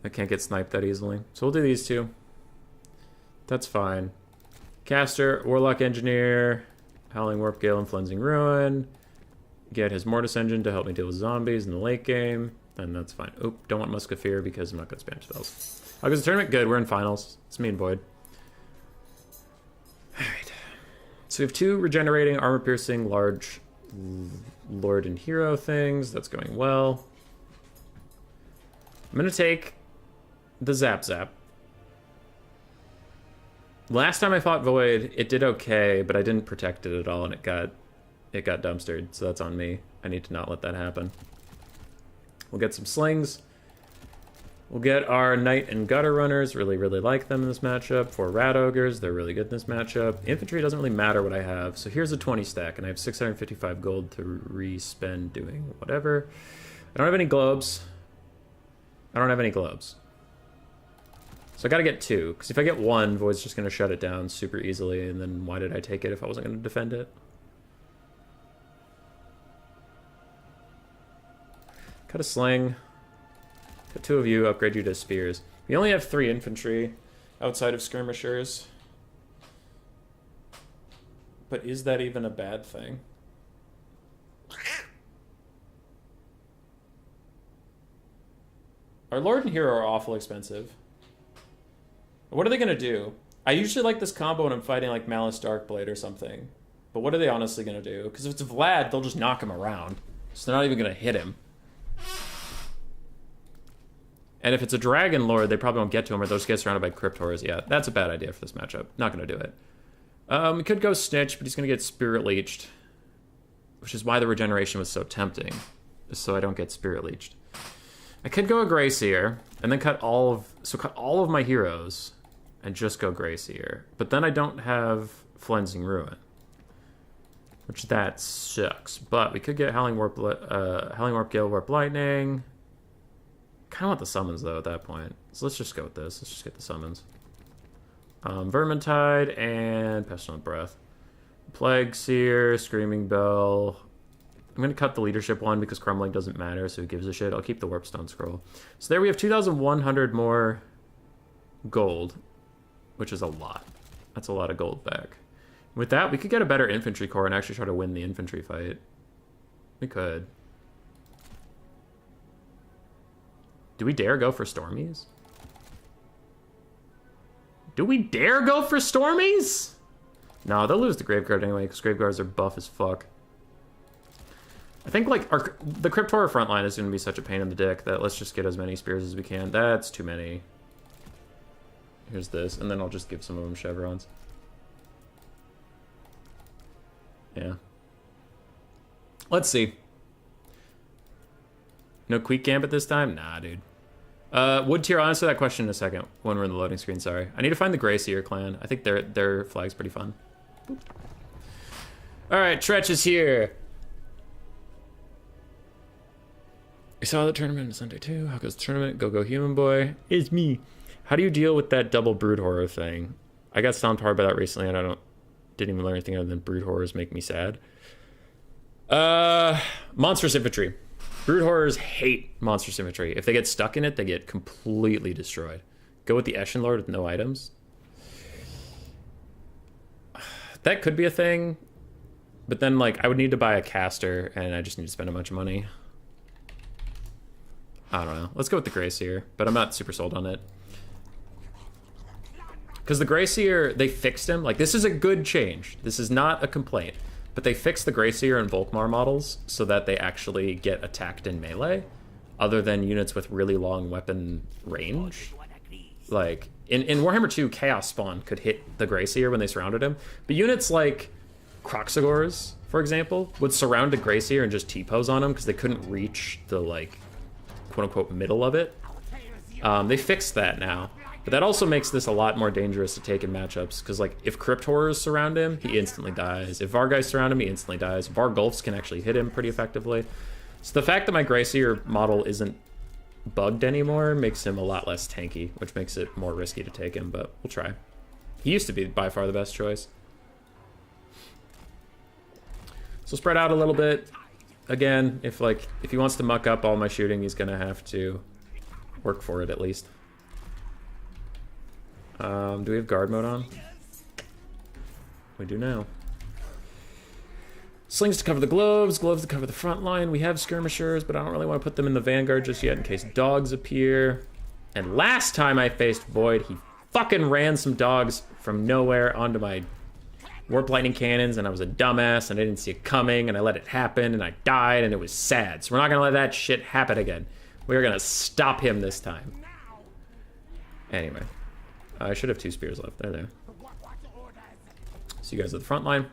I can't get sniped that easily. So we'll do these two. That's fine. Caster, Warlock Engineer, Howling Warp Gale and Cleansing Ruin. Get his Mortis Engine to help me deal with zombies in the late game. And that's fine. Oop, don't want Musketeer because I'm not going to spam spells. Oh, because the tournament, good. We're in finals. It's me and Void. Alright. So we have 2 regenerating, armor-piercing, large Lord and Hero things. That's going well. I'm going to take the Zap Zap. Last time I fought Void, it did okay, but I didn't protect it at all, and it got dumpstered, so that's on me. I need to not let that happen. We'll get some slings. We'll get our Knight and Gutter Runners. Really, really like them in this matchup. 4 Rat Ogres. They're really good in this matchup. Infantry doesn't really matter what I have. So here's a 20 stack, and I have 655 gold to re-spend doing whatever. I don't have any globes. I don't have any globes. So I gotta get 2, because if I get 1, Void's just going to shut it down super easily, and then why did I take it if I wasn't going to defend it? Cut a sling. Cut 2 of you, upgrade you to spears. We only have 3 infantry outside of skirmishers. But is that even a bad thing? Our Lord and Hero are awful expensive. What are they going to do? I usually like this combo when I'm fighting like Malice Darkblade or something. But what are they honestly going to do? Because if it's Vlad, they'll just knock him around. So they're not even going to hit him. And if it's a Dragon Lord, they probably won't get to him, or they'll just get surrounded by Crypt Horrors. Yeah, that's a bad idea for this matchup. Not going to do it. We could go Snitch, but he's going to get Spirit Leeched. Which is why the regeneration was so tempting. Just so I don't get Spirit Leeched. I could go a Greyseer, and then cut all of my heroes, and just go Greyseer. But then I don't have Cleansing Ruin. Which that sucks. But we could get Howling Warp Gale, Warp Lightning. Kind of want the summons, though, at that point. So let's just go with this. Let's just get the summons. Vermintide and Pestilent Breath. Plague Seer, Screaming Bell. I'm going to cut the leadership one because Crumbling doesn't matter, so who gives a shit? I'll keep the Warpstone Scroll. So there we have 2,100 more gold, which is a lot. That's a lot of gold back. With that, we could get a better infantry corps and actually try to win the infantry fight. We could. Do we dare go for Stormies? Do we dare go for Stormies? No, they'll lose the Graveguard anyway, because Graveguards are buff as fuck. I think, like, the Crypt Horror front line is going to be such a pain in the dick that let's just get as many spears as we can. That's too many. Here's this, and then I'll just give some of them chevrons. Yeah. Let's see. No Queek Gambit this time? Nah, dude. Wood Tier, I'll answer that question in a second when we're in the loading screen, sorry. I need to find the Grey Seer clan. I think their flag's pretty fun. Alright, Tretch is here. We saw the tournament on Sunday too. How goes the tournament? Go Human Boy. It's me. How do you deal with that double Brood Horror thing? I got stomped hard by that recently and didn't even learn anything other than Brood Horrors make me sad. Monstrous Infantry. Brood Horrors hate Monstrous Infantry. If they get stuck in it, they get completely destroyed. Go with the Eshin Lord with no items. That could be a thing. But then, like, I would need to buy a caster, and I just need to spend a bunch of money. I don't know. Let's go with the Grey Seer, but I'm not super sold on it. Because the Grey Seer, they fixed him. Like, this is a good change. This is not a complaint. But they fixed the Grey Seer and Volkmar models so that they actually get attacked in melee, other than units with really long weapon range. Like, in Warhammer 2, Chaos Spawn could hit the Grey Seer when they surrounded him. But units like Kroxigors, for example, would surround a Grey Seer and just T-pose on him because they couldn't reach the, like, quote-unquote middle of it. They fixed that now. But that also makes this a lot more dangerous to take in matchups, because, like, if Crypt Horrors surround him, he instantly dies. If Vargheists surround him, he instantly dies. Vargulfs can actually hit him pretty effectively. So the fact that my Grey Seer model isn't bugged anymore makes him a lot less tanky, which makes it more risky to take him, but we'll try. He used to be by far the best choice. So spread out a little bit. Again, if he wants to muck up all my shooting, he's going to have to work for it at least. Do we have guard mode on? We do now. Slings to cover the gloves to cover the front line. We have skirmishers, but I don't really want to put them in the vanguard just yet in case dogs appear. And last time I faced Void, he fucking ran some dogs from nowhere onto my Warp Lightning cannons, and I was a dumbass, and I didn't see it coming, and I let it happen, and I died, and it was sad. So we're not going to let that shit happen again. We're going to stop him this time. Anyway. I should have 2 spears left. There. So you guys are the front line.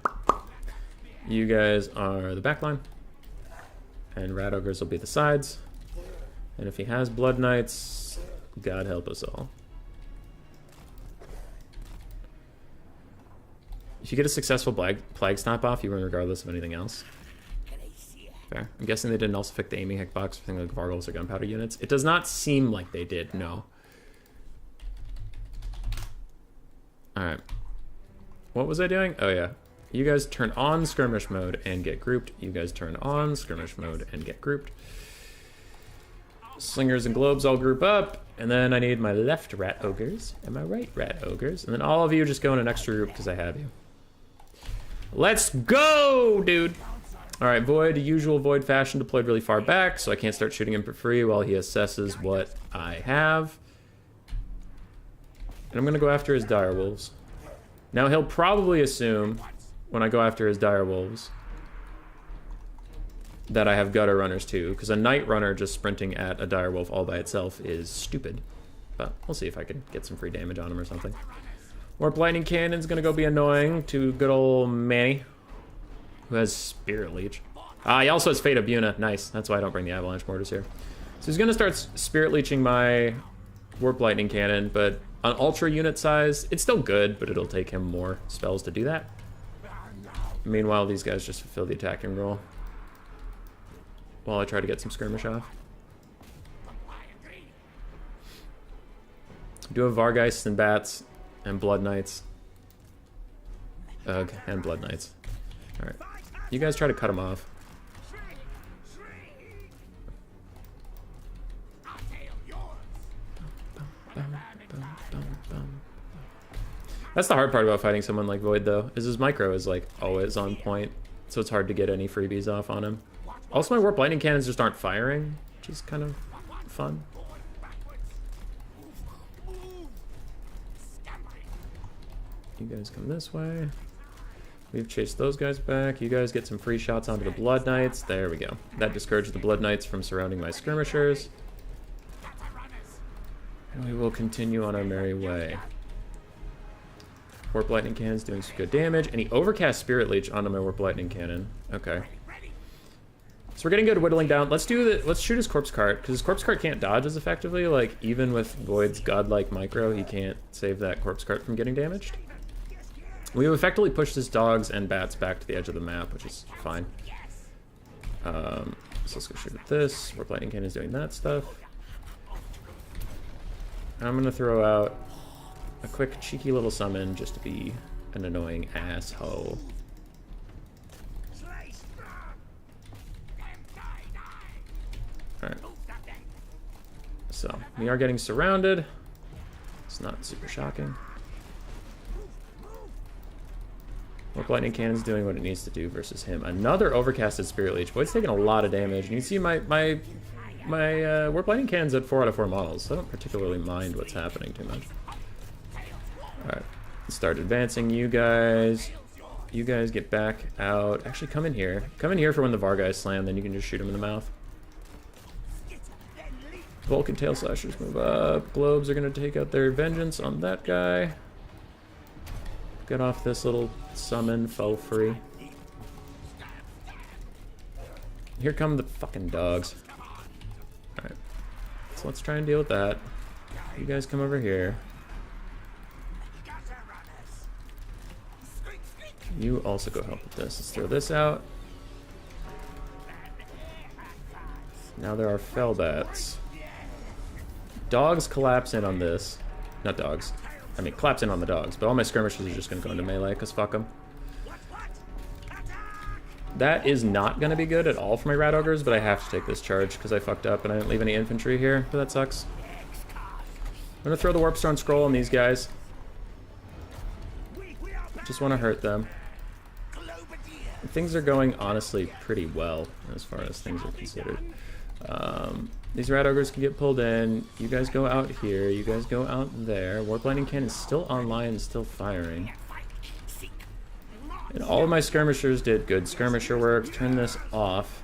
You guys are the back line. And Rat Ogres will be the sides. And if he has Blood Knights, God help us all. If you get a successful Plague Snap off, you win regardless of anything else. Fair. I'm guessing they didn't also fix the aiming hitbox for things like Vargulfs or Gunpowder units. It does not seem like they did, no. Alright. What was I doing? Oh, yeah. You guys turn on skirmish mode and get grouped. You guys turn on skirmish mode and get grouped. Slingers and globes all group up. And then I need my left Rat Ogres and my right Rat Ogres. And then all of you just go in an extra group because I have you. Let's go, dude! Alright, Void, usual Void fashion, deployed really far back, so I can't start shooting him for free while he assesses what I have. And I'm going to go after his Direwolves. Now, he'll probably assume, when I go after his Direwolves, that I have Gutter Runners too, because a Night Runner just sprinting at a Direwolf all by itself is stupid. But we'll see if I can get some free damage on him or something. Warp Lightning Cannon's going to go be annoying to good old Manny, who has Spirit Leech. He also has Fate of Buna. Nice. That's why I don't bring the Avalanche Mortars here. So he's going to start Spirit Leeching my Warp Lightning Cannon, but on ultra unit size, it's still good, but it'll take him more spells to do that. Meanwhile, these guys just fulfill the attacking role while I try to get some skirmish off. Do have Vargeists and Bats and Blood Knights. Ugh, and Blood Knights. Alright. You guys try to cut them off. That's the hard part about fighting someone like Void, though, is his micro is, like, always on point, so it's hard to get any freebies off on him. Also, my Warp Lightning Cannons just aren't firing, which is kind of fun. You guys come this way. We've chased those guys back. You guys get some free shots onto the Blood Knights. There we go. That discouraged the Blood Knights from surrounding my skirmishers. And we will continue on our merry way. Warp Lightning Cannon's doing some good damage, and he overcast Spirit Leech onto my Warp Lightning Cannon. Okay. So we're getting good at whittling down. Let's shoot his Corpse Cart, because his Corpse Cart can't dodge as effectively. Like, even with Void's godlike micro, he can't save that Corpse Cart from getting damaged. We've effectively pushed his dogs and bats back to the edge of the map, which is fine. So let's go shoot at this. Warp Lightning Cannon's doing that stuff. I'm going to throw out a quick cheeky little summon just to be an annoying asshole. Alright. So, we are getting surrounded. It's not super shocking. Warp Lightning Cannon's doing what it needs to do versus him. Another overcasted Spirit Leech. Void's taking a lot of damage. And you can see my Warp Lightning Cannon's at 4 out of 4 models, so I don't particularly mind what's happening too much. Alright, start advancing you guys. You guys get back out. Actually, come in here. Come in here for when the Vargeists slam, then you can just shoot him in the mouth. Vulcan Tail Slashers move up. Globes are going to take out their vengeance on that guy. Get off this little summon, foe free. Here come the fucking dogs. Alright, so let's try and deal with that. You guys come over here. You also go help with this. Let's throw this out. Now there are fell bats. Dogs collapse in on this. Not dogs. I mean, collapse in on the dogs, but all my skirmishers are just going to go into melee, because fuck them. That is not going to be good at all for my Rat Ogres, but I have to take this charge, because I fucked up and I didn't leave any infantry here, but that sucks. I'm going to throw the Warpstone Scroll on these guys. Just want to hurt them. Things are going, honestly, pretty well, as far as things are considered. These Rat Ogres can get pulled in. You guys go out here. You guys go out there. Warp Lightning Cannon is still online and still firing. And all of my skirmishers did good skirmisher work. Turn this off.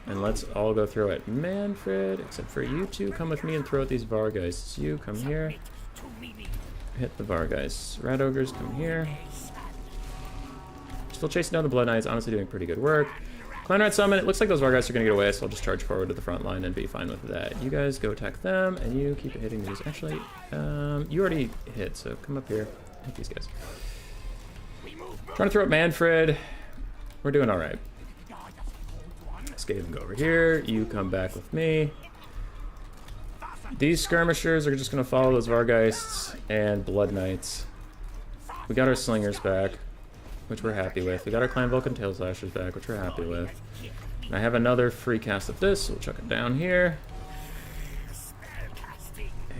And let's all go throw at Manfred, except for you two. Come with me and throw at these Vargeists. You come here. Hit the Vargeists. Rat Ogres, come here. Still chasing down the Blood Knights. Honestly doing pretty good work. Clan Rat Summon, it looks like those Vargeists are going to get away, so I'll just charge forward to the front line and be fine with that. You guys go attack them, and you keep hitting these. Actually, you already hit, so come up here. Hit these guys. Trying to throw at Manfred. We're doing alright. Skaven, go over here. You come back with me. These skirmishers are just going to follow those Vargeists and Blood Knights. We got our Slingers back, which we're happy with. We got our Clan Vulcan Tail Slashers back, which we're happy with. And I have another free cast of this, so we'll chuck it down here.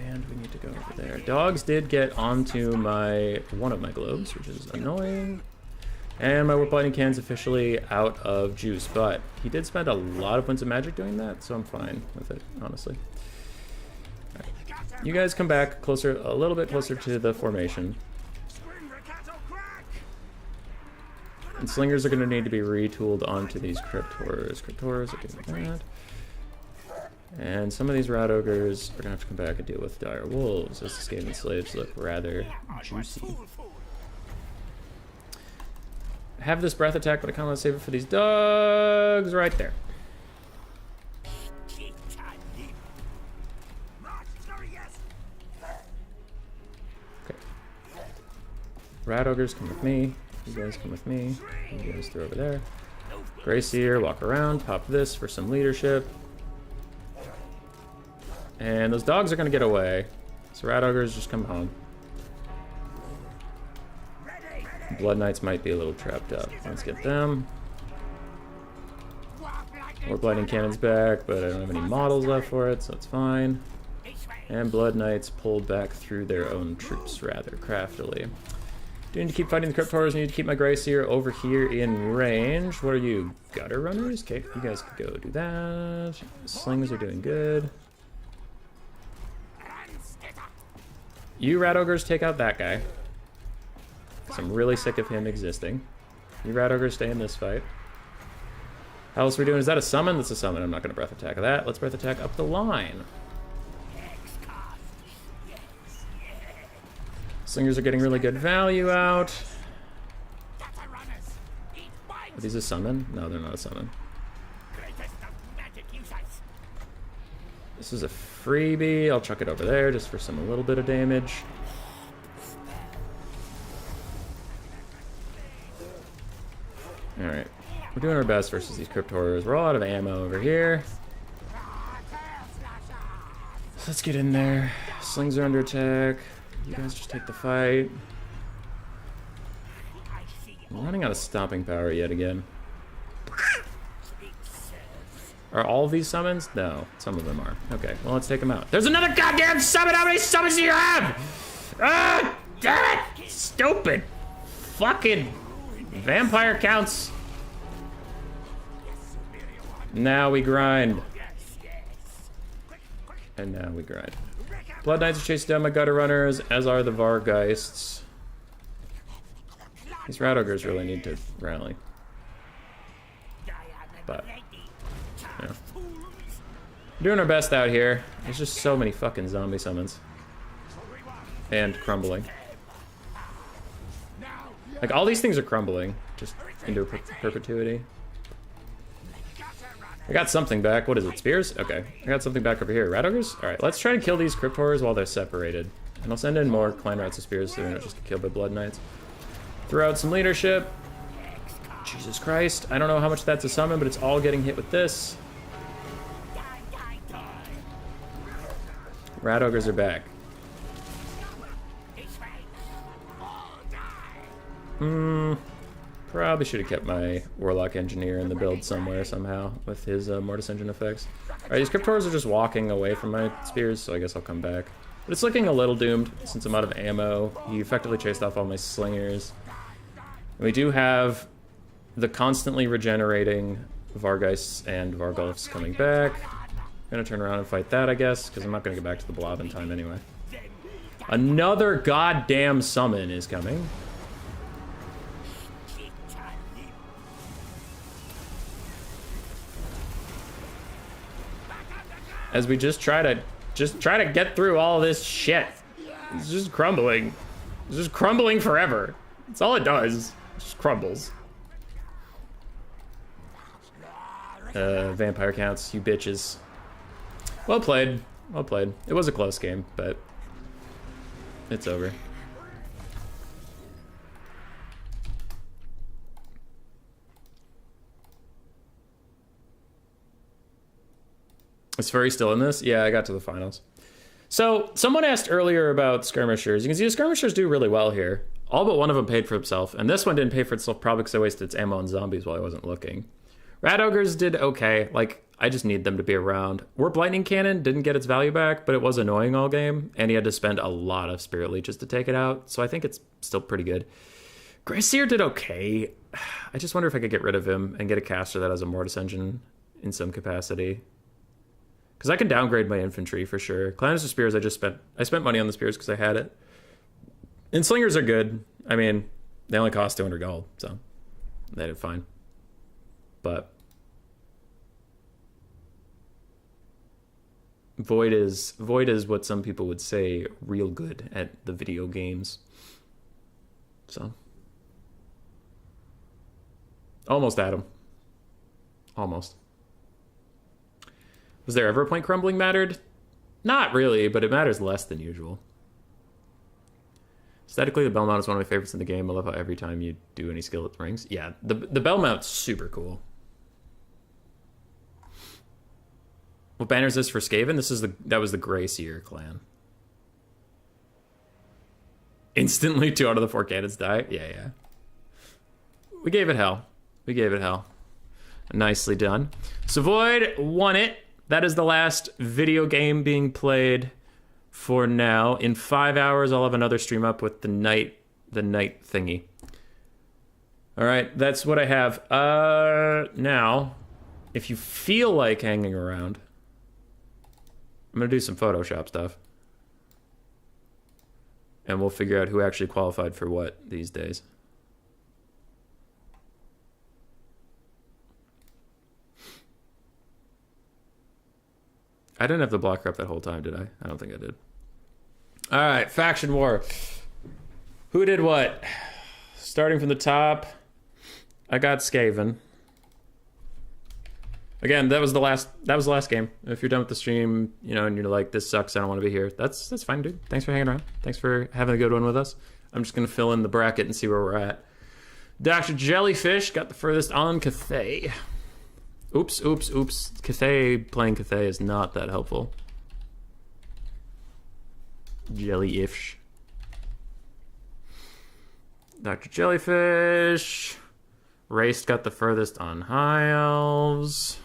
And we need to go over there. Dogs did get onto one of my globes, which is annoying. And my Warp Lightning Cannon's officially out of juice, but he did spend a lot of points of magic doing that, so I'm fine with it, honestly. Right. You guys come back closer, a little bit closer to the formation. And Slingers are going to need to be retooled onto these Crypt Horrors. Crypt Horrors are doing that. And some of these Rat Ogres are going to have to come back and deal with Dire Wolves, as the Skaven Slaves look rather juicy. I have this Breath Attack, but I kind of want to save it for these dogs right there. Okay. Rat Ogres, come with me. You guys come with me. You guys throw over there. Greyseer, walk around, pop this for some leadership. And those dogs are going to get away. So Rat Ogres just come home. Blood Knights might be a little trapped up. Let's get them. More Blighting Cannons back, but I don't have any models left for it, so it's fine. And Blood Knights pulled back through their own troops rather craftily. Do need to keep fighting the Crypt Horrors. Need to keep my Gracier over here in range. What are you? Gutter Runners? Okay, you guys could go do that. Slings are doing good. You Rat Ogres take out that guy. So I'm really sick of him existing. You Rat Ogres stay in this fight. How else are we doing? Is that a summon? That's a summon. I'm not going to breath attack that. Let's breath attack up the line. Slingers are getting really good value out. Are these a summon? No, they're not a summon. This is a freebie. I'll chuck it over there just for a little bit of damage. Alright. We're doing our best versus these Crypt Horrors. We're all out of ammo over here. So let's get in there. Slings are under attack. You guys just take the fight. I'm running out of stopping power yet again. Are all of these summons? No, some of them are. Okay, well, let's take them out. There's another goddamn summon! How many summons do you have? Ah, damn it! Stupid! Fucking vampire counts. Now we grind. And now we grind. Blood Knights are chasing down my Gutter Runners, as are the Vargheists. These Rat Ogres really need to rally. But, yeah. Doing our best out here. There's just so many fucking zombie summons. And crumbling. Like, all these things are crumbling. Just into perpetuity. I got something back. What is it, spears? Okay, I got something back over here. Rat Ogres? Alright, let's try and kill these Crypt Horrors while they're separated. And I'll send in more Clan Rats and Spears so they're not just get killed by Blood Knights. Throw out some leadership. Jesus Christ. I don't know how much that's a summon, but it's all getting hit with this. Rat Ogres are back. Probably should have kept my Warlock Engineer in the build somewhere, somehow, with his Mortis Engine effects. Alright, these Crypt Horrors are just walking away from my spears, so I guess I'll come back. But it's looking a little doomed, since I'm out of ammo. He effectively chased off all my slingers. And we do have the constantly regenerating Vargheists and Varghulfs coming back. I'm gonna turn around and fight that, I guess, because I'm not gonna get back to the blob in time anyway. Another goddamn summon is coming. As we just try to get through all this shit. It's just crumbling. It's just crumbling forever. That's all it does. It just crumbles. Vampire counts, you bitches. Well played. Well played. It was a close game, but it's over. Is Furry still in this? Yeah, I got to the finals. So, someone asked earlier about skirmishers. You can see the skirmishers do really well here. All but one of them paid for himself, and this one didn't pay for itself probably because I wasted its ammo on zombies while I wasn't looking. Rat Ogres did okay. Like, I just need them to be around. Warp Lightning Cannon didn't get its value back, but it was annoying all game, and he had to spend a lot of Spirit Leeches to take it out, so I think it's still pretty good. Gracier did okay. I just wonder if I could get rid of him and get a caster that has a Mortis Engine in some capacity. Because I can downgrade my infantry for sure. Clanners of Spears, I spent money on the Spears because I had it. And Slingers are good. I mean, they only cost 200 gold, so they did fine. But Void is what some people would say real good at the video games. So almost at him. Almost. Was there ever a point crumbling mattered? Not really, but it matters less than usual. Aesthetically, the bell mount is one of my favorites in the game. I love how every time you do any skill, it rings. Yeah, the bell mount's super cool. What banner is this for Skaven? That was the Gracier clan. Instantly, 2 out of the 4 cannons die. Yeah. We gave it hell. Nicely done. So Void won it. That is the last video game being played for now. In 5 hours, I'll have another stream up with the night thingy. All right, that's what I have. Now, if you feel like hanging around, I'm gonna do some Photoshop stuff. And we'll figure out who actually qualified for what these days. I didn't have the blocker up that whole time, did I? I don't think I did. All right, faction war. Who did what? Starting from the top, I got Skaven. Again, that was the last game. If you're done with the stream, you know, and you're like, this sucks, I don't want to be here. That's fine, dude. Thanks for hanging around. Thanks for having a good one with us. I'm just gonna fill in the bracket and see where we're at. Dr. Jellyfish got the furthest on Cathay. Oops. Cathay, playing Cathay is not that helpful. Jelly-ish. Dr. Jellyfish. Raced got the furthest on High Elves.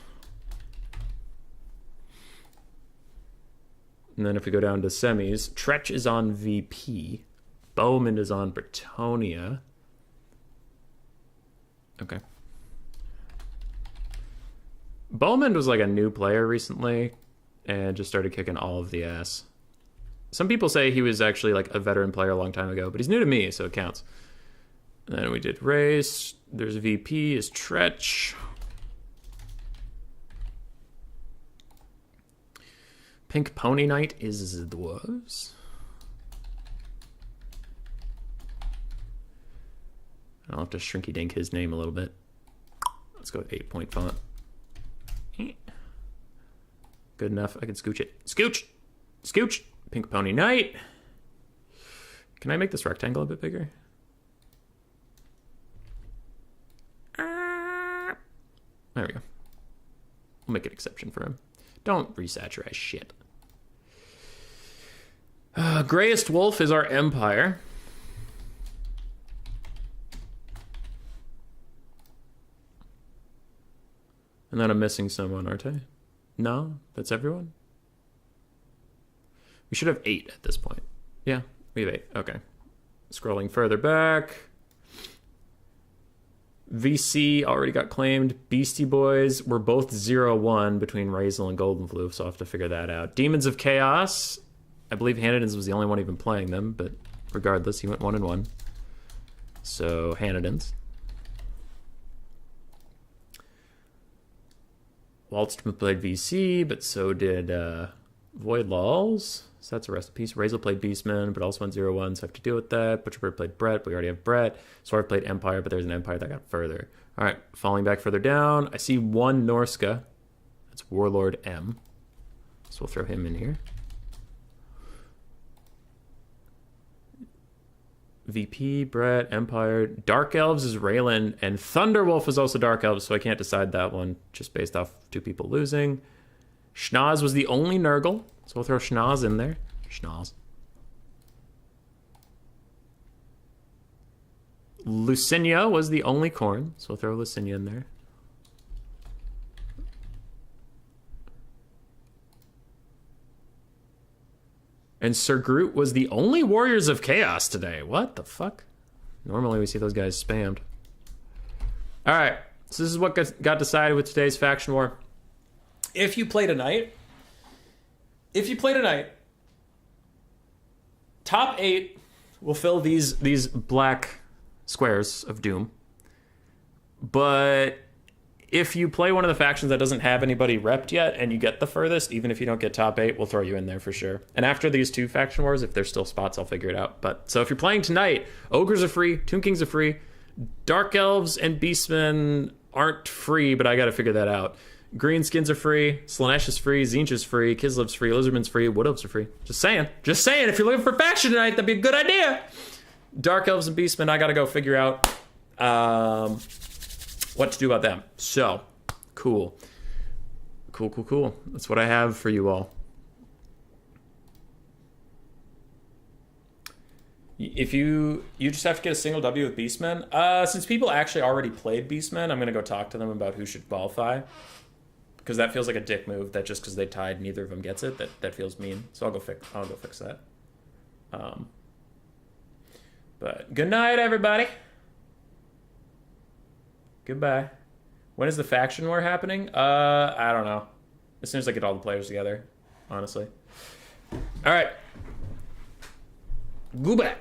And then if we go down to semis, Tretch is on VP. Bowman is on Bretonnia. Okay. Bowman was like a new player recently and just started kicking all of the ass. Some people say he was actually like a veteran player a long time ago, but he's new to me, so it counts. And then we did race. There's VP is Tretch. Pink Pony Knight is Dwarfs. I'll have to shrinky dink his name a little bit. Let's go with 8-point font. Good enough. I can scooch it. Scooch. Pink Pony Knight. Can I make this rectangle a bit bigger? There we go. We'll make an exception for him. Don't resaturize shit. Greyest Wolf is our Empire. And then I'm missing someone, aren't I? No? That's everyone? We should have 8 at this point. Yeah, we have 8. Okay. Scrolling further back. VC already got claimed. Beastie Boys were both 0-1 between Razel and Goldenfloof, so I'll have to figure that out. Demons of Chaos. I believe Hannidan's was the only one even playing them, but regardless, he went 1-1. So, Hannidan's. Waldstrom played VC, but so did Void Lols. So that's a rest in peace. Razel played Beastman, but also went 0-1, so I have to deal with that. Butcherbird played Brett, but we already have Brett. Swarf played Empire, but there's an Empire that got further. All right, falling back further down, I see one Norska. That's Warlord M. So we'll throw him in here. VP, Brett, Empire. Dark Elves is Raylan, and Thunderwolf is also Dark Elves, so I can't decide that one just based off 2 people losing. Schnoz was the only Nurgle, so we'll throw Schnoz in there. Schnoz. Lucinia was the only Khorne, so we'll throw Lucinia in there. And Sir Groot was the only Warriors of Chaos today. What the fuck? Normally we see those guys spammed. All right, so this is what got decided with today's faction war. If you played a knight, top 8 will fill these black squares of doom. But if you play one of the factions that doesn't have anybody repped yet and you get the furthest, even if you don't get top 8, we'll throw you in there for sure. And after these 2 faction wars, if there's still spots, I'll figure it out. But so if you're playing tonight, Ogres are free, Tomb Kings are free, Dark Elves and Beastmen aren't free, but I got to figure that out. Greenskins are free, Slanesh is free, Zinch is free, Kislev's free, Lizardman's free, Wood Elves are free. Just saying, if you're looking for faction tonight, that'd be a good idea. Dark Elves and Beastmen, I gotta go figure out what to do about them. So, cool. That's what I have for you all. If you just have to get a single W with Beastmen. Since people actually already played Beastmen, I'm gonna go talk to them about who should qualify. Because that feels like a dick move. That just because they tied, neither of them gets it. That feels mean. So I'll go fix that. But good night, everybody. Goodbye. When is the faction war happening? I don't know. As soon as I get all the players together, honestly. All right. Goodbye.